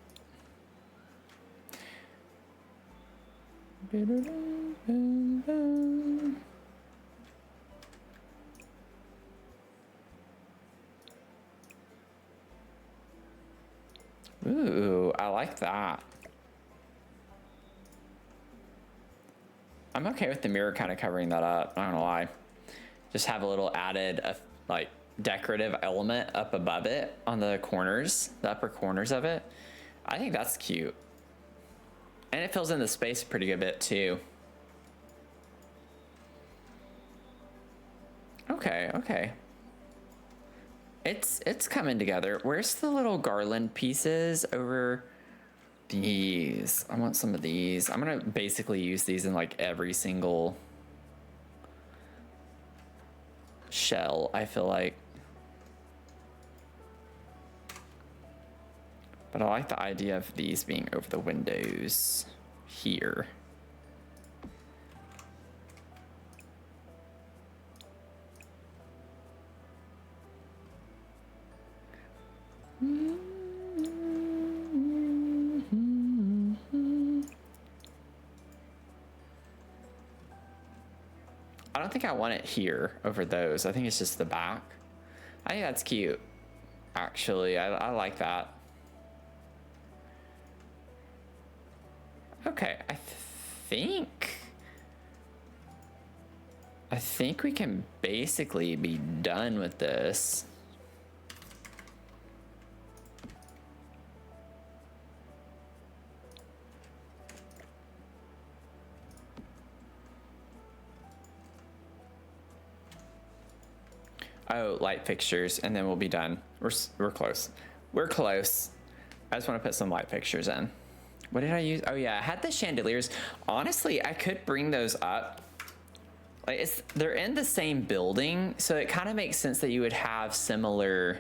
Ooh, I like that. I'm okay with the mirror kind of covering that up, not gonna lie. Just have a little added, like, decorative element up above it on the corners, the upper corners of it. I think that's cute. And it fills in the space a pretty good bit too. Okay. It's coming together. Where's the little garland pieces over these? I want some of these. I'm gonna basically use these in like every single shell, I feel like. But I like the idea of these being over the windows here. I don't think I want it here over those. I think it's just the back. I think that's cute. Actually, I like that. Okay, I think we can basically be done with this. Oh, light fixtures, and then we'll be done. We're close. We're close. I just want to put some light fixtures in. What did I use? Oh yeah, I had the chandeliers. Honestly, I could bring those up. Like they're in the same building, so it kind of makes sense that you would have similar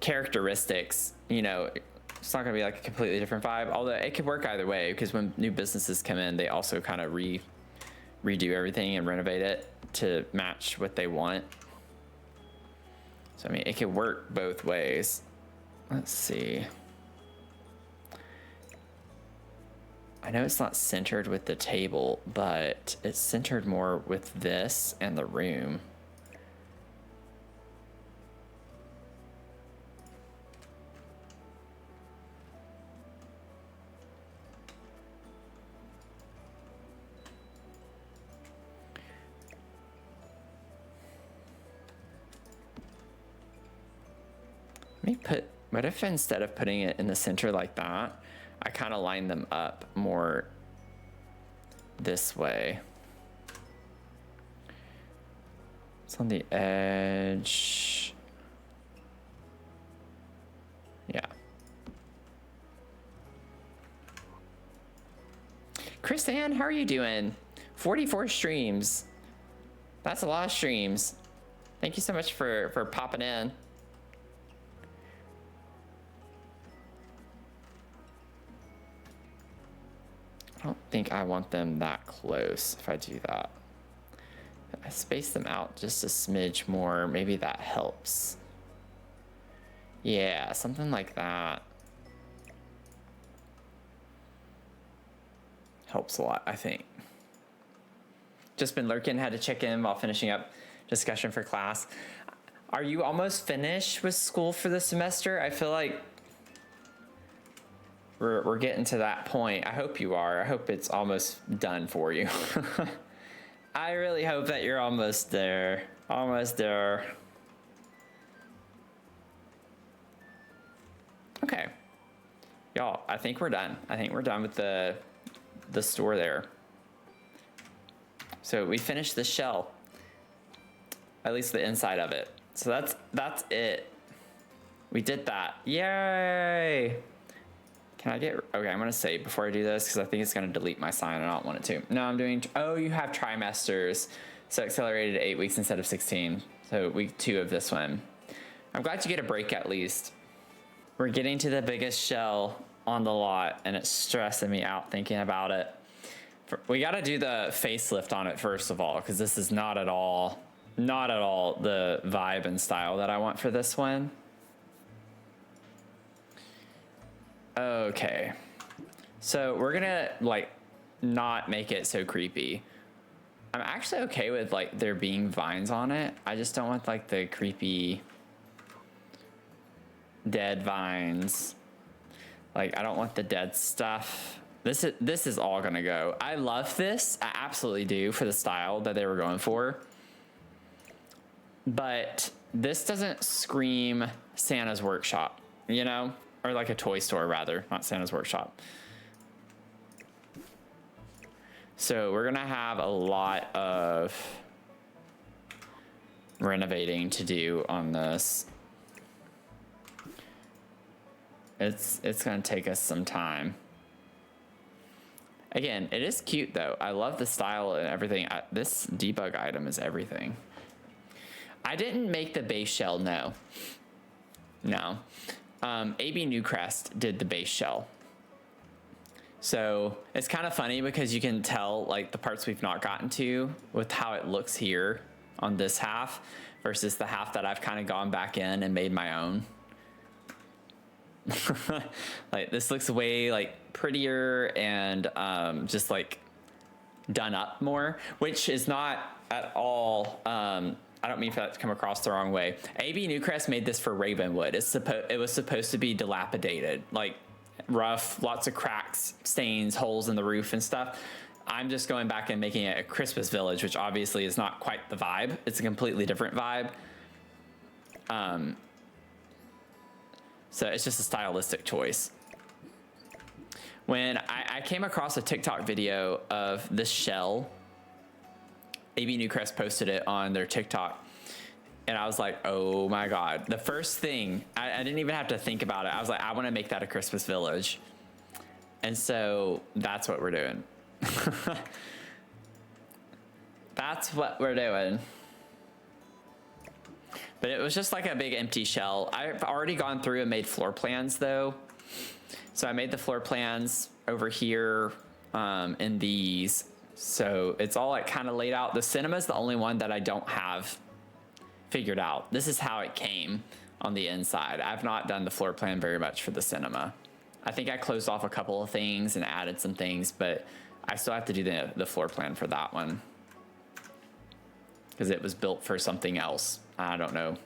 characteristics. You know, it's not gonna be like a completely different vibe. Although it could work either way, because when new businesses come in, they also kind of redo everything and renovate it to match what they want. So I mean, it could work both ways. Let's see. I know it's not centered with the table, but it's centered more with this and the room. what if instead of putting it in the center like that, I kind of line them up more this way. It's on the edge. Yeah. Chris Ann, how are you doing? 44 streams. That's a lot of streams. Thank you so much for popping in. I don't think I want them that close if I do that. I space them out just a smidge more. Maybe that helps. Yeah, something like that. Helps a lot, I think. Just been lurking, had to check in while finishing up discussion for class. Are you almost finished with school for the semester? I feel like we're getting to that point. I hope you are. I hope it's almost done for you. I really hope that you're almost there. Almost there. Okay. Y'all, I think we're done. I think we're done with the store there. So we finished the shell. At least the inside of it. So that's it. We did that. Yay! Can I get, okay, I'm gonna save before I do this because I think it's gonna delete my sign and I don't want it to. No, I'm doing, oh, you have trimesters. So accelerated to 8 weeks instead of 16. So week 2 of this one. I'm glad you get a break at least. We're getting to the biggest shell on the lot and it's stressing me out thinking about it. We gotta do the facelift on it first of all, because this is not at all the vibe and style that I want for this one. Okay, so we're gonna like not make it so creepy. I'm actually okay with like there being vines on it. I just don't want like the creepy dead vines. Like I don't want the dead stuff. This is all gonna go. I love this. I absolutely do for the style that they were going for. But this doesn't scream Santa's Workshop, you know? Or like a toy store rather, not Santa's Workshop. So we're gonna have a lot of renovating to do on this. It's gonna take us some time. Again, it is cute though. I love the style and everything. This debug item is everything. I didn't make the base shell, no. No. ABNewcrest did the base shell. So it's kind of funny because you can tell like the parts we've not gotten to with how it looks here on this half versus the half that I've kind of gone back in and made my own. Like this looks way like prettier and just like done up more, which is not at all I don't mean for that to come across the wrong way. ABNewcrest made this for Ravenwood. It was supposed to be dilapidated, like rough, lots of cracks, stains, holes in the roof and stuff. I'm just going back and making it a Christmas village, which obviously is not quite the vibe. It's a completely different vibe. So it's just a stylistic choice. When I came across a TikTok video of this shell, ABNewcrest posted it on their TikTok, and I was like, oh my God. The first thing, I didn't even have to think about it. I was like, I want to make that a Christmas village. And so that's what we're doing. That's what we're doing. But it was just like a big empty shell. I've already gone through and made floor plans though. So I made the floor plans over here in these. So it's all like kind of laid out. The cinema is the only one that I don't have figured out. This is how it came on the inside. I've not done the floor plan very much for the cinema. I think I closed off a couple of things and added some things, but I still have to do the floor plan for that one because it was built for something else. I don't know.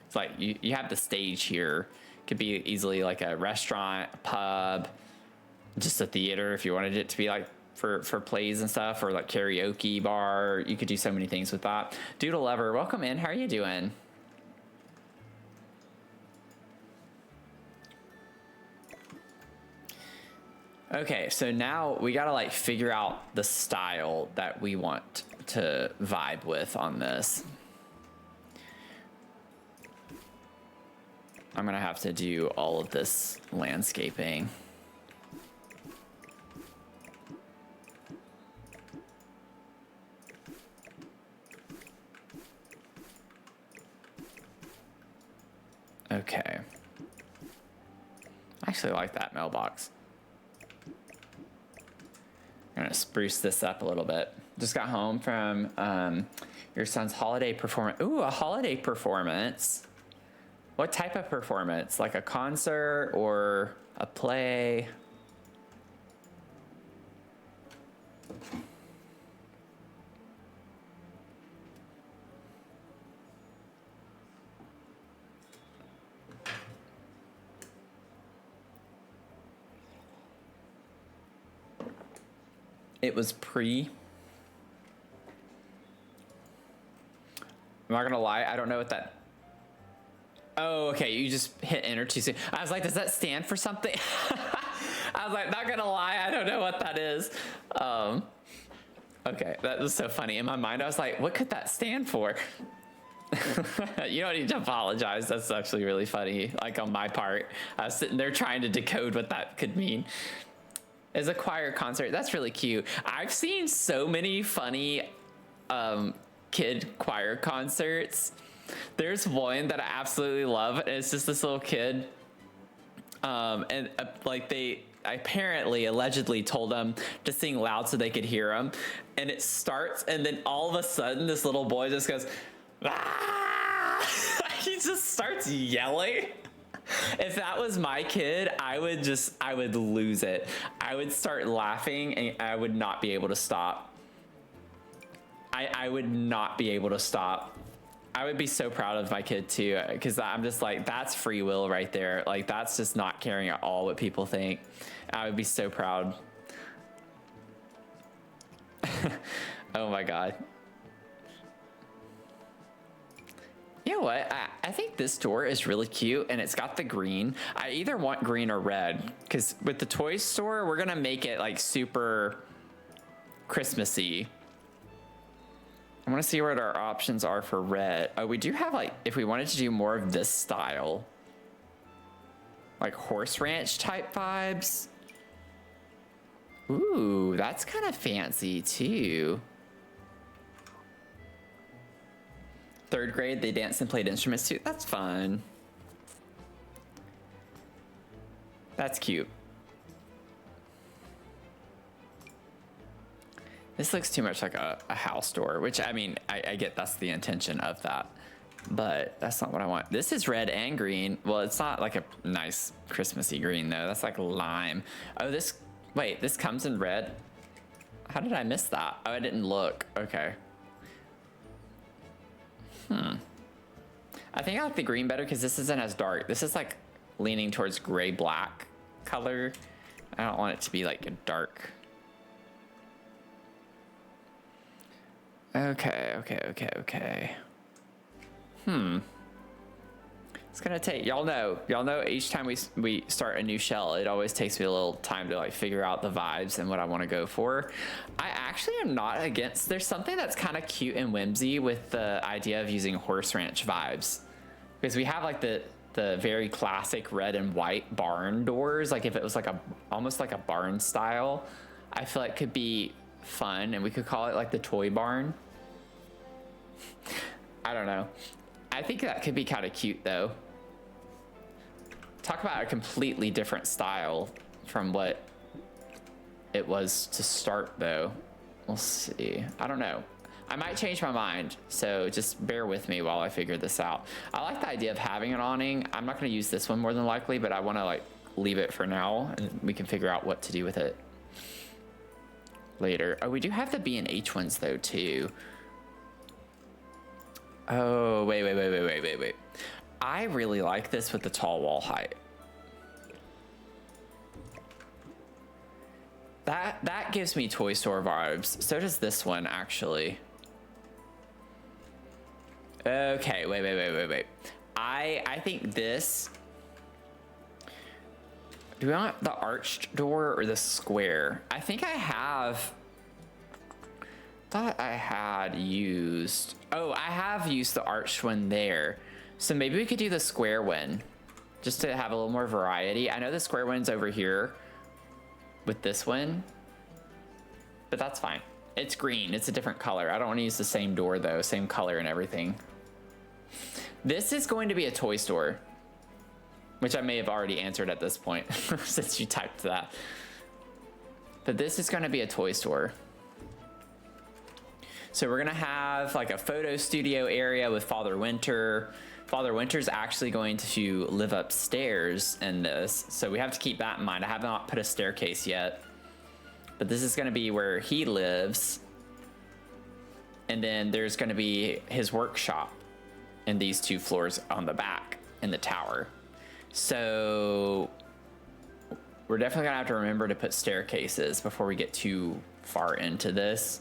It's like you have the stage here. Could be easily like a restaurant, a pub, just a theater if you wanted it to be like for plays and stuff, or like karaoke bar. You could do so many things with that. Doodle Lover, welcome in. How are you doing? Okay, so now we gotta like figure out the style that we want to vibe with on this. I'm gonna have to do all of this landscaping. Okay. I actually like that mailbox. I'm gonna spruce this up a little bit. Just got home from your son's holiday performance. Ooh, a holiday performance. What type of performance? Like a concert or a play? It was pre. I'm not gonna lie, I don't know what that. Oh, okay, you just hit enter too soon. I was like, does that stand for something? I was like, not gonna lie, I don't know what that is. Okay, that was so funny. In my mind, I was like, what could that stand for? You don't need to apologize. That's actually really funny. Like on my part, I was sitting there trying to decode what that could mean. Is a choir concert. That's really cute. I've seen so many funny kid choir concerts. There's one that I absolutely love. And it's just this little kid. Like they apparently, allegedly told them to sing loud so they could hear him. And it starts, and then all of a sudden, this little boy just goes, ah! He just starts yelling. If that was my kid, I would lose it. I would start laughing and I would not be able to stop. I would not be able to stop. I would be so proud of my kid too, because I'm just like, that's free will right there. Like, that's just not caring at all what people think. I would be so proud. Oh my God. You know what? I think this door is really cute, and it's got the green. I either want green or red, because with the toy store, we're gonna make it like super Christmassy. I want to see what our options are for red. Oh, we do have like, if we wanted to do more of this style, like horse ranch type vibes. Ooh, that's kind of fancy too. Third grade, they danced and played instruments too. That's fun. That's cute. This looks too much like a house door, which I mean, I get that's the intention of that, but that's not what I want. This is red and green. Well, it's not like a nice Christmassy green though. That's like lime. Oh, wait, this comes in red. How did I miss that? Oh, I didn't look. Okay. I think I like the green better because this isn't as dark. This is like leaning towards gray black color. I don't want it to be like a dark. Okay. It's gonna take, y'all know each time we start a new shell, it always takes me a little time to like figure out the vibes and what I want to go for. I actually am not against, there's something that's kind of cute and whimsy with the idea of using horse ranch vibes, because we have like the very classic red and white barn doors. Like if it was like almost like a barn style, I feel like could be fun, and we could call it like the toy barn. I don't know. I think that could be kind of cute though. Talk about a completely different style from what it was to start though. We'll see. I don't know. I might change my mind, so just bear with me while I figure this out. I like the idea of having an awning. I'm not going to use this one more than likely, but I want to like leave it for now, and we can figure out what to do with it later. Oh, we do have the B&H ones though too. Oh, wait. I really like this with the tall wall height. That gives me toy store vibes. So does this one actually. Okay, wait. I think this. Do we want the arched door or the square? I think I have... thought I had used... oh, I have used the arched one there. So maybe we could do the square one. Just to have a little more variety. I know the square one's over here with this one. But that's fine. It's green. It's a different color. I don't want to use the same door though. Same color and everything. This is going to be a toy store. Which I may have already answered at this point. Since you typed that. But this is going to be a toy store. So we're going to have like a photo studio area with Father Winter. Father Winter's actually going to live upstairs in this. So we have to keep that in mind. I have not put a staircase yet. But this is going to be where he lives. And then there's going to be his workshop in these 2 floors on the back in the tower. So we're definitely going to have to remember to put staircases before we get too far into this.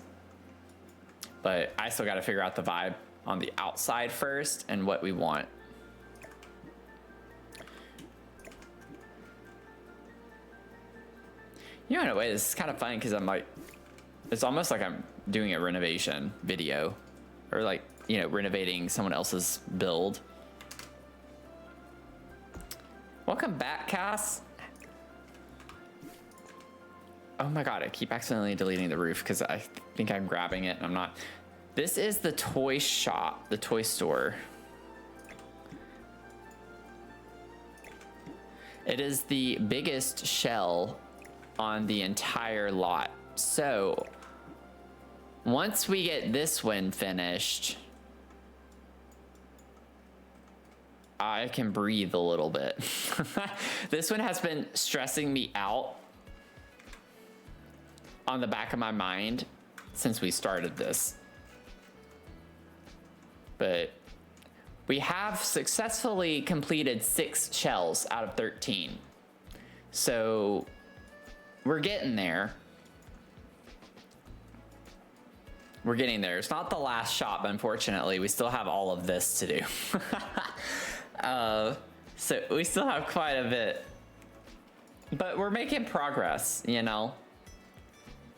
But I still got to figure out the vibe on the outside first and what we want. You know, in a way, this is kind of funny because I'm like, it's almost like I'm doing a renovation video or like, you know, renovating someone else's build. Welcome back, Cass. Oh my God, I keep accidentally deleting the roof because I think I'm grabbing it and I'm not. This is the toy shop, the toy store. It is the biggest shell on the entire lot. So once we get this one finished, I can breathe a little bit. This one has been stressing me out on the back of my mind since we started this. But we have successfully completed 6 shells out of 13. So we're getting there. We're getting there. It's not the last shop, unfortunately. We still have all of this to do. So we still have quite a bit. But we're making progress, you know?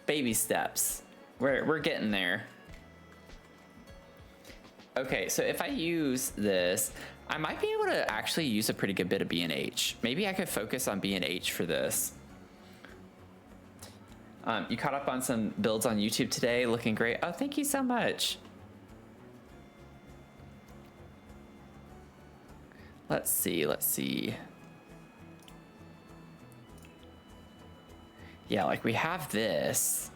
Baby steps. We're getting there. Okay, so if I use this, I might be able to actually use a pretty good bit of B&H. Maybe I could focus on B&H for this. You caught up on some builds on YouTube today, looking great. Oh, thank you so much. Let's see. Yeah, like we have this.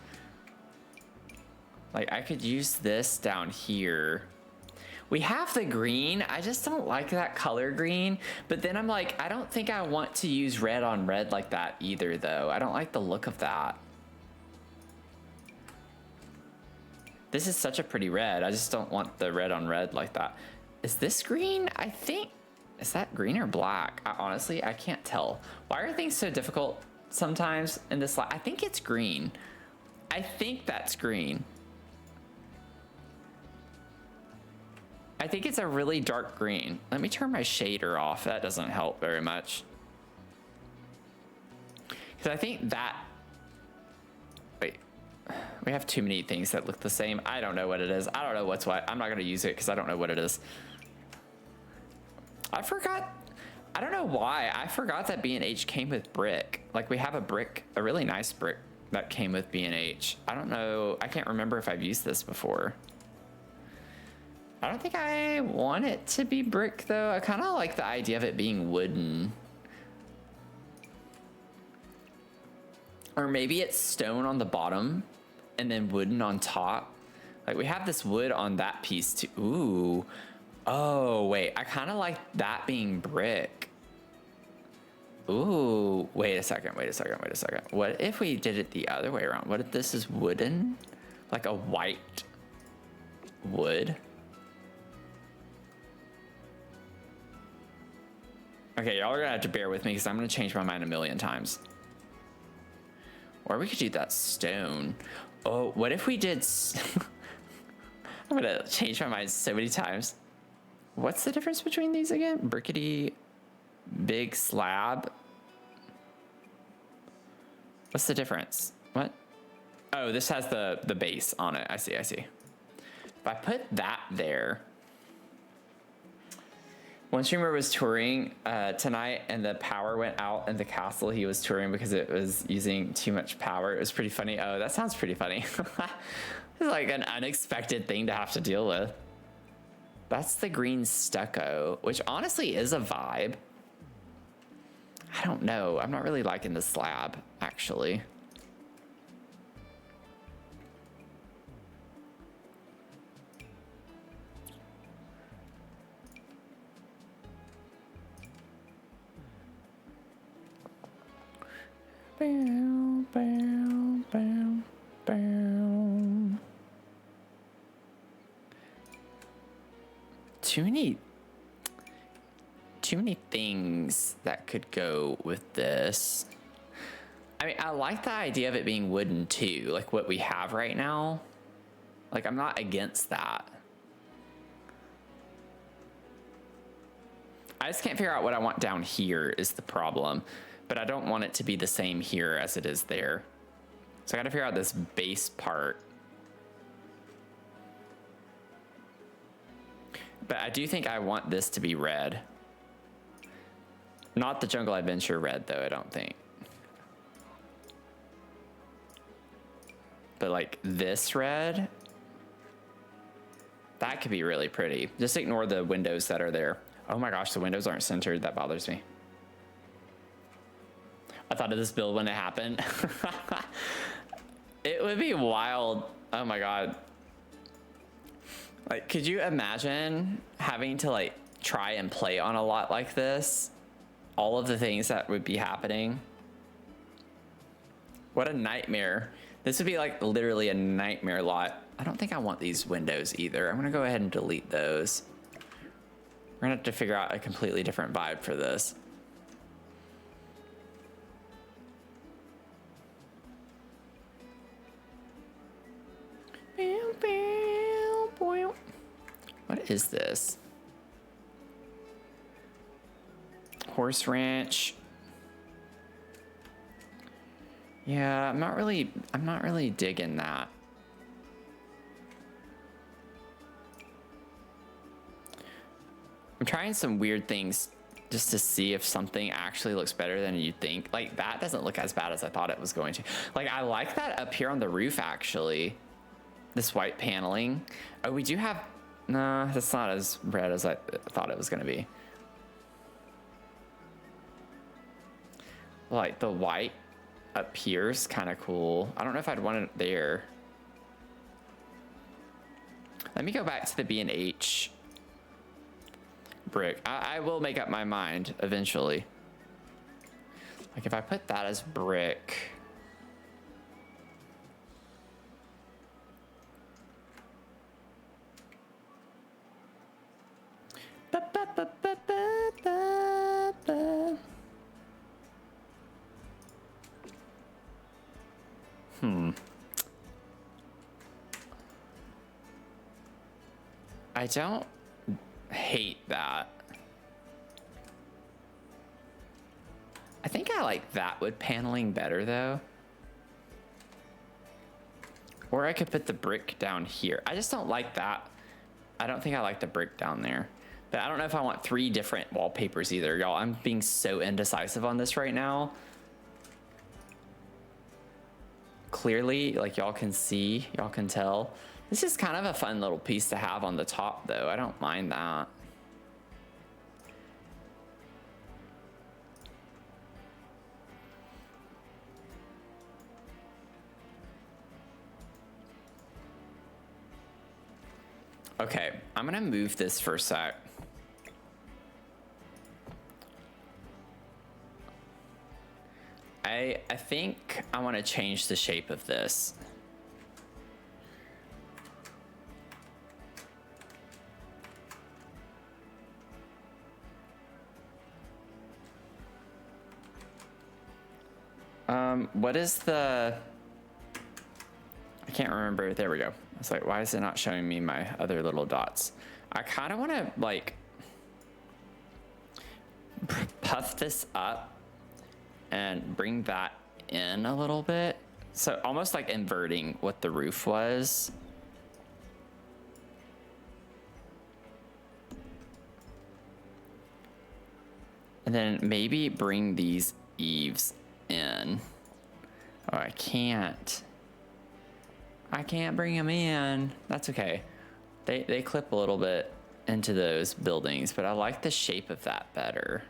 Like I could use this down here. We have the green. I just don't like that color green. But then I'm like, I don't think I want to use red on red like that either though. I don't like the look of that. This is such a pretty red. I just don't want the red on red like that. Is this green? I think, is that green or black? Honestly, I can't tell. Why are things so difficult sometimes in this I think it's green. I think that's green. I think it's a really dark green. Let me turn my shader off. That doesn't help very much. Because I think that, wait, we have too many things that look the same. I don't know what it is. I don't know what's what. I'm not gonna use it because I don't know what it is. I forgot, I don't know why. I forgot that B&H came with brick. Like we have a brick, a really nice brick that came with B&H. I don't know, I can't remember if I've used this before. I don't think I want it to be brick though. I kind of like the idea of it being wooden. Or maybe it's stone on the bottom and then wooden on top. Like we have this wood on that piece too. Ooh. Oh, wait. I kind of like that being brick. Ooh. Wait a second. What if we did it the other way around? What if this is wooden? Like a white wood? Okay, y'all are gonna have to bear with me because I'm gonna change my mind a million times. Or we could do that stone. Oh, what if we did... I'm gonna change my mind so many times. What's the difference between these again? Brickety, big slab. What's the difference? What? Oh, this has the base on it. I see. If I put that there. One streamer was touring tonight and the power went out in the castle he was touring because it was using too much power. It was pretty funny. Oh, that sounds pretty funny. It's like an unexpected thing to have to deal with. That's the green stucco, which honestly is a vibe. I don't know. I'm not really liking the slab, actually. Bow, bow, bow, bow. Too many things that could go with this. I mean, I like the idea of it being wooden too, like what we have right now. Like, I'm not against that. I just can't figure out what I want down here is the problem. But I don't want it to be the same here as it is there. So I gotta figure out this base part. But I do think I want this to be red. Not the Jungle Adventure red though, I don't think. But like this red, that could be really pretty. Just ignore the windows that are there. Oh my gosh, the windows aren't centered, that bothers me. I thought of this build when it happened. It would be wild. Oh my God. Like, could you imagine having to like try and play on a lot like this? All of the things that would be happening. What a nightmare. This would be like literally a nightmare lot. I don't think I want these windows either. I'm gonna go ahead and delete those. We're gonna have to figure out a completely different vibe for this. What is this? Horse ranch. Yeah, I'm not really digging that. I'm trying some weird things just to see if something actually looks better than you think. Like, that doesn't look as bad as I thought it was going to. Like, I like that up here on the roof, actually. This white paneling. Oh, we do have... No, that's not as red as I thought it was going to be. Like, the white up here is kind of cool. I don't know if I'd want it there. Let me go back to the B&H brick. I will make up my mind eventually. Like, if I put that as brick... I don't hate that. I think I like that wood paneling better though. Or I could put the brick down here. I just don't like that. I don't think I like the brick down there. But I don't know if I want 3 different wallpapers either, y'all. I'm being so indecisive on this right now. Clearly, like y'all can see, y'all can tell. This is kind of a fun little piece to have on the top though. I don't mind that. Okay, I'm gonna move this for a sec. I think I want to change the shape of this. What is the... I can't remember. There we go. I was like, why is it not showing me my other little dots? I kind of want to like puff this up and bring that in a little bit. So almost like inverting what the roof was. And then maybe bring these eaves in. Oh, I can't. I can't bring them in. That's okay. They clip a little bit into those buildings, but I like the shape of that better.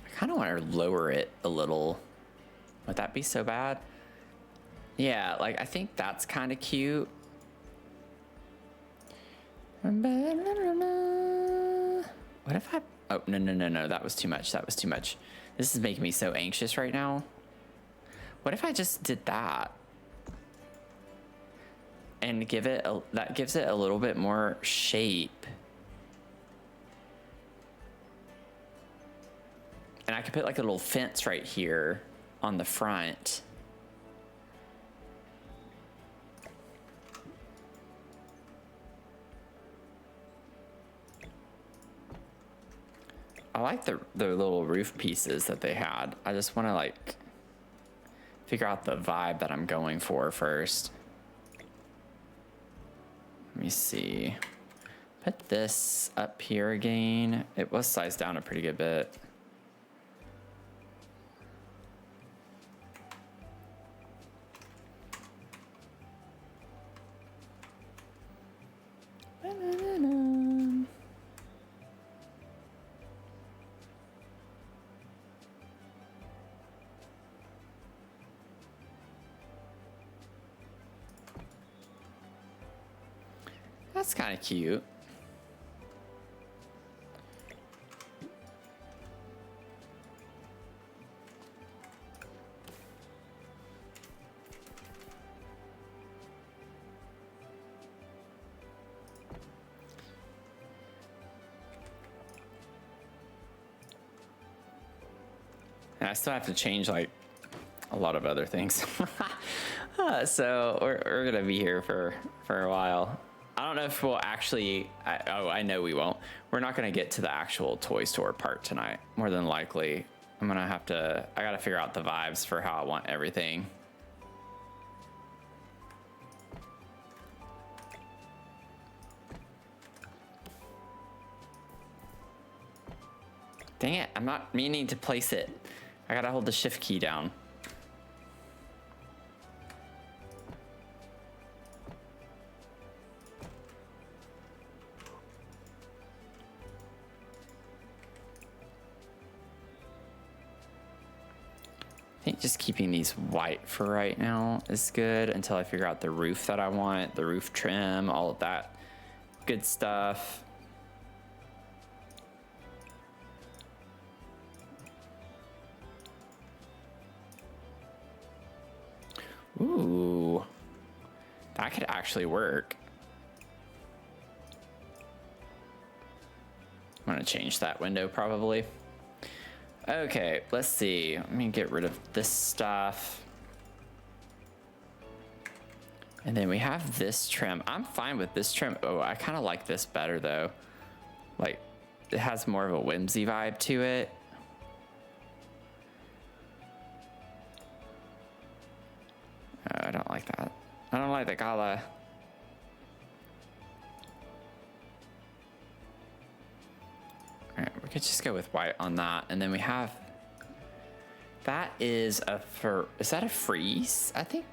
I kind of want to lower it a little. Would that be so bad? Yeah, like I think that's kind of cute. What if I... Oh, no. That was too much. That was too much. This is making me so anxious right now. What if I just did that? And give it a... That gives it a little bit more shape. And I could put like a little fence right here on the front. I like the little roof pieces that they had. I just want to like figure out the vibe that I'm going for first. Let me see. Put this up here again. It was sized down a pretty good bit. That's kind of cute. And I still have to change like a lot of other things. So we're gonna be here for a while. I don't know if we'll actually, I know we won't. We're not gonna get to the actual toy store part tonight. More than likely, I'm gonna have to, I gotta figure out the vibes for how I want everything. Dang it, I'm not meaning to place it. I gotta hold the shift key down. I think just keeping these white for right now is good until I figure out the roof that I want, the roof trim, all of that good stuff. Ooh, that could actually work. I'm gonna change that window probably. Okay, let's see. Let me get rid of this stuff. And then we have this trim. I'm fine with this trim. Oh, I kind of like this better though. Like, it has more of a whimsy vibe to it. Oh, I don't like that. I don't like the color. All right, we could just go with white on that. And then we have, that is is that a freeze? I think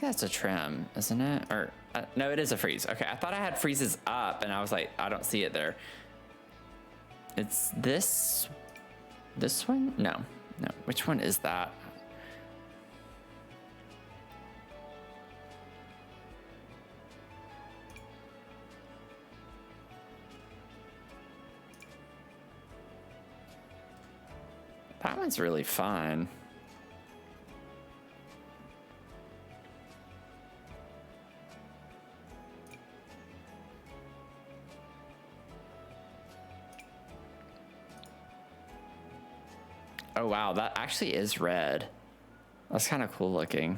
that's a trim, isn't it? Or no, it is a freeze. Okay, I thought I had freezes up and I was like, I don't see it there. It's this one? No, which one is that? That one's really fun. Oh wow, that actually is red. That's kind of cool looking.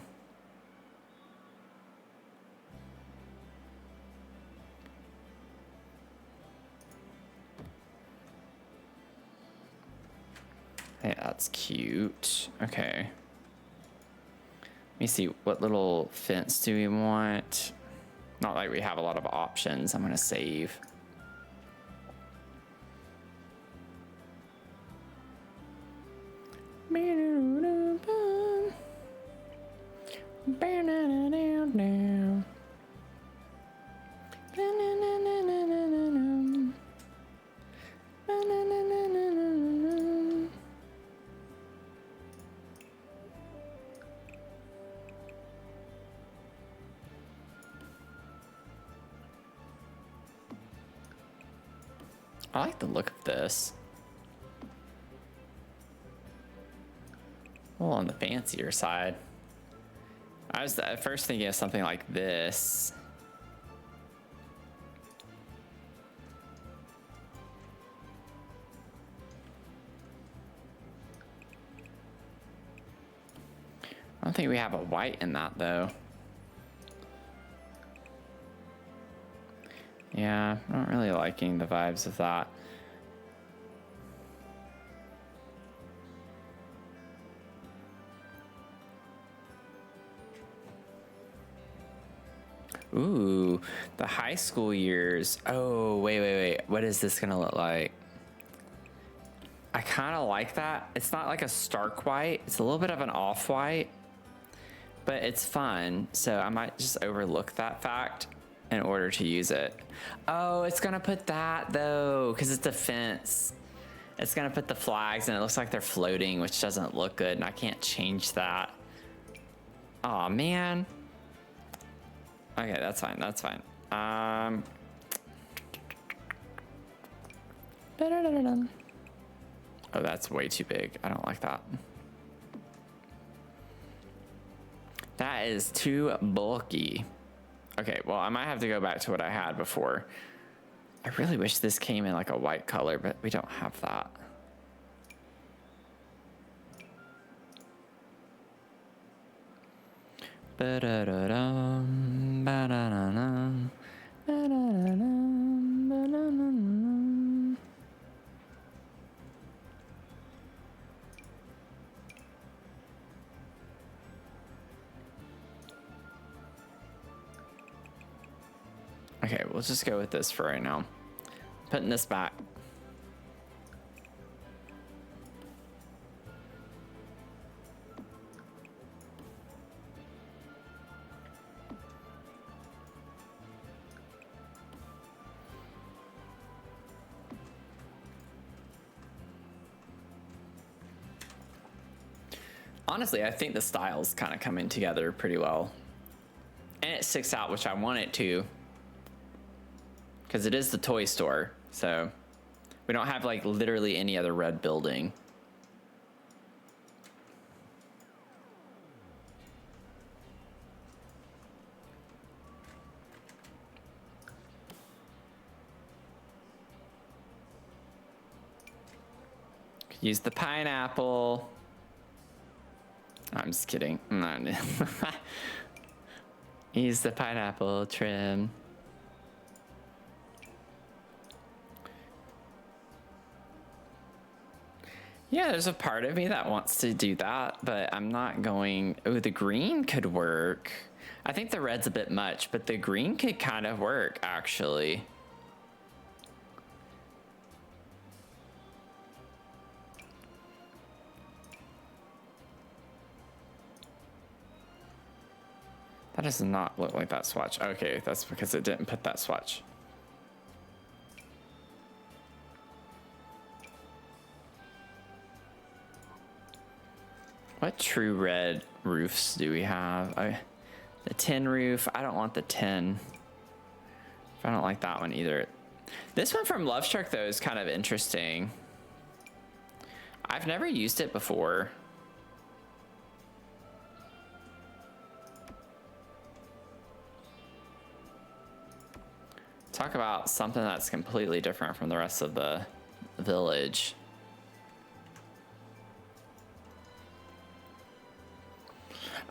think that's cute. Okay. Let me see, what little fence do we want? Not like we have a lot of options. I'm gonna save. I like the look of this. A little on the fancier side. I was at first thinking of something like this. I don't think we have a white in that though. Yeah, I'm not really liking the vibes of that. Ooh, the high school years. Oh, wait. What is this gonna look like? I kind of like that. It's not like a stark white. It's a little bit of an off-white, but it's fun. So I might just overlook that fact in order to use it. Oh, it's gonna put that though, because it's a fence. It's gonna put the flags and it looks like they're floating, which doesn't look good, and I can't change that. Oh man. Okay, that's fine, that's fine. Oh, that's way too big. I don't like that. That is too bulky. Okay, well, I might have to go back to what I had before. I really wish this came in like a white color, but we don't have that. Ba-da-da-dum, ba-da-da-dum, ba-da-da-dum, ba-da-da-dum. Okay, we'll just go with this for right now. Putting this back. Honestly, I think the style's kind of coming together pretty well. And it sticks out, which I want it to. Because it is the toy store, so we don't have like literally any other red building. Use the pineapple. I'm just kidding. Use the pineapple trim. Yeah, there's a part of me that wants to do that, but I'm not going. Oh, the green could work. I think the red's a bit much, but the green could kind of work, actually. That does not look like that swatch. Okay, that's because it didn't put that swatch. What true red roofs do we have? The tin roof. I don't want the tin. I don't like that one either. This one from Love Struck, though, is kind of interesting. I've never used it before. Talk about something that's completely different from the rest of the village.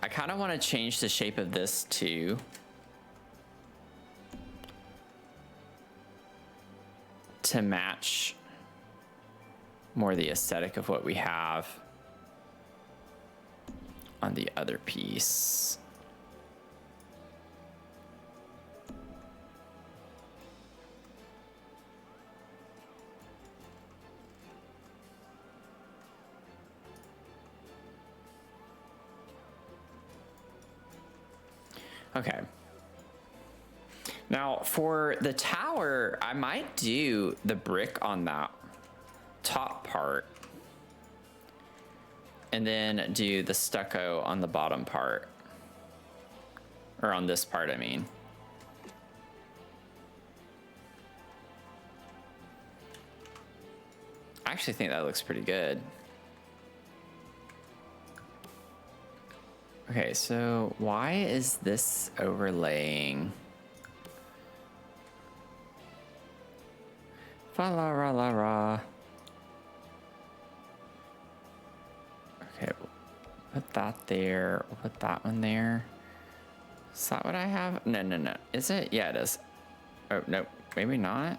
I kind of want to change the shape of this too. To match more the aesthetic of what we have on the other piece. Okay. Now for the tower, I might do the brick on that top part and then do the stucco on the bottom part, or on this part, I mean. I actually think that looks pretty good. Okay, so why is this overlaying? Fa la ra la ra. Okay, we'll put that there. We'll put that one there. Is that what I have? No, no, no. Is it? Yeah, it is. Oh, no, maybe not.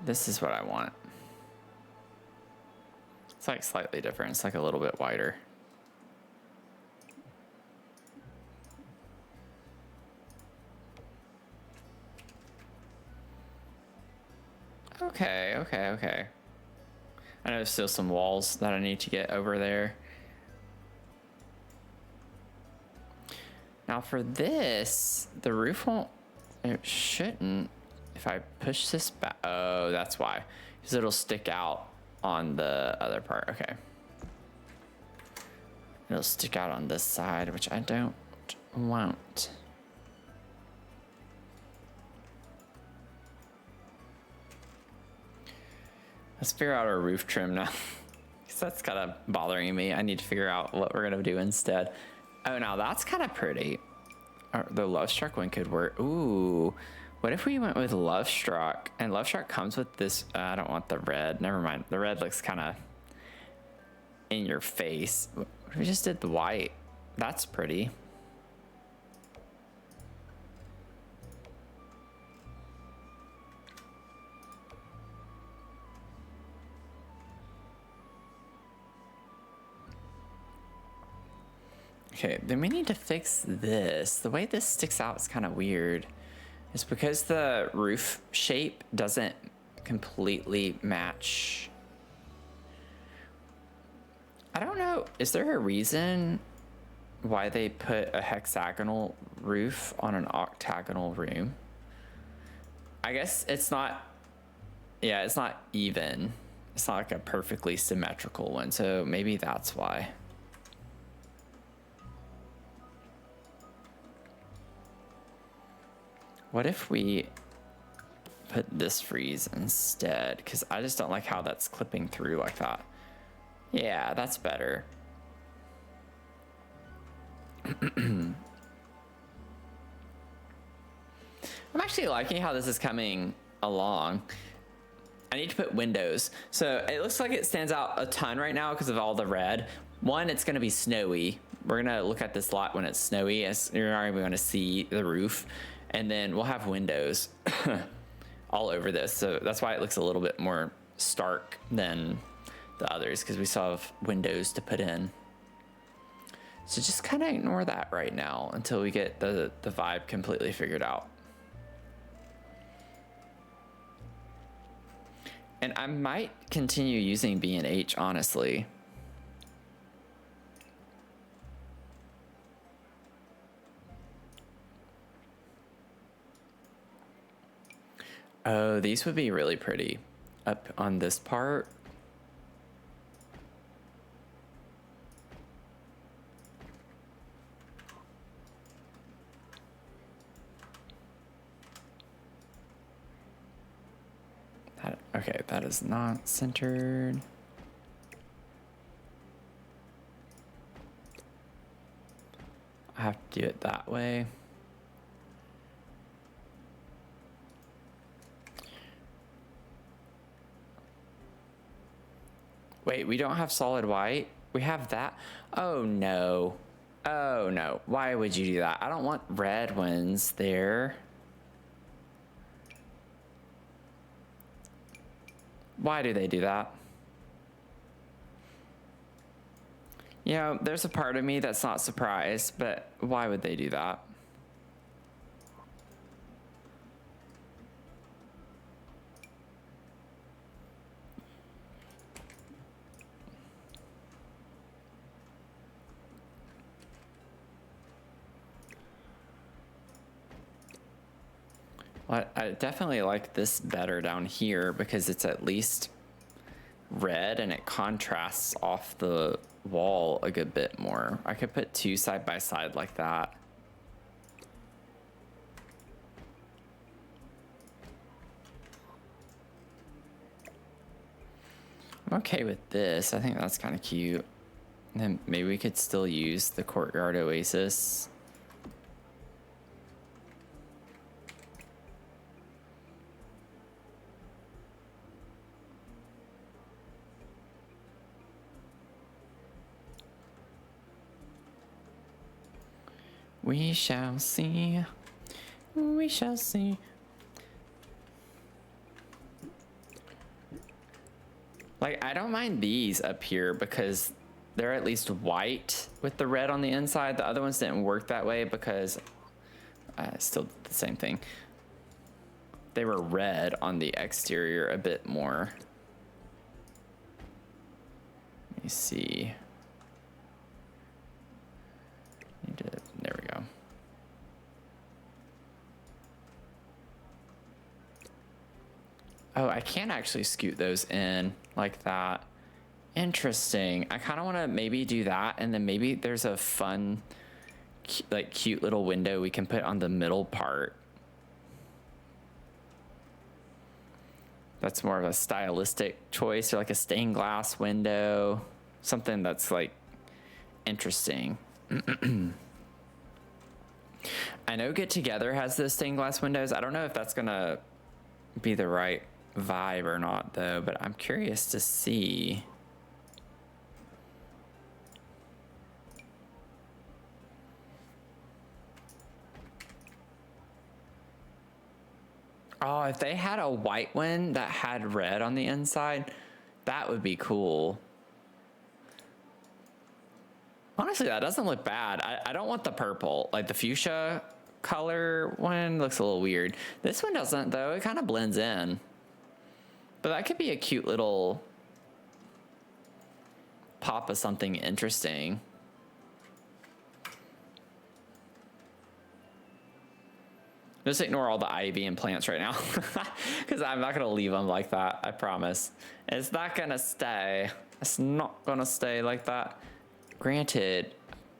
This is what I want. It's like slightly different. It's like a little bit wider. Okay, okay, okay. I know there's still some walls that I need to get over there. Now for this, the roof won't, it shouldn't, if I push this back, oh, that's why. Because it'll stick out on the other part, okay. It'll stick out on this side, which I don't want. Let's figure out our roof trim now, because that's kind of bothering me. I need to figure out what we're gonna do instead. Oh, now that's kind of pretty. The Love Struck one could work. Ooh, what if we went with Love Struck? And Love Struck comes with this, I don't want the red, never mind. The red looks kind of in your face. What if we just did the white? That's pretty. Okay, then we need to fix this. The way this sticks out is kind of weird. It's because the roof shape doesn't completely match. I don't know. Is there a reason why they put a hexagonal roof on an octagonal room? I guess it's not, yeah, it's not even. It's not like a perfectly symmetrical one, so maybe that's why. What if we put this frieze instead? Because I just don't like how that's clipping through like that. Yeah, that's better. I'm actually liking how this is coming along. I need to put windows. So it looks like it stands out a ton right now because of all the red. One, it's gonna be snowy. We're gonna look at this lot when it's snowy, as you're not even gonna see the roof. And then we'll have windows all over this. So that's why it looks a little bit more stark than the others, because we still have windows to put in. So just kind of ignore that right now until we get the vibe completely figured out. And I might continue using B&H, honestly. Oh, these would be really pretty up on this part. Okay, that is not centered. I have to do it that way. Wait, we don't have solid white? We have that? Oh no. Oh no. Why would you do that? I don't want red ones there. Why do they do that? You know, there's a part of me that's not surprised, but why would they do that? Well, I definitely like this better down here because it's at least red and it contrasts off the wall a good bit more. I could put two side by side like that. I'm okay with this. I think that's kind of cute. And then maybe we could still use the courtyard oasis. We shall see. We shall see. Like, I don't mind these up here because they're at least white with the red on the inside. The other ones didn't work that way because still did the same thing. They were red on the exterior a bit more. Let me see. There we go. Oh, I can actually scoot those in like that. Interesting. I kind of want to maybe do that, and then maybe there's a fun, like cute little window we can put on the middle part. That's more of a stylistic choice, or like a stained glass window, something that's like interesting. I know Get Together has those stained glass windows. I don't know if that's gonna be the right vibe or not though, but I'm curious to see. Oh, if they had a white one that had red on the inside, that would be cool. Honestly, that doesn't look bad. I don't want the purple. Like the fuchsia color one looks a little weird. This one doesn't though. It kind of blends in. But that could be a cute little pop of something interesting. Just ignore all the ivy and plants right now because I'm not going to leave them like that. I promise. It's not going to stay. It's not going to stay like that. Granted,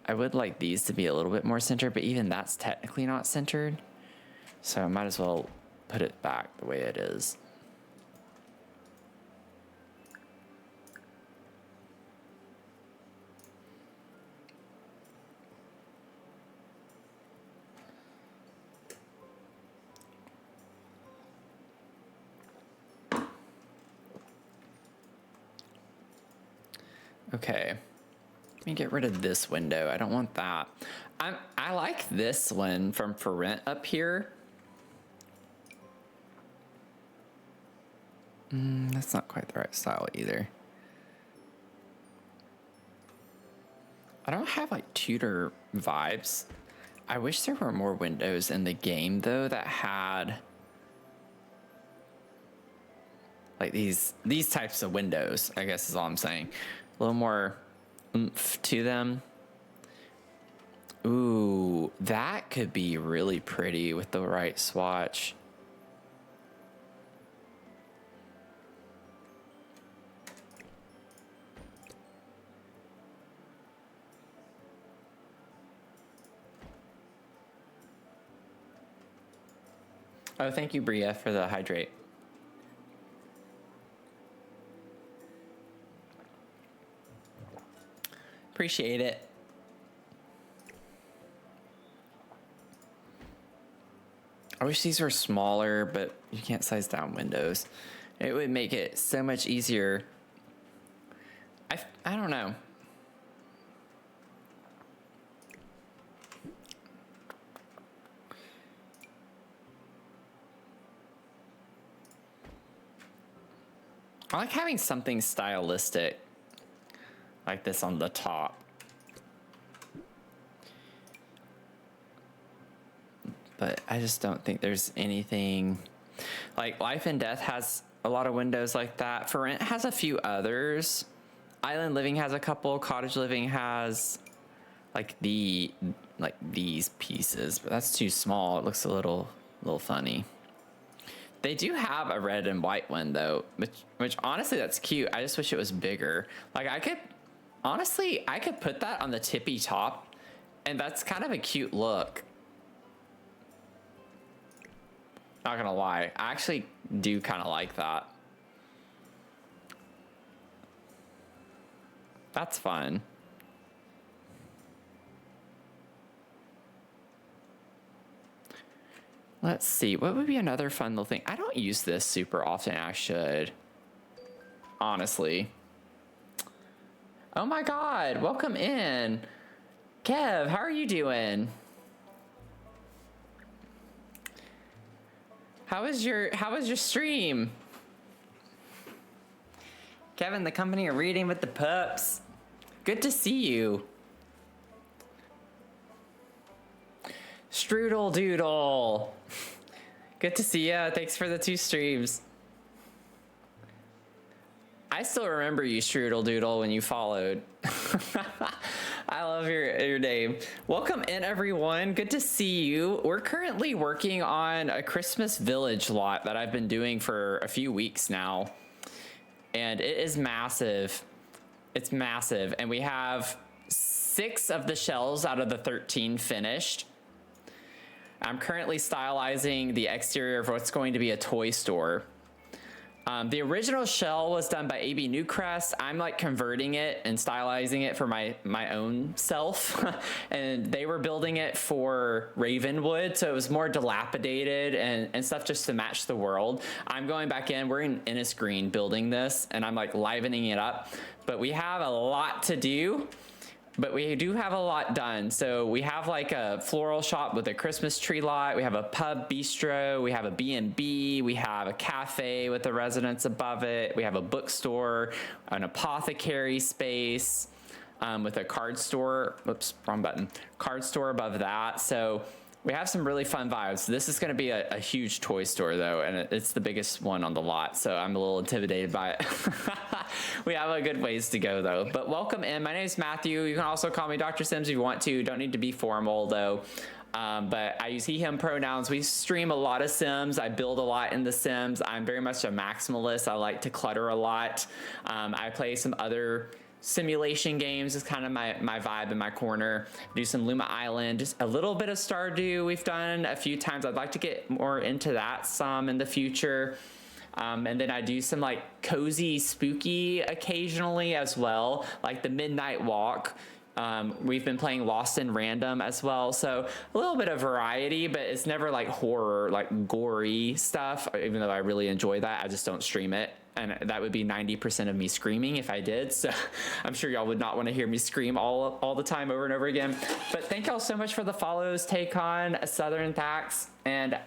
I would like these to be a little bit more centered, but even that's technically not centered. So I might as well put it back the way it is. Okay. Let me get rid of this window. I don't want that. I like this one from For Rent up here. That's not quite the right style either. I don't have like Tudor vibes. I wish there were more windows in the game though that had like these types of windows, I guess is all I'm saying. A little more oomph to them. Ooh, that could be really pretty with the right swatch. Oh, thank you, Bria, for the hydrate. Appreciate it. I wish these were smaller, but you can't size down windows. It would make it so much easier. I don't know. I like having something stylistic like this on the top. But I just don't think there's anything like Life and Death has a lot of windows like that. For Rent has a few others. Island Living has a couple. Cottage Living has like these pieces, but that's too small. It looks a little funny. They do have a red and white one though, which honestly that's cute. I just wish it was bigger. Like I could put that on the tippy top, and that's kind of a cute look. Not gonna lie, I actually do kind of like that. That's fun. Let's see, what would be another fun little thing? I don't use this super often. I should, honestly. Oh my God, welcome in. Kev, how are you doing? How was your stream? Kevin, the company of reading with the pups. Good to see you. Strudel Doodle. Good to see ya. Thanks for the 2 streams. I still remember you, Strudel Doodle, when you followed. I love your name. Welcome in, everyone. Good to see you. We're currently working on a Christmas Village lot that I've been doing for a few weeks now. And it is massive. It's massive. And we have 6 of the shells out of the 13 finished. I'm currently stylizing the exterior of what's going to be a toy store. The original shell was done by ABNewcrest. I'm like converting it and stylizing it for my own self. And they were building it for Ravenwood, so it was more dilapidated and stuff just to match the world. I'm going back in, we're in Innisgreen building this, and I'm like livening it up. But we have a lot to do. But we do have a lot done. So we have like a floral shop with a Christmas tree lot. We have a pub bistro. We have a B&B. We have a cafe with the residents above it. We have a bookstore, an apothecary space with a card store. Whoops, wrong button. Card store above that. So we have some really fun vibes. This is going to be a huge toy store though, and it's the biggest one on the lot. So I'm a little intimidated by it. We have a good ways to go though. But welcome in. My name is Matthew. You can also call me Dr. Sims if you want to. Don't need to be formal though. But I use he, him pronouns. We stream a lot of Sims. I build a lot in the Sims. I'm very much a maximalist. I like to clutter a lot. I play some other simulation games is kind of my vibe in my corner. Do some Luma Island, just a little bit of Stardew we've done a few times. I'd like to get more into that some in the future. And then I do some like cozy, spooky occasionally as well, like the Midnight Walk. We've been playing Lost in Random as well. So a little bit of variety, but it's never like horror, like gory stuff, even though I really enjoy that. I just don't stream it. And that would be 90% of me screaming if I did. So I'm sure y'all would not want to hear me scream all the time over and over again. But thank y'all so much for the follows, Taycon, Southern Thax, and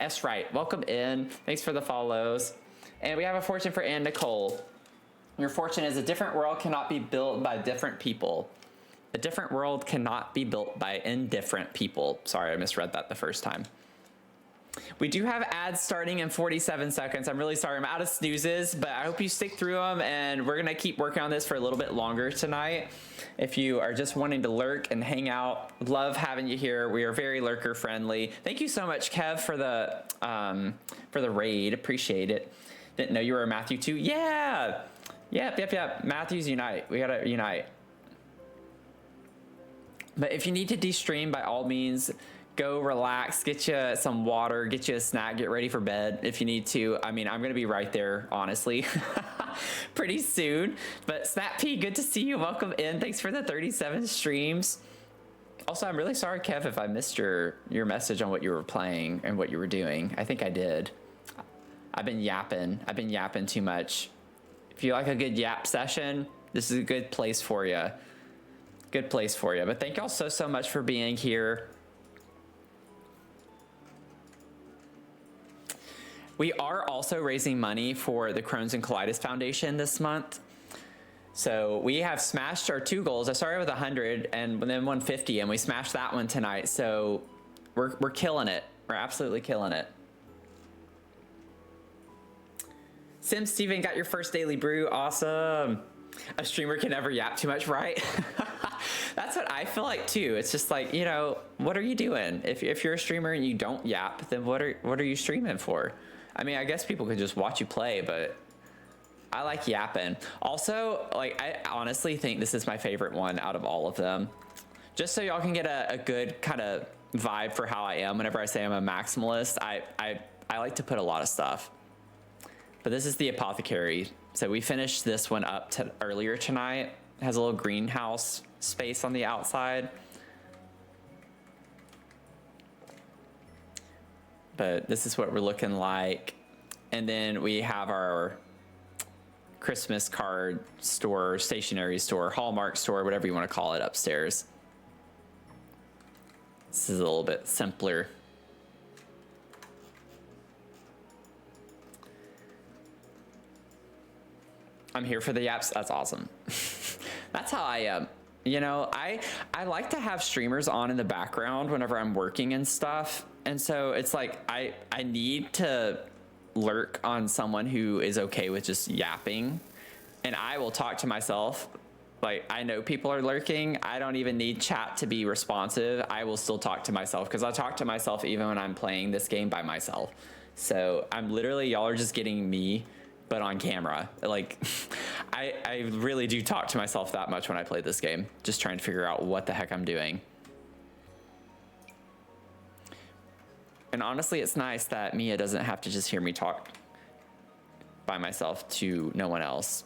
S. Wright. Welcome in. Thanks for the follows. And we have a fortune for Ann Nicole. Your fortune is a different world cannot be built by different people. A different world cannot be built by indifferent people. Sorry, I misread that the first time. We do have ads starting in 47 seconds. I'm really sorry. I'm out of snoozes, but I hope you stick through them, and we're going to keep working on this for a little bit longer tonight. If you are just wanting to lurk and hang out, love having you here. We are very lurker friendly. Thank you so much, Kev, for the raid. Appreciate it. Didn't know you were a Matthew too. Yeah. Yep. Matthews unite. We got to unite. But if you need to de-stream, by all means, go relax, get you some water, get you a snack, get ready for bed if you need to. I mean, I'm going to be right there, honestly, pretty soon. But Snap P, good to see you. Welcome in. Thanks for the 37 streams. Also, I'm really sorry, Kev, if I missed your message on what you were playing and what you were doing. I think I did. I've been yapping too much. If you like a good yap session, this is a good place for you. Good place for you. But thank y'all so much for being here. We are also raising money for the Crohn's and Colitis Foundation this month. So we have smashed our 2 goals. I started with 100 and then 150, and we smashed that one tonight. So we're killing it. We're absolutely killing it. Sim Steven got your first daily brew. Awesome. A streamer can never yap too much, right? That's what I feel like too. It's just like, you know, what are you doing? If you're a streamer and you don't yap, then what are you streaming for? I mean, I guess people could just watch you play, but I like yapping. Also, like, I honestly think this is my favorite one out of all of them. Just so y'all can get a good kind of vibe for how I am whenever I say I'm a maximalist, I like to put a lot of stuff. But this is the Apothecary. So we finished this one up earlier tonight. It has a little greenhouse space on the outside. But this is what we're looking like. And then we have our Christmas card store, stationery store, Hallmark store, whatever you want to call it, upstairs. This is a little bit simpler. I'm here for the yaps. That's awesome. That's how I am. You know, I like to have streamers on in the background whenever I'm working and stuff. And so it's like I need to lurk on someone who is okay with just yapping. And I will talk to myself. Like, I know people are lurking. I don't even need chat to be responsive. I will still talk to myself because I talk to myself even when I'm playing this game by myself. So I'm literally, y'all are just getting me, but on camera. Like, I really do talk to myself that much when I play this game, just trying to figure out what the heck I'm doing. And honestly, it's nice that Mia doesn't have to just hear me talk by myself to no one else.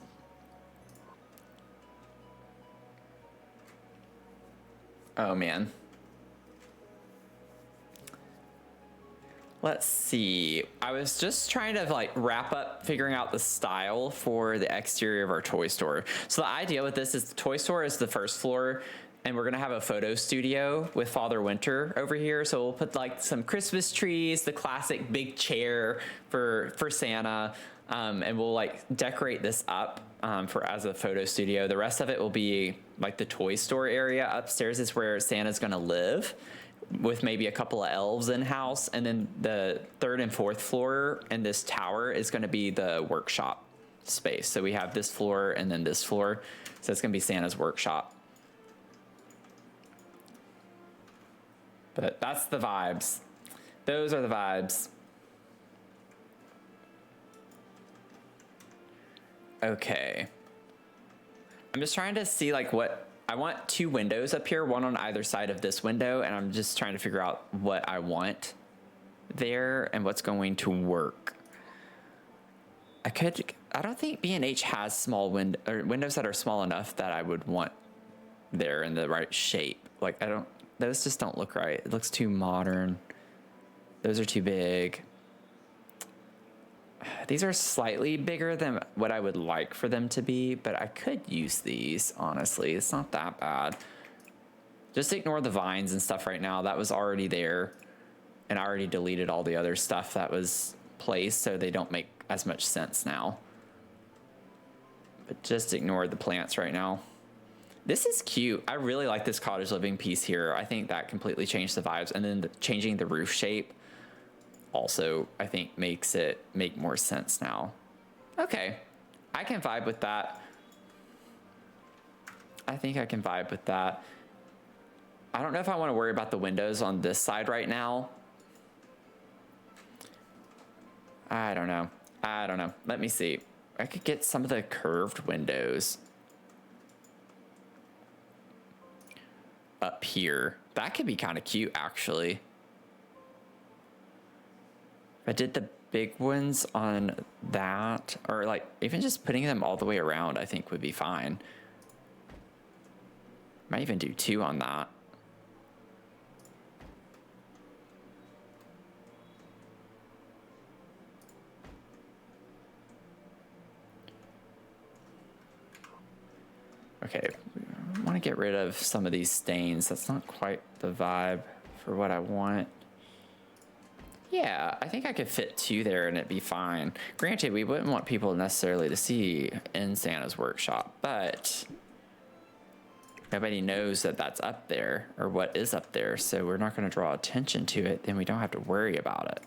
Oh man. Let's see. I was just trying to like wrap up figuring out the style for the exterior of our toy store. So the idea with this is the toy store is the first floor, and we're gonna have a photo studio with Father Winter over here. So we'll put like some Christmas trees, the classic big chair for Santa, and we'll like decorate this up as a photo studio. The rest of it will be like the toy store area. Upstairs is where Santa's gonna live, with maybe a couple of elves in house, and then the 3rd and 4th floor and this tower is going to be the workshop space. So we have this floor and then this floor, so it's going to be Santa's workshop. But that's the vibes. Those are the vibes. Okay. I'm just trying to see like what I want 2 windows up here, one on either side of this window, and I'm just trying to figure out what I want there and what's going to work. I don't think B&H has small windows that are small enough that I would want there in the right shape. Like those just don't look right. It looks too modern. Those are too big. These are slightly bigger than what I would like for them to be, but I could use these, honestly. It's not that bad. Just ignore the vines and stuff right now. That was already there, and I already deleted all the other stuff that was placed, so they don't make as much sense now. But just ignore the plants right now. This is cute. I really like this cottage living piece here. I think that completely changed the vibes, and then changing the roof shape also, I think, makes it make more sense now. Okay, I can vibe with that. I think I can vibe with that. I don't know if I want to worry about the windows on this side right now. I don't know. Let me see. I could get some of the curved windows up here. That could be kind of cute, actually. If I did the big ones on that, or like even just putting them all the way around, I think would be fine. Might even do 2 on that. Okay, I want to get rid of some of these stains. That's not quite the vibe for what I want. Yeah, I think I could fit 2 there and it'd be fine. Granted, we wouldn't want people necessarily to see in Santa's workshop, but nobody knows that that's up there or what is up there, so we're not going to draw attention to it, then we don't have to worry about it.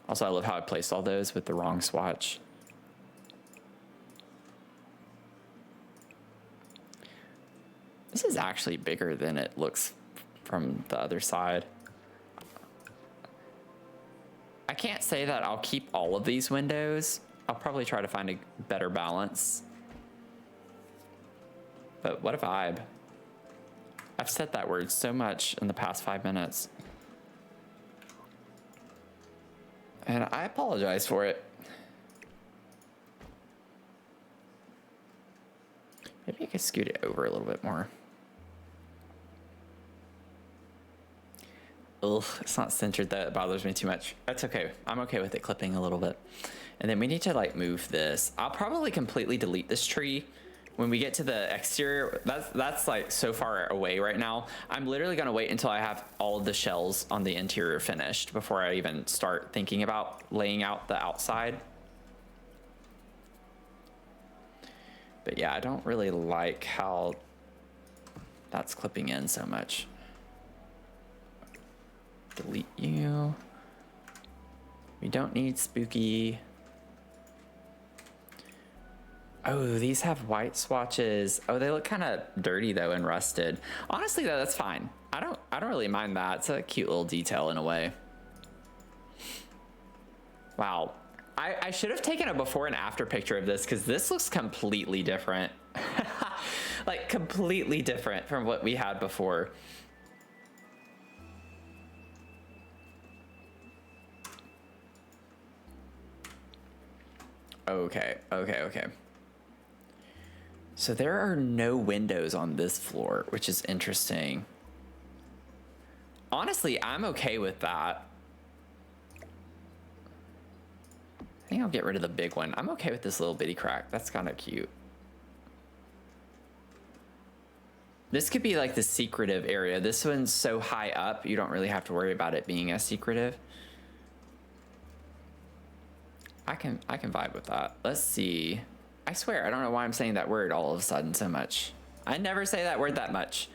Also, I love how I placed all those with the wrong swatch. This is actually bigger than it looks from the other side. I can't say that I'll keep all of these windows. I'll probably try to find a better balance. But what a vibe. I've said that word so much in the past 5 minutes. And I apologize for it. Maybe I could scoot it over a little bit more. Ugh, it's not centered. That bothers me too much. That's okay. I'm okay with it clipping a little bit. And then we need to like move this. I'll probably completely delete this tree when we get to the exterior. That's like so far away right now. I'm literally gonna wait until I have all of the shells on the interior finished before I even start thinking about laying out the outside. But yeah, I don't really like how that's clipping in so much. Delete you. We don't need spooky. Oh, these have white swatches. Oh, they look kind of dirty though and rusted. Honestly though, that's fine. I don't really mind that. It's a cute little detail in a way. Wow. I should have taken a before and after picture of this because this looks completely different. Like completely different from what we had before. Okay. So there are no windows on this floor, which is interesting. Honestly, I'm okay with that. I think I'll get rid of the big one. I'm okay with this little bitty crack. That's kind of cute. This could be like the secretive area. This one's so high up, you don't really have to worry about it being as secretive. I can vibe with that. Let's see. I swear, I don't know why I'm saying that word all of a sudden so much. I never say that word that much.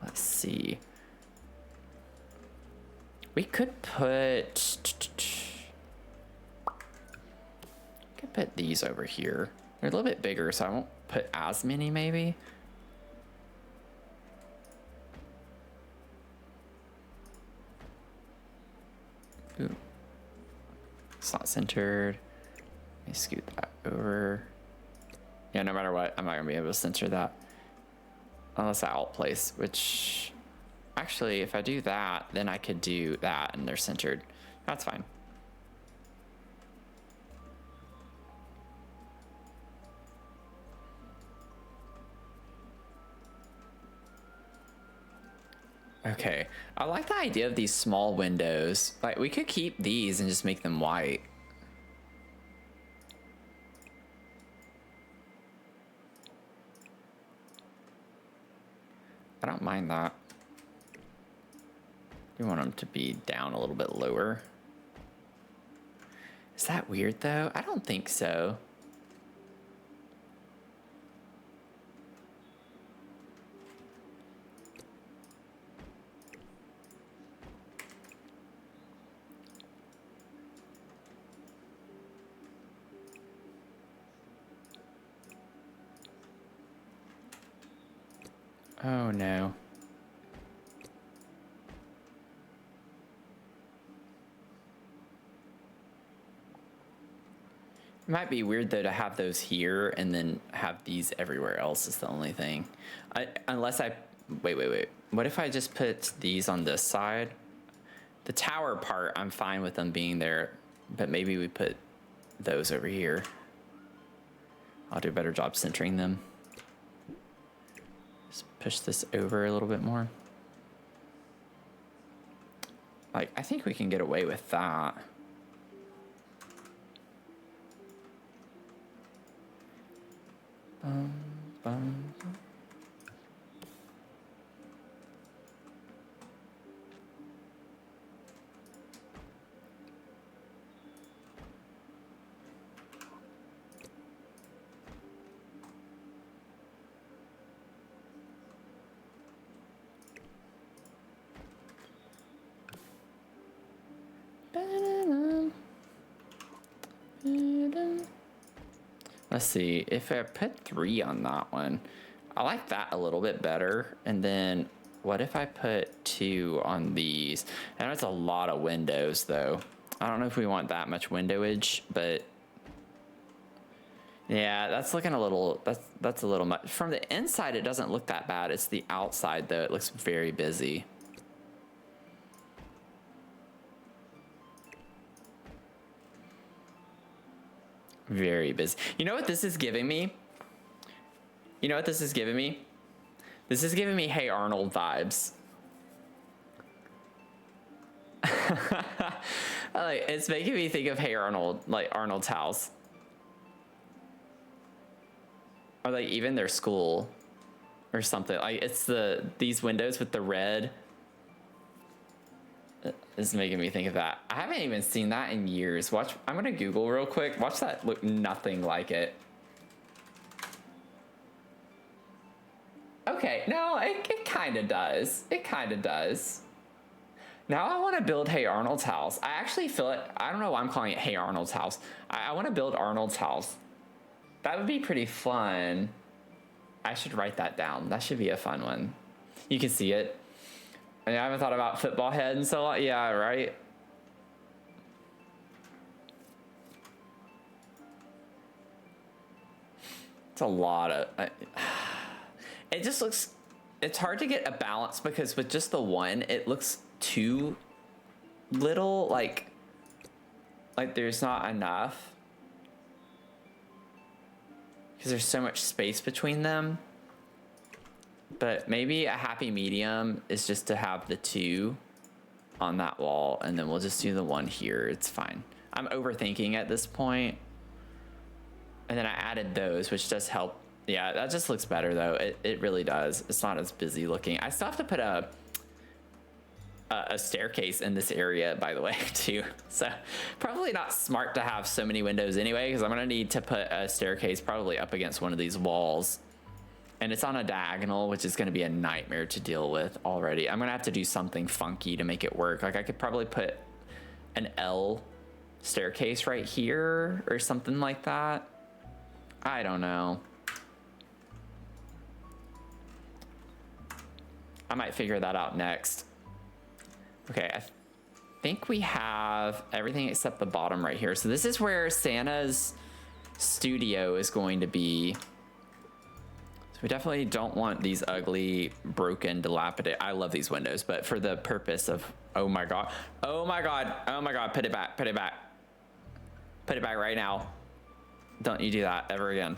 Let's see. We could put these over here. They're a little bit bigger, so I won't put as many maybe. Ooh. It's not centered. Let me scoot that over. Yeah, no matter what, I'm not gonna be able to center that. Unless I alt place, which actually, if I do that, then I could do that and they're centered. That's fine. Okay, I like the idea of these small windows. Like, we could keep these and just make them white. I don't mind that. You want them to be down a little bit lower. Is that weird though? I don't think so. Oh no. It might be weird though to have those here and then have these everywhere else is the only thing. Unless I, wait. What if I just put these on this side? The tower part, I'm fine with them being there, but maybe we put those over here. I'll do a better job centering them. Just push this over a little bit more. Like, I think we can get away with that. Let's see, if I put 3 on that one, I like that a little bit better. And then what if I put 2 on these? I know it's a lot of windows though. I don't know if we want that much windowage, but yeah, that's looking a little, that's a little much. From the inside, it doesn't look that bad. It's the outside though, it looks very busy. Very busy. You know what this is giving me? You know what this is giving me? This is giving me Hey Arnold vibes. Like, it's making me think of Hey Arnold, like Arnold's house. Or like even their school or something. Like it's these windows with the red. Is making me think of that. I haven't even seen that in years. Watch, I'm gonna Google real quick. Watch that look nothing like it. Okay, no, it kind of does. It kind of does. Now I want to build Hey Arnold's house. I actually feel it. I don't know why I'm calling it Hey Arnold's house. I want to build Arnold's house. That would be pretty fun. I should write that down. That should be a fun one. You can see it. I haven't thought about football head and so on. Yeah, right. It's a lot of. It just looks. It's hard to get a balance because with just the one, it looks too little. Like there's not enough because there's so much space between them. But maybe a happy medium is just to have the 2 on that wall, and then we'll just do the 1 here. It's fine. I'm overthinking at this point. And then I added those, which does help. Yeah, that just looks better though. It really does. It's not as busy looking. I still have to put a staircase in this area, by the way, too. So probably not smart to have so many windows anyway, because I'm gonna need to put a staircase probably up against one of these walls. And it's on a diagonal, which is going to be a nightmare to deal with already. I'm going to have to do something funky to make it work. Like I could probably put an L staircase right here or something like that. I don't know. I might figure that out next. Okay, I think we have everything except the bottom right here. So this is where Santa's studio is going to be. We definitely don't want these ugly, broken, dilapidated. I love these windows, but for the purpose of, oh my God, oh my God, oh my God, put it back, put it back. Put it back right now. Don't you do that ever again.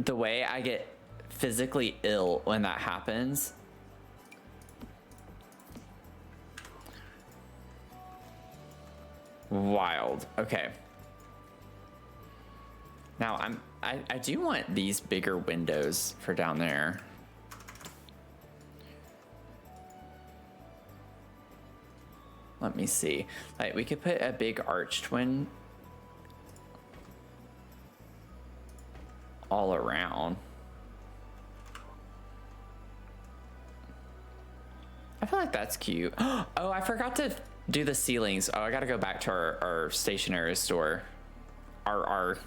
The way I get physically ill when that happens. Wild. Okay. Now I do want these bigger windows for down there. Let me see. Like we could put a big arched one all around. I feel like that's cute. Oh, I forgot to do the ceilings. Oh, I gotta go back to our stationery store. Our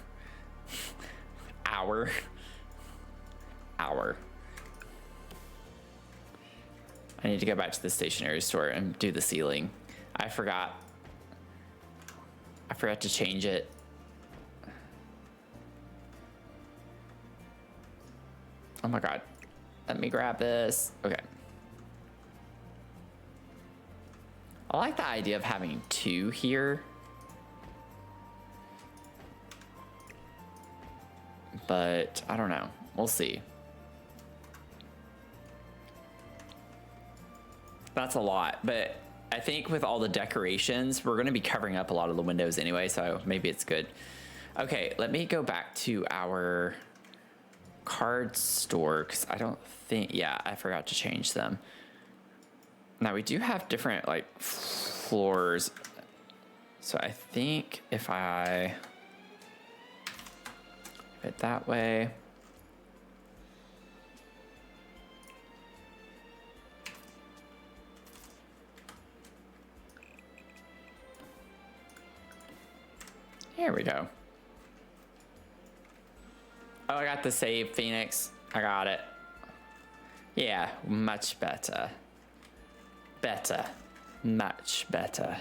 I need to go back to the stationery store and do the ceiling. I forgot to change it. Oh my God. Let me grab this. Okay. I like the idea of having 2 here. But I don't know. We'll see. That's a lot, but I think with all the decorations, we're going to be covering up a lot of the windows anyway, so maybe it's good. Okay, let me go back to our card store because I don't think, yeah, I forgot to change them. Now we do have different like floors. So I think if I put it that way. Here we go. Oh, I got the save, Phoenix. I got it. Yeah, much better. Better. Much better.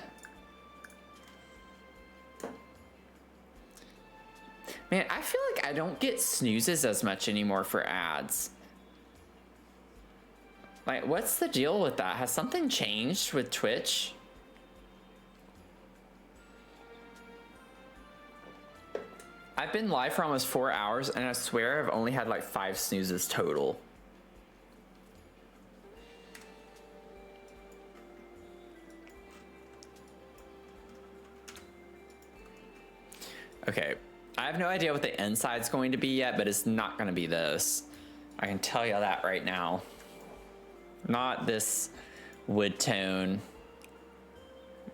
Man, I feel like I don't get snoozes as much anymore for ads. Like, what's the deal with that? Has something changed with Twitch? I've been live for almost 4 hours, and I swear I've only had like 5 snoozes total. Okay, I have no idea what the inside's going to be yet, but it's not going to be this. I can tell you that right now. Not this wood tone.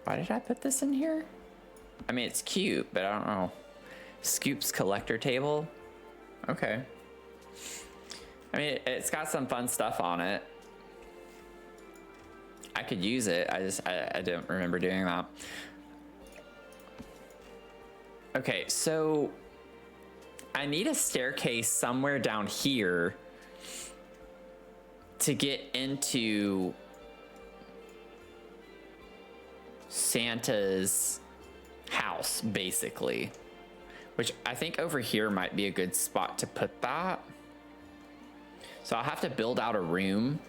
Why did I put this in here? I mean, it's cute, but I don't know. Scoops collector table. Okay. I mean, it's got some fun stuff on it. I could use it. I don't remember doing that. Okay, so I need a staircase somewhere down here to get into Santa's house, basically. Which I think over here might be a good spot to put that. So I'll have to build out a room.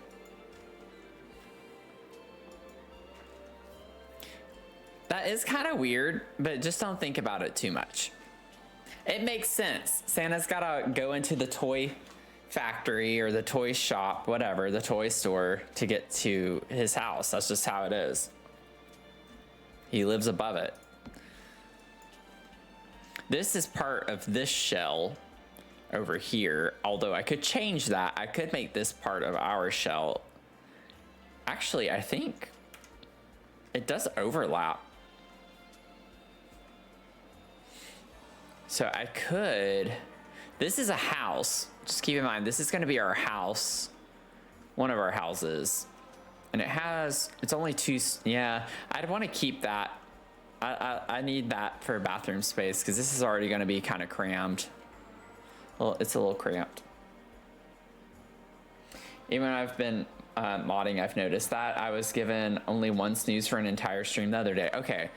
That is kind of weird, but just don't think about it too much. It makes sense. Santa's gotta go into the toy factory or the toy shop, whatever, the toy store to get to his house. That's just how it is. He lives above it. This is part of this shell over here, although I could change that. I could make this part of our shell. Actually, I think it does overlap. So I could, this is a house. Just keep in mind, this is gonna be our house, one of our houses. And it has, it's only 2, yeah, I'd wanna keep that. I need that for bathroom space because this is already gonna be kind of crammed. Well, it's a little cramped. Even when I've been modding, I've noticed that. I was given only 1 snooze for an entire stream the other day. Okay,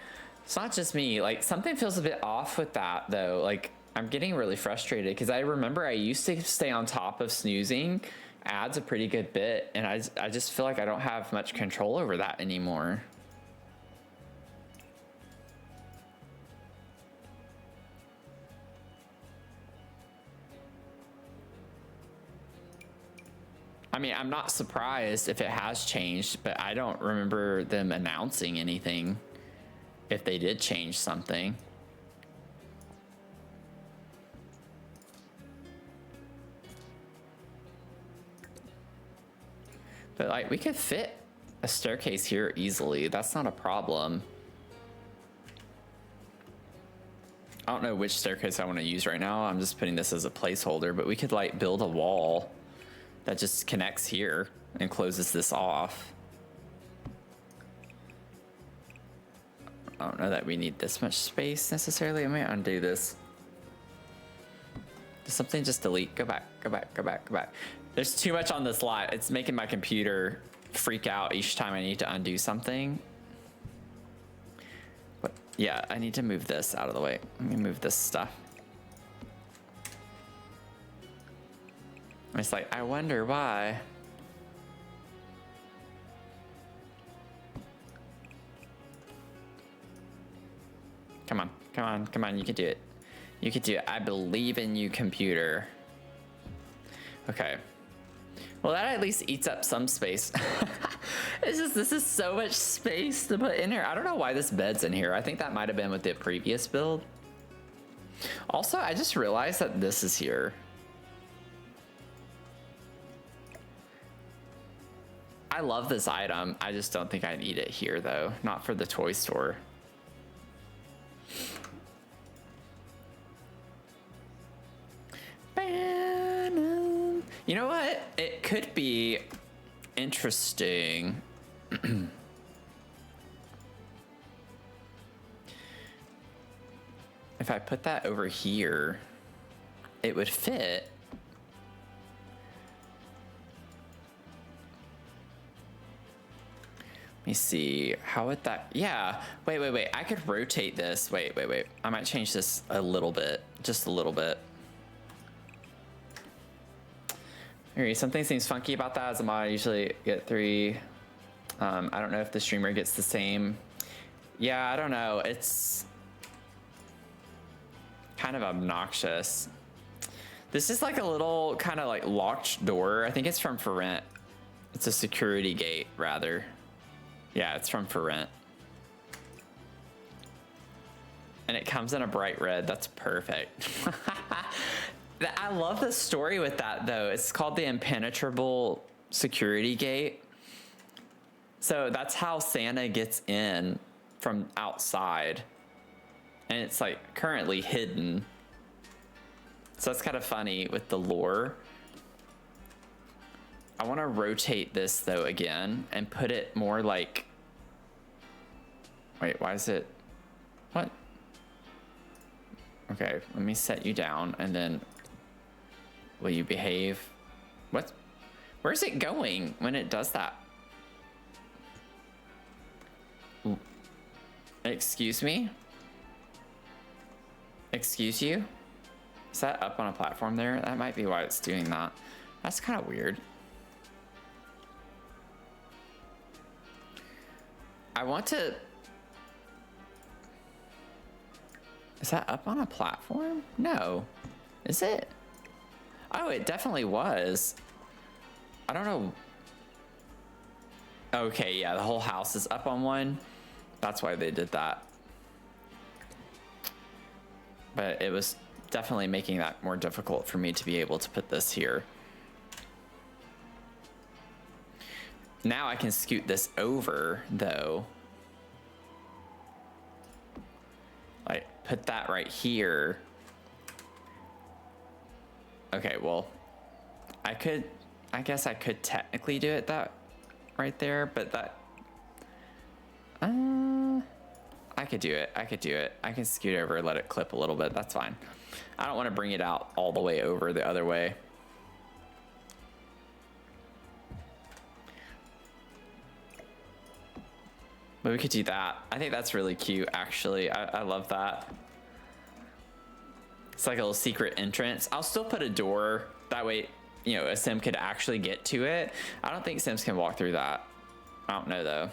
it's not just me. Like, something feels a bit off with that, though. Like, I'm getting really frustrated because I remember I used to stay on top of snoozing ads a pretty good bit, and I just feel like I don't have much control over that anymore. I mean, I'm not surprised if it has changed, but I don't remember them announcing anything if they did change something. But like, we could fit a staircase here easily. That's not a problem. I don't know which staircase I want to use right now. I'm just putting this as a placeholder, but we could like build a wall that just connects here and closes this off. I don't know that we need this much space necessarily. I might undo this. Does something just delete? Go back, go back, go back, go back. There's too much on this lot. It's making my computer freak out each time I need to undo something. But yeah, I need to move this out of the way. Let me move this stuff. It's like, I wonder why. Come on, come on, come on, you can do it. You can do it. I believe in you, computer. Okay. Well, that at least eats up some space. It's just, this is so much space to put in here. I don't know why this bed's in here. I think that might have been with the previous build. Also, I just realized that this is here. I love this item. I just don't think I need it here though. Not for the toy store. You know what? It could be interesting. if I put that over here, it would fit. Let me see, how would that, yeah, wait, I could rotate this. Wait. I might change this a little bit, just a little bit. Alright, something seems funky about that. As a mod, I usually get 3. I don't know if the streamer gets the same. Yeah, I don't know, it's kind of obnoxious. This is like a little kind of like locked door. I think it's from For Rent. It's a security gate, rather. Yeah, it's from For Rent. And it comes in a bright red. That's perfect. I love the story with that, though. It's called the Impenetrable Security Gate. So that's how Santa gets in from outside. And it's like currently hidden. So that's kind of funny with the lore. I want to rotate this though again and put it more like, wait, why is it, what? Okay, let me set you down and then will you behave? What? Where's it going when it does that? Excuse me? Excuse you? Is that up on a platform there? That might be why it's doing that. That's kind of weird. I want to... Is that up on a platform? No. Is it? Oh, it definitely was. I don't know. Okay, yeah, the whole house is up on one. That's why they did that. But it was definitely making that more difficult for me to be able to put this here. Now I can scoot this over, though. Like, put that right here. Okay, well, I guess I could technically do it that right there, but that, I could do it. I can scoot over and let it clip a little bit. That's fine. I don't want to bring it out all the way over the other way. But we could do that. I think that's really cute, actually. I love that. It's like a little secret entrance. I'll still put a door. That way, you know, a sim could actually get to it. I don't think sims can walk through that. I don't know, though.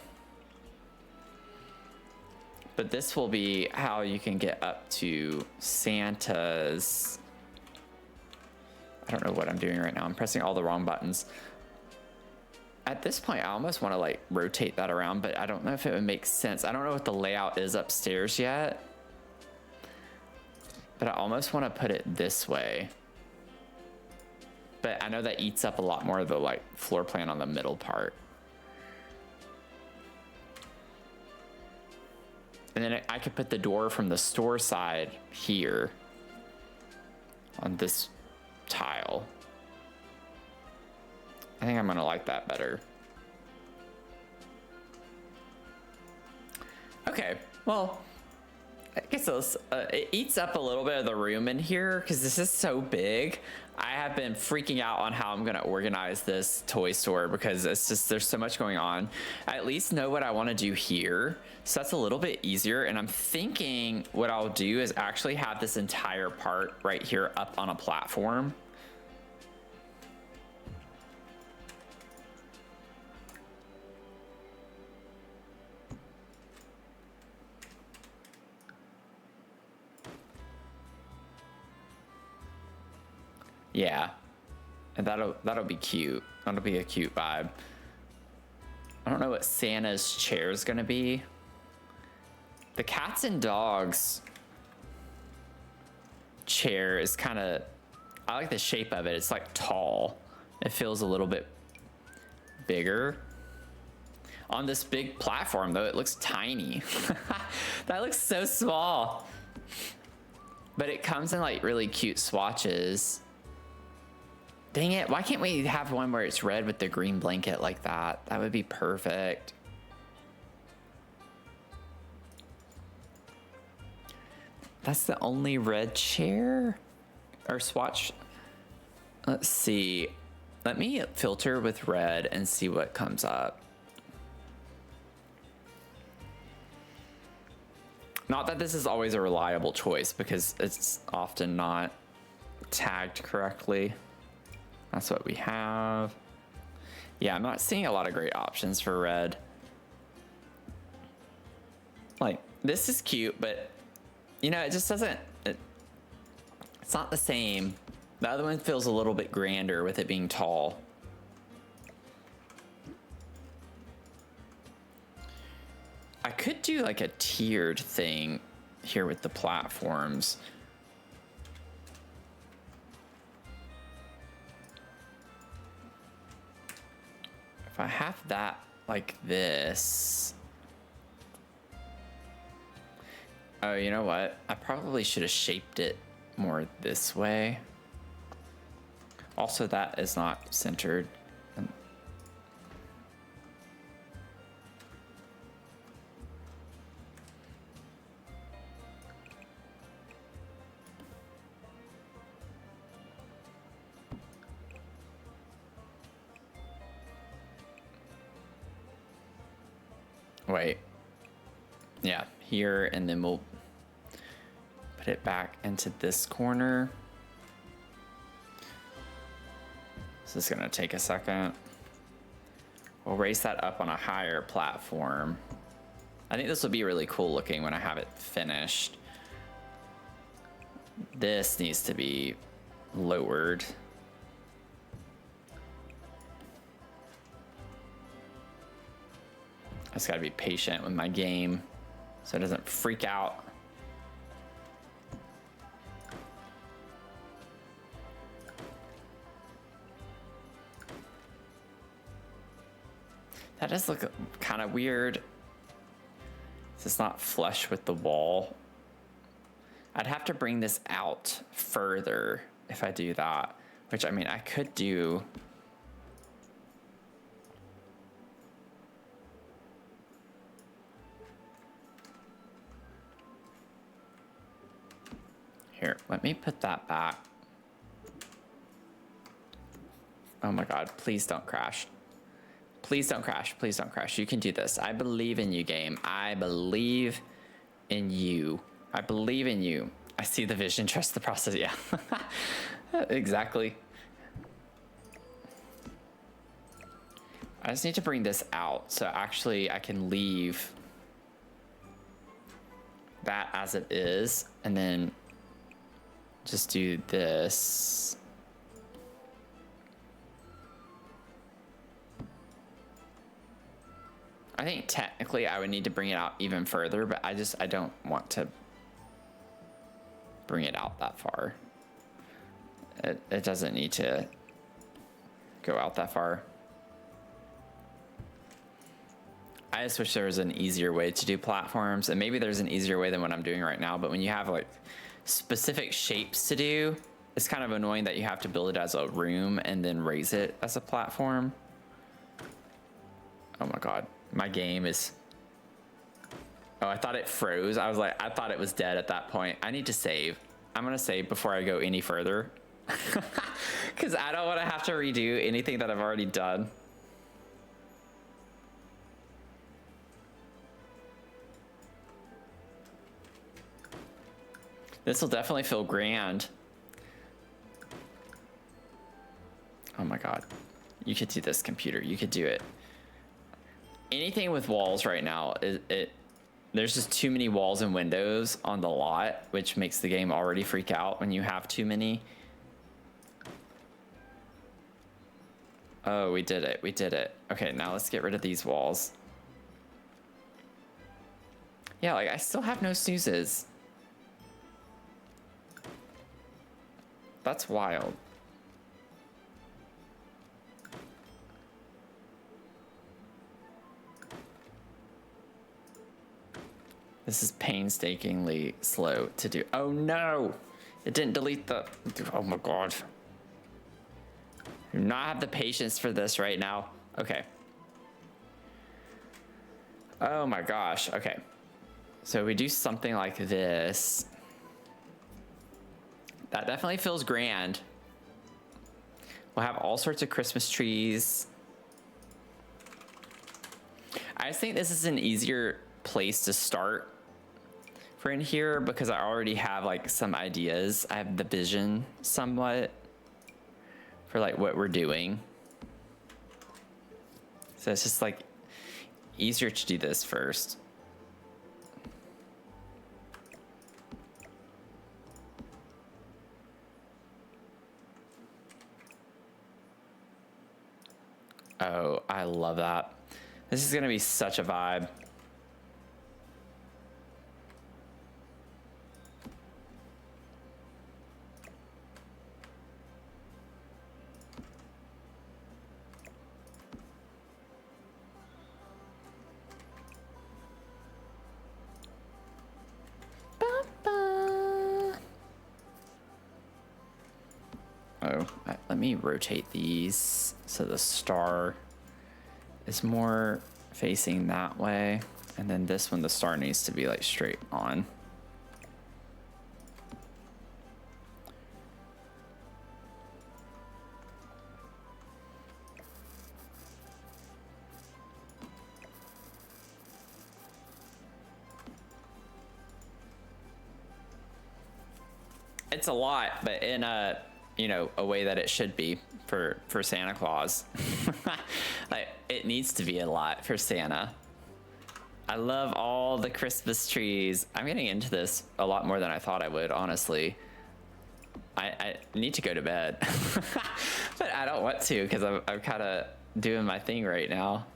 But this will be how you can get up to Santa's... I don't know what I'm doing right now. I'm pressing all the wrong buttons. At this point, I almost want to like rotate that around, but I don't know if it would make sense. I don't know what the layout is upstairs yet, but I almost want to put it this way. But I know that eats up a lot more of the like floor plan on the middle part. And then I could put the door from the store side here on this tile. I think I'm gonna like that better. Okay, well, I guess it eats up a little bit of the room in here because this is so big. I have been freaking out on how I'm gonna organize this toy store because it's just, there's so much going on. I at least know what I wanna do here, so that's a little bit easier. And I'm thinking what I'll do is actually have this entire part right here up on a platform. Yeah, and that'll be cute. That'll be a cute vibe. I don't know what Santa's chair is gonna be. The cats and dogs chair is kind of, I like the shape of it. It's like tall. It feels a little bit bigger. On this big platform though, it looks tiny. That looks so small. But it comes in like really cute swatches. Dang it, why can't we have one where it's red with the green blanket like that? That would be perfect. That's the only red chair? Or swatch? Let's see. Let me filter with red and see what comes up. Not that this is always a reliable choice, because it's often not tagged correctly. That's what we have. Yeah, I'm not seeing a lot of great options for red. Like, this is cute, but you know, it just doesn't, it's not the same. The other one feels a little bit grander with it being tall. I could do like a tiered thing here with the platforms. If I have that like this. Oh, you know what? I probably should have shaped it more this way. Also, that is not centered. Wait. Yeah, here, and then we'll put it back into this corner. This is gonna take a second. We'll raise that up on a higher platform. I think this will be really cool looking when I have it finished. This needs to be lowered. I just gotta be patient with my game so it doesn't freak out. That does look kind of weird. It's not flush with the wall. I'd have to bring this out further if I do that, which I mean, I could do. Here, let me put that back. Oh my God, please don't crash. Please don't crash, please don't crash. You can do this. I believe in you, game. I believe in you. I believe in you. I see the vision, trust the process, yeah. Exactly. I just need to bring this out so actually I can leave that as it is and then just do this. I think technically I would need to bring it out even further, but I don't want to bring it out that far. It doesn't need to go out that far. I just wish there was an easier way to do platforms, and maybe there's an easier way than what I'm doing right now, but when you have like specific shapes to do, it's kind of annoying that you have to build it as a room and then raise it as a platform. Oh my God, my game is, oh, I thought it froze. I was like, I thought it was dead at that point. I need to save. I'm gonna save before I go any further. Cause I don't wanna have to redo anything that I've already done. This will definitely feel grand. Oh my God. You could do this, computer. You could do it. Anything with walls right now, there's just too many walls and windows on the lot, which makes the game already freak out when you have too many. Oh, we did it. We did it. Okay, now let's get rid of these walls. Yeah, like I still have no snoozes. That's wild. This is painstakingly slow to do. Oh no! It didn't delete the, oh my God. I do not have the patience for this right now. Okay. Oh my gosh, okay. So we do something like this. That definitely feels grand. We'll have all sorts of Christmas trees. I just think this is an easier place to start for in here because I already have like some ideas. I have the vision somewhat for like what we're doing. So it's just like easier to do this first. Oh, I love that. This is gonna be such a vibe. Let me rotate these so the star is more facing that way, and then this one the star needs to be like straight on. It's a lot, but in a, you know, a way that it should be for Santa Claus. Like, it needs to be a lot for Santa. I love all the Christmas trees. I'm getting into this a lot more than I thought I would, honestly. I need to go to bed. But I don't want to because I'm kind of doing my thing right now.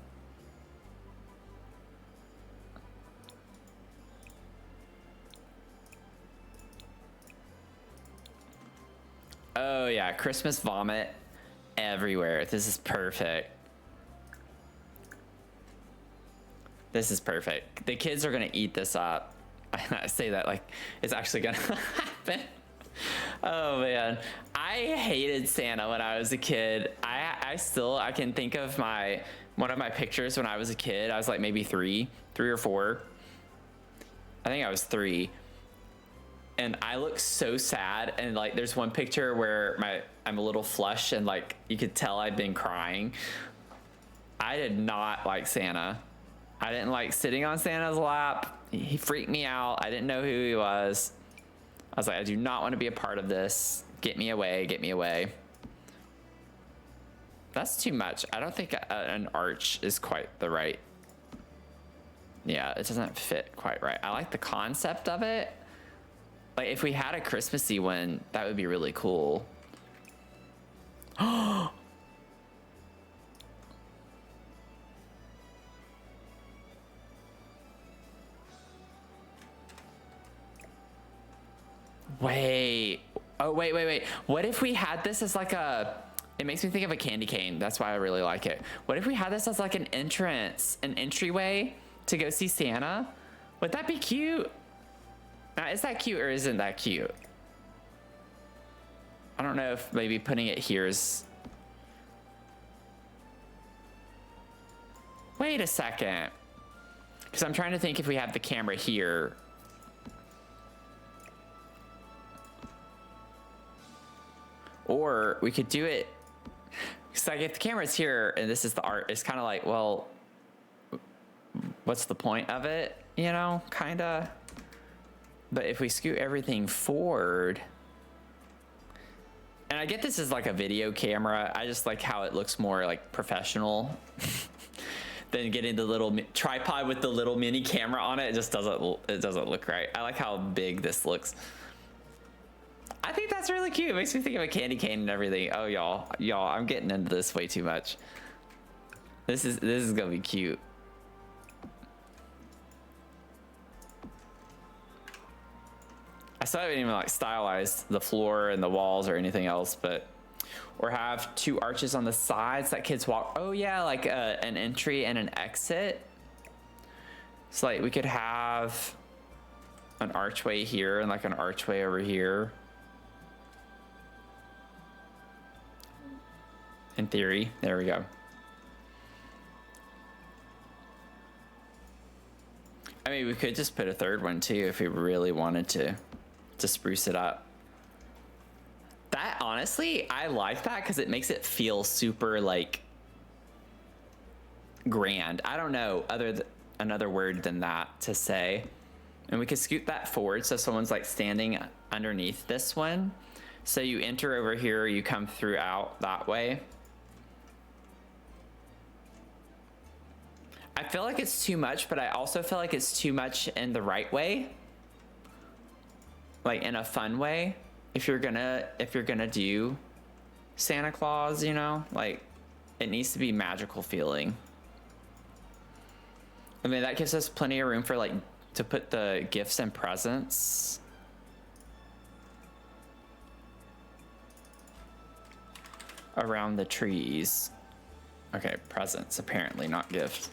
Oh yeah, Christmas vomit everywhere. This is perfect. This is perfect. The kids are gonna eat this up. I say that like it's actually gonna happen. Oh man, I hated Santa when I was a kid. I can think of one of my pictures when I was a kid. I was like maybe three or four. I think I was 3. And I look so sad, and like there's one picture where I'm a little flush and like you could tell I'd been crying. I did not like Santa. I didn't like sitting on Santa's lap. He freaked me out. I didn't know who he was. I was like, I do not want to be a part of this. Get me away, get me away. That's too much. I don't think an arch is quite the right. Yeah, it doesn't fit quite right. I like the concept of it. Like, if we had a Christmassy one, that would be really cool. Wait. Oh, wait. What if we had this as like it makes me think of a candy cane. That's why I really like it. What if we had this as like an entryway to go see Santa? Would that be cute? Now, is that cute or isn't that cute? I don't know if maybe putting it here is... Wait a second. Because I'm trying to think if we have the camera here. Or we could do it... Because like if the camera's here and this is the art, it's kind of like, well, what's the point of it? You know, kind of... But if we scoot everything forward, and I get this is like a video camera, I just like how it looks more like professional than getting the little tripod with the little mini camera on it. It just doesn't look right. I like how big this looks. I think that's really cute. It makes me think of a candy cane and everything. Oh y'all, I'm getting into this way too much. This is gonna be cute. I still haven't even like stylized the floor and the walls or anything else, but or have 2 arches on the sides that kids walk. Oh yeah, like an entry and an exit. So like we could have an archway here and like an archway over here. In theory, there we go. I mean, we could just put a 3rd one too if we really wanted to spruce it up. honestly, I like that because it makes it feel super like grand. I don't know another word than that to say. And we could scoot that forward so someone's like standing underneath this one. So you enter over here, you come through out that way. I feel like it's too much, but I also feel like it's too much in the right way. Like in a fun way. If you're gonna do Santa Claus, you know, like it needs to be magical feeling. I mean, that gives us plenty of room for like to put the gifts and presents. Around the trees. Okay, presents apparently, not gifts.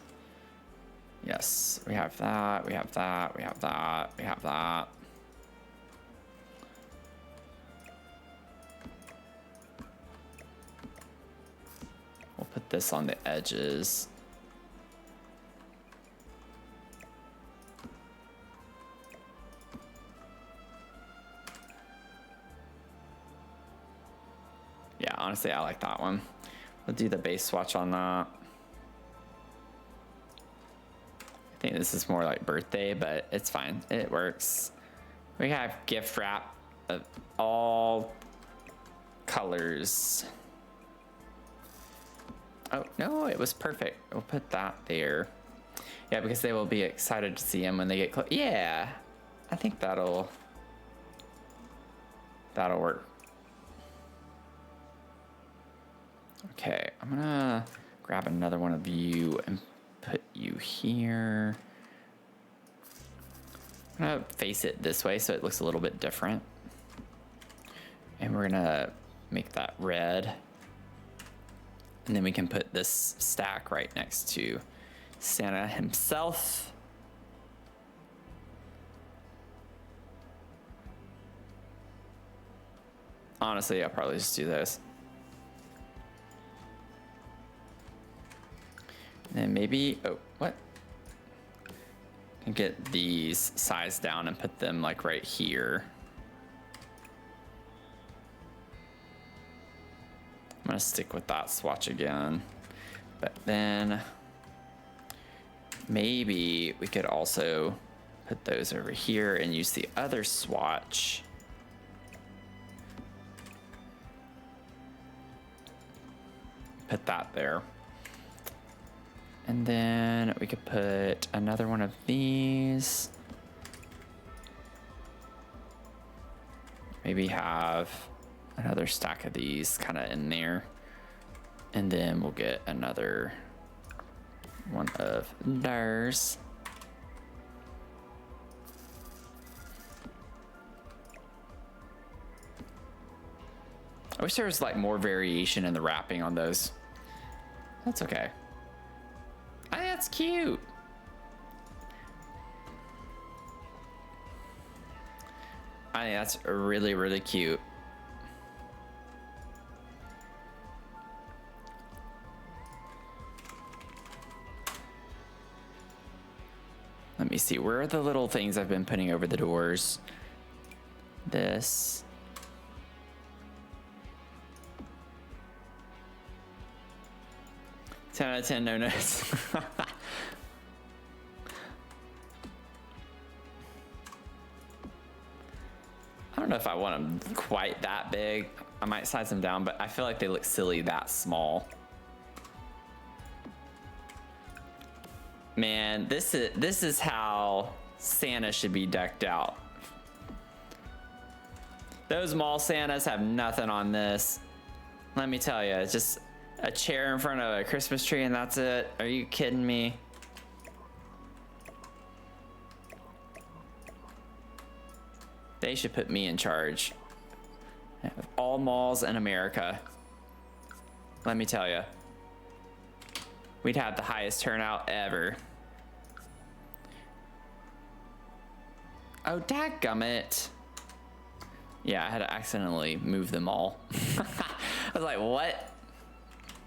Yes, we have that, we have that, we have that, we have that. We'll put this on the edges. Yeah, honestly, I like that one. We'll do the base swatch on that. I think this is more like birthday, but it's fine. It works. We have gift wrap of all colors. Oh, no, it was perfect. We'll put that there. Yeah, because they will be excited to see him when they get close. Yeah, I think that'll work. Okay, I'm gonna grab another one of you and put you here. I'm gonna face it this way so it looks a little bit different. And we're gonna make that red. And then we can put this stack right next to Santa himself. Honestly, I'll probably just do this. And then maybe, oh, what? And get these sized down and put them like right here. I'm gonna stick with that swatch again. But then maybe we could also put those over here and use the other swatch. Put that there. And then we could put another one of these. Maybe have another stack of these kind of in there. And then we'll get another one of theirs. I wish there was like more variation in the wrapping on those. That's okay. I think that's cute. I think that's really, really cute. Let me see, where are the little things I've been putting over the doors? This. 10 out of 10, no notes. I don't know if I want them quite that big. I might size them down, but I feel like they look silly that small. Man, this is how Santa should be decked out. Those mall Santas have nothing on this. Let me tell you, it's just a chair in front of a Christmas tree and that's it. Are you kidding me? They should put me in charge of all malls in America. Let me tell you, we'd have the highest turnout ever. Oh, dadgummit. Yeah, I had to accidentally move them all. I was like, what?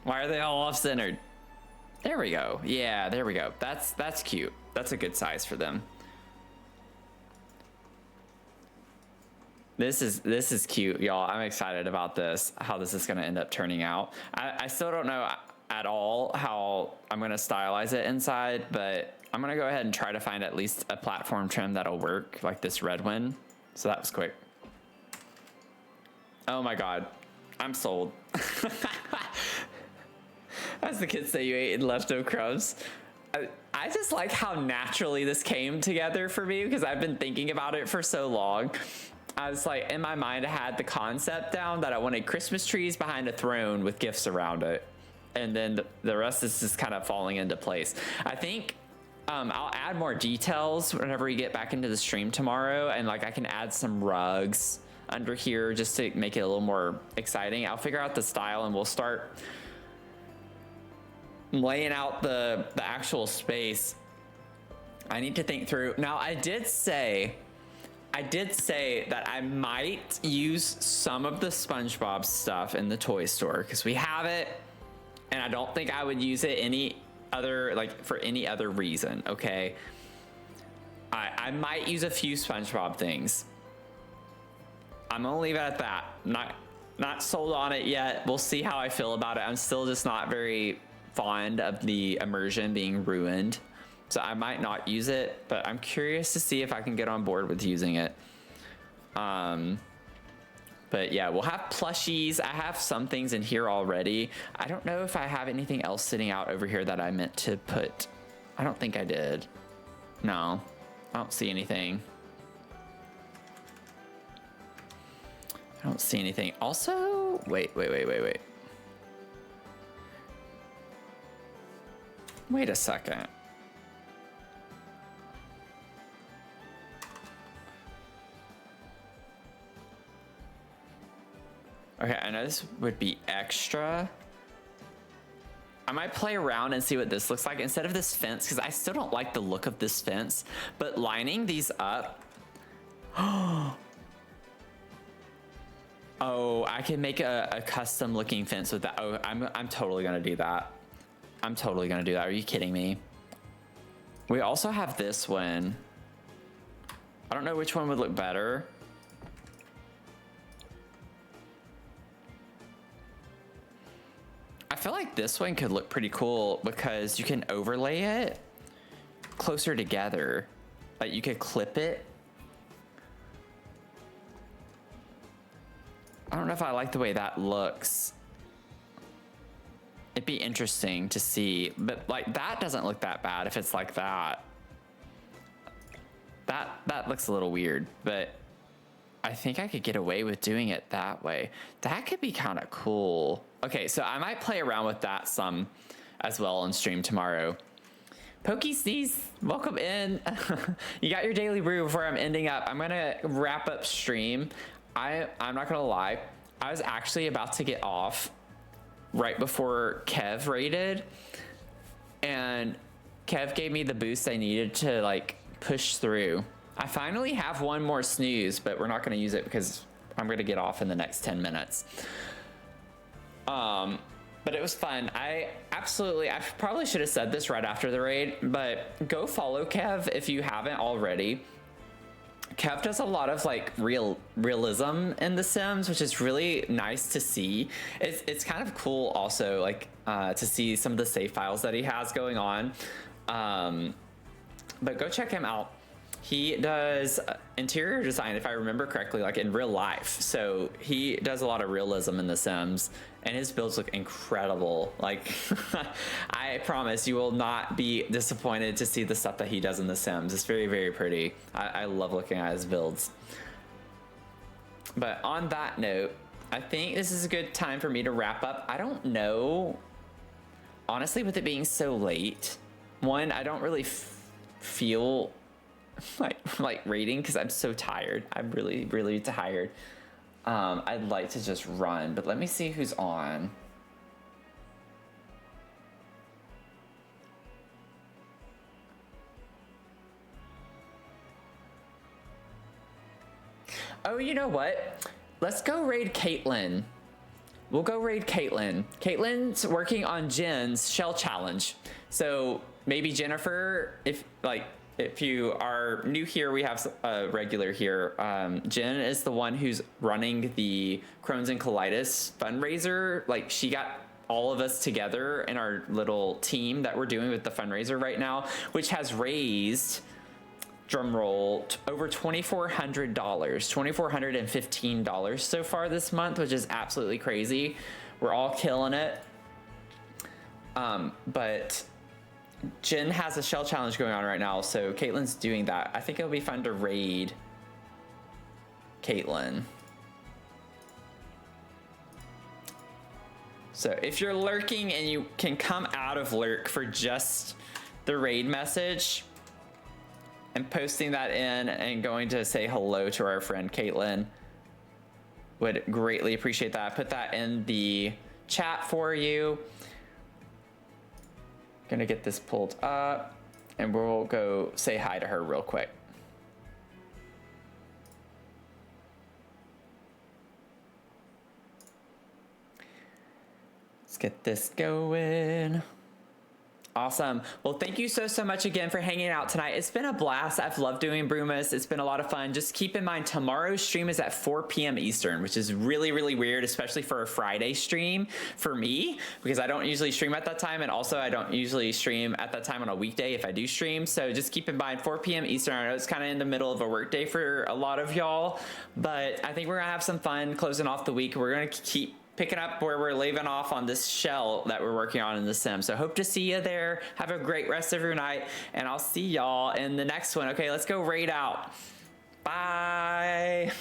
Why are they all off-centered? There we go. Yeah, there we go. That's cute. That's a good size for them. This is cute, y'all. I'm excited about this, how this is going to end up turning out. I still don't know at all how I'm going to stylize it inside, but I'm going to go ahead and try to find at least a platform trim that'll work, like this red one. So that was quick. Oh my God, I'm sold. As the kids say, you ate leftover crumbs. I just like how naturally this came together for me because I've been thinking about it for so long. I was like, in my mind, I had the concept down that I wanted Christmas trees behind a throne with gifts around it. And then the rest is just kind of falling into place. I think I'll add more details whenever we get back into the stream tomorrow. And like I can add some rugs under here just to make it a little more exciting. I'll figure out the style and we'll start laying out the actual space. I need to think through. Now, I did say that I might use some of the SpongeBob stuff in the toy store because we have it, and I don't think I would use it for any other reason. Okay, I might use a few SpongeBob things. I'm gonna leave it at that. Not sold on it yet. We'll see how I feel about it. I'm still just not very fond of the immersion being ruined. So I might not use it, but I'm curious to see if I can get on board with using it. But yeah, we'll have plushies. I have some things in here already. I don't know if I have anything else sitting out over here that I meant to put. I don't think I did. No, I don't see anything. I don't see anything. Also, wait. Wait a second. Okay, I know this would be extra. I might play around and see what this looks like instead of this fence, because I still don't like the look of this fence, but lining these up. Oh, I can make a custom looking fence with that. Oh, I'm totally gonna do that. I'm totally gonna do that. Are you kidding me? We also have this one. I don't know which one would look better. I feel like this one could look pretty cool because you can overlay it closer together. Like you could clip it. I don't know if I like the way that looks. It'd be interesting to see, but like that doesn't look that bad if it's like that. That looks a little weird, but I think I could get away with doing it that way. That could be kind of cool. Okay, so I might play around with that some as well on stream tomorrow. Pokey Sneeze, welcome in. You got your daily brew before I'm ending up. I'm gonna wrap up stream. I'm not gonna lie, I was actually about to get off right before Kev raided, and Kev gave me the boost I needed to like push through. I finally have one more snooze, but we're not gonna use it because I'm gonna get off in the next 10 minutes. But it was fun. I probably should have said this right after the raid, but go follow Kev if you haven't already. Kev does a lot of like realism in The Sims, which is really nice to see. It's kind of cool also, like to see some of the save files that he has going on. But go check him out. He does interior design, if I remember correctly, like in real life. So he does a lot of realism in The Sims, and his builds look incredible. Like, I promise you will not be disappointed to see the stuff that he does in The Sims. It's very, very pretty. I love looking at his builds. But on that note, I think this is a good time for me to wrap up. I don't know, honestly, with it being so late, one, I don't really feel like raiding because I'm so tired. I'm really, really tired. I'd like to just run, but let me see who's on. Oh, you know what? Let's go raid Caitlin. We'll go raid Caitlin. Caitlin's working on Jen's shell challenge. So maybe Jennifer, if like if you are new here, we have a regular here. Jen is the one who's running the Crohn's and Colitis fundraiser. Like, she got all of us together in our little team that we're doing with the fundraiser right now, which has raised, drum roll, over $2,400, $2,415 so far this month, which is absolutely crazy. We're all killing it. But Jen has a shell challenge going on right now, so Caitlin's doing that. I think it'll be fun to raid Caitlin. So if you're lurking and you can come out of lurk for just the raid message and posting that in and going to say hello to our friend Caitlin, would greatly appreciate that. Put that in the chat for you. Gonna get this pulled up and we'll go say hi to her real quick. Let's get this going. Awesome. Well, thank you so much again for hanging out tonight. It's been a blast. I've loved doing Brewmas. It's been a lot of fun. Just keep in mind, tomorrow's stream is at 4 p.m. Eastern, which is really weird, especially for a Friday stream for me, because I don't usually stream at that time. And also I don't usually stream at that time on a weekday if I do stream. So just keep in mind, 4 p.m. Eastern. I know it's kind of in the middle of a work day for a lot of y'all, but I think we're gonna have some fun closing off the week. We're gonna keep picking up where we're leaving off on this shell that we're working on in the sim. So hope to see you there. Have a great rest of your night, and I'll see y'all in the next one. Okay, let's go raid out. Bye.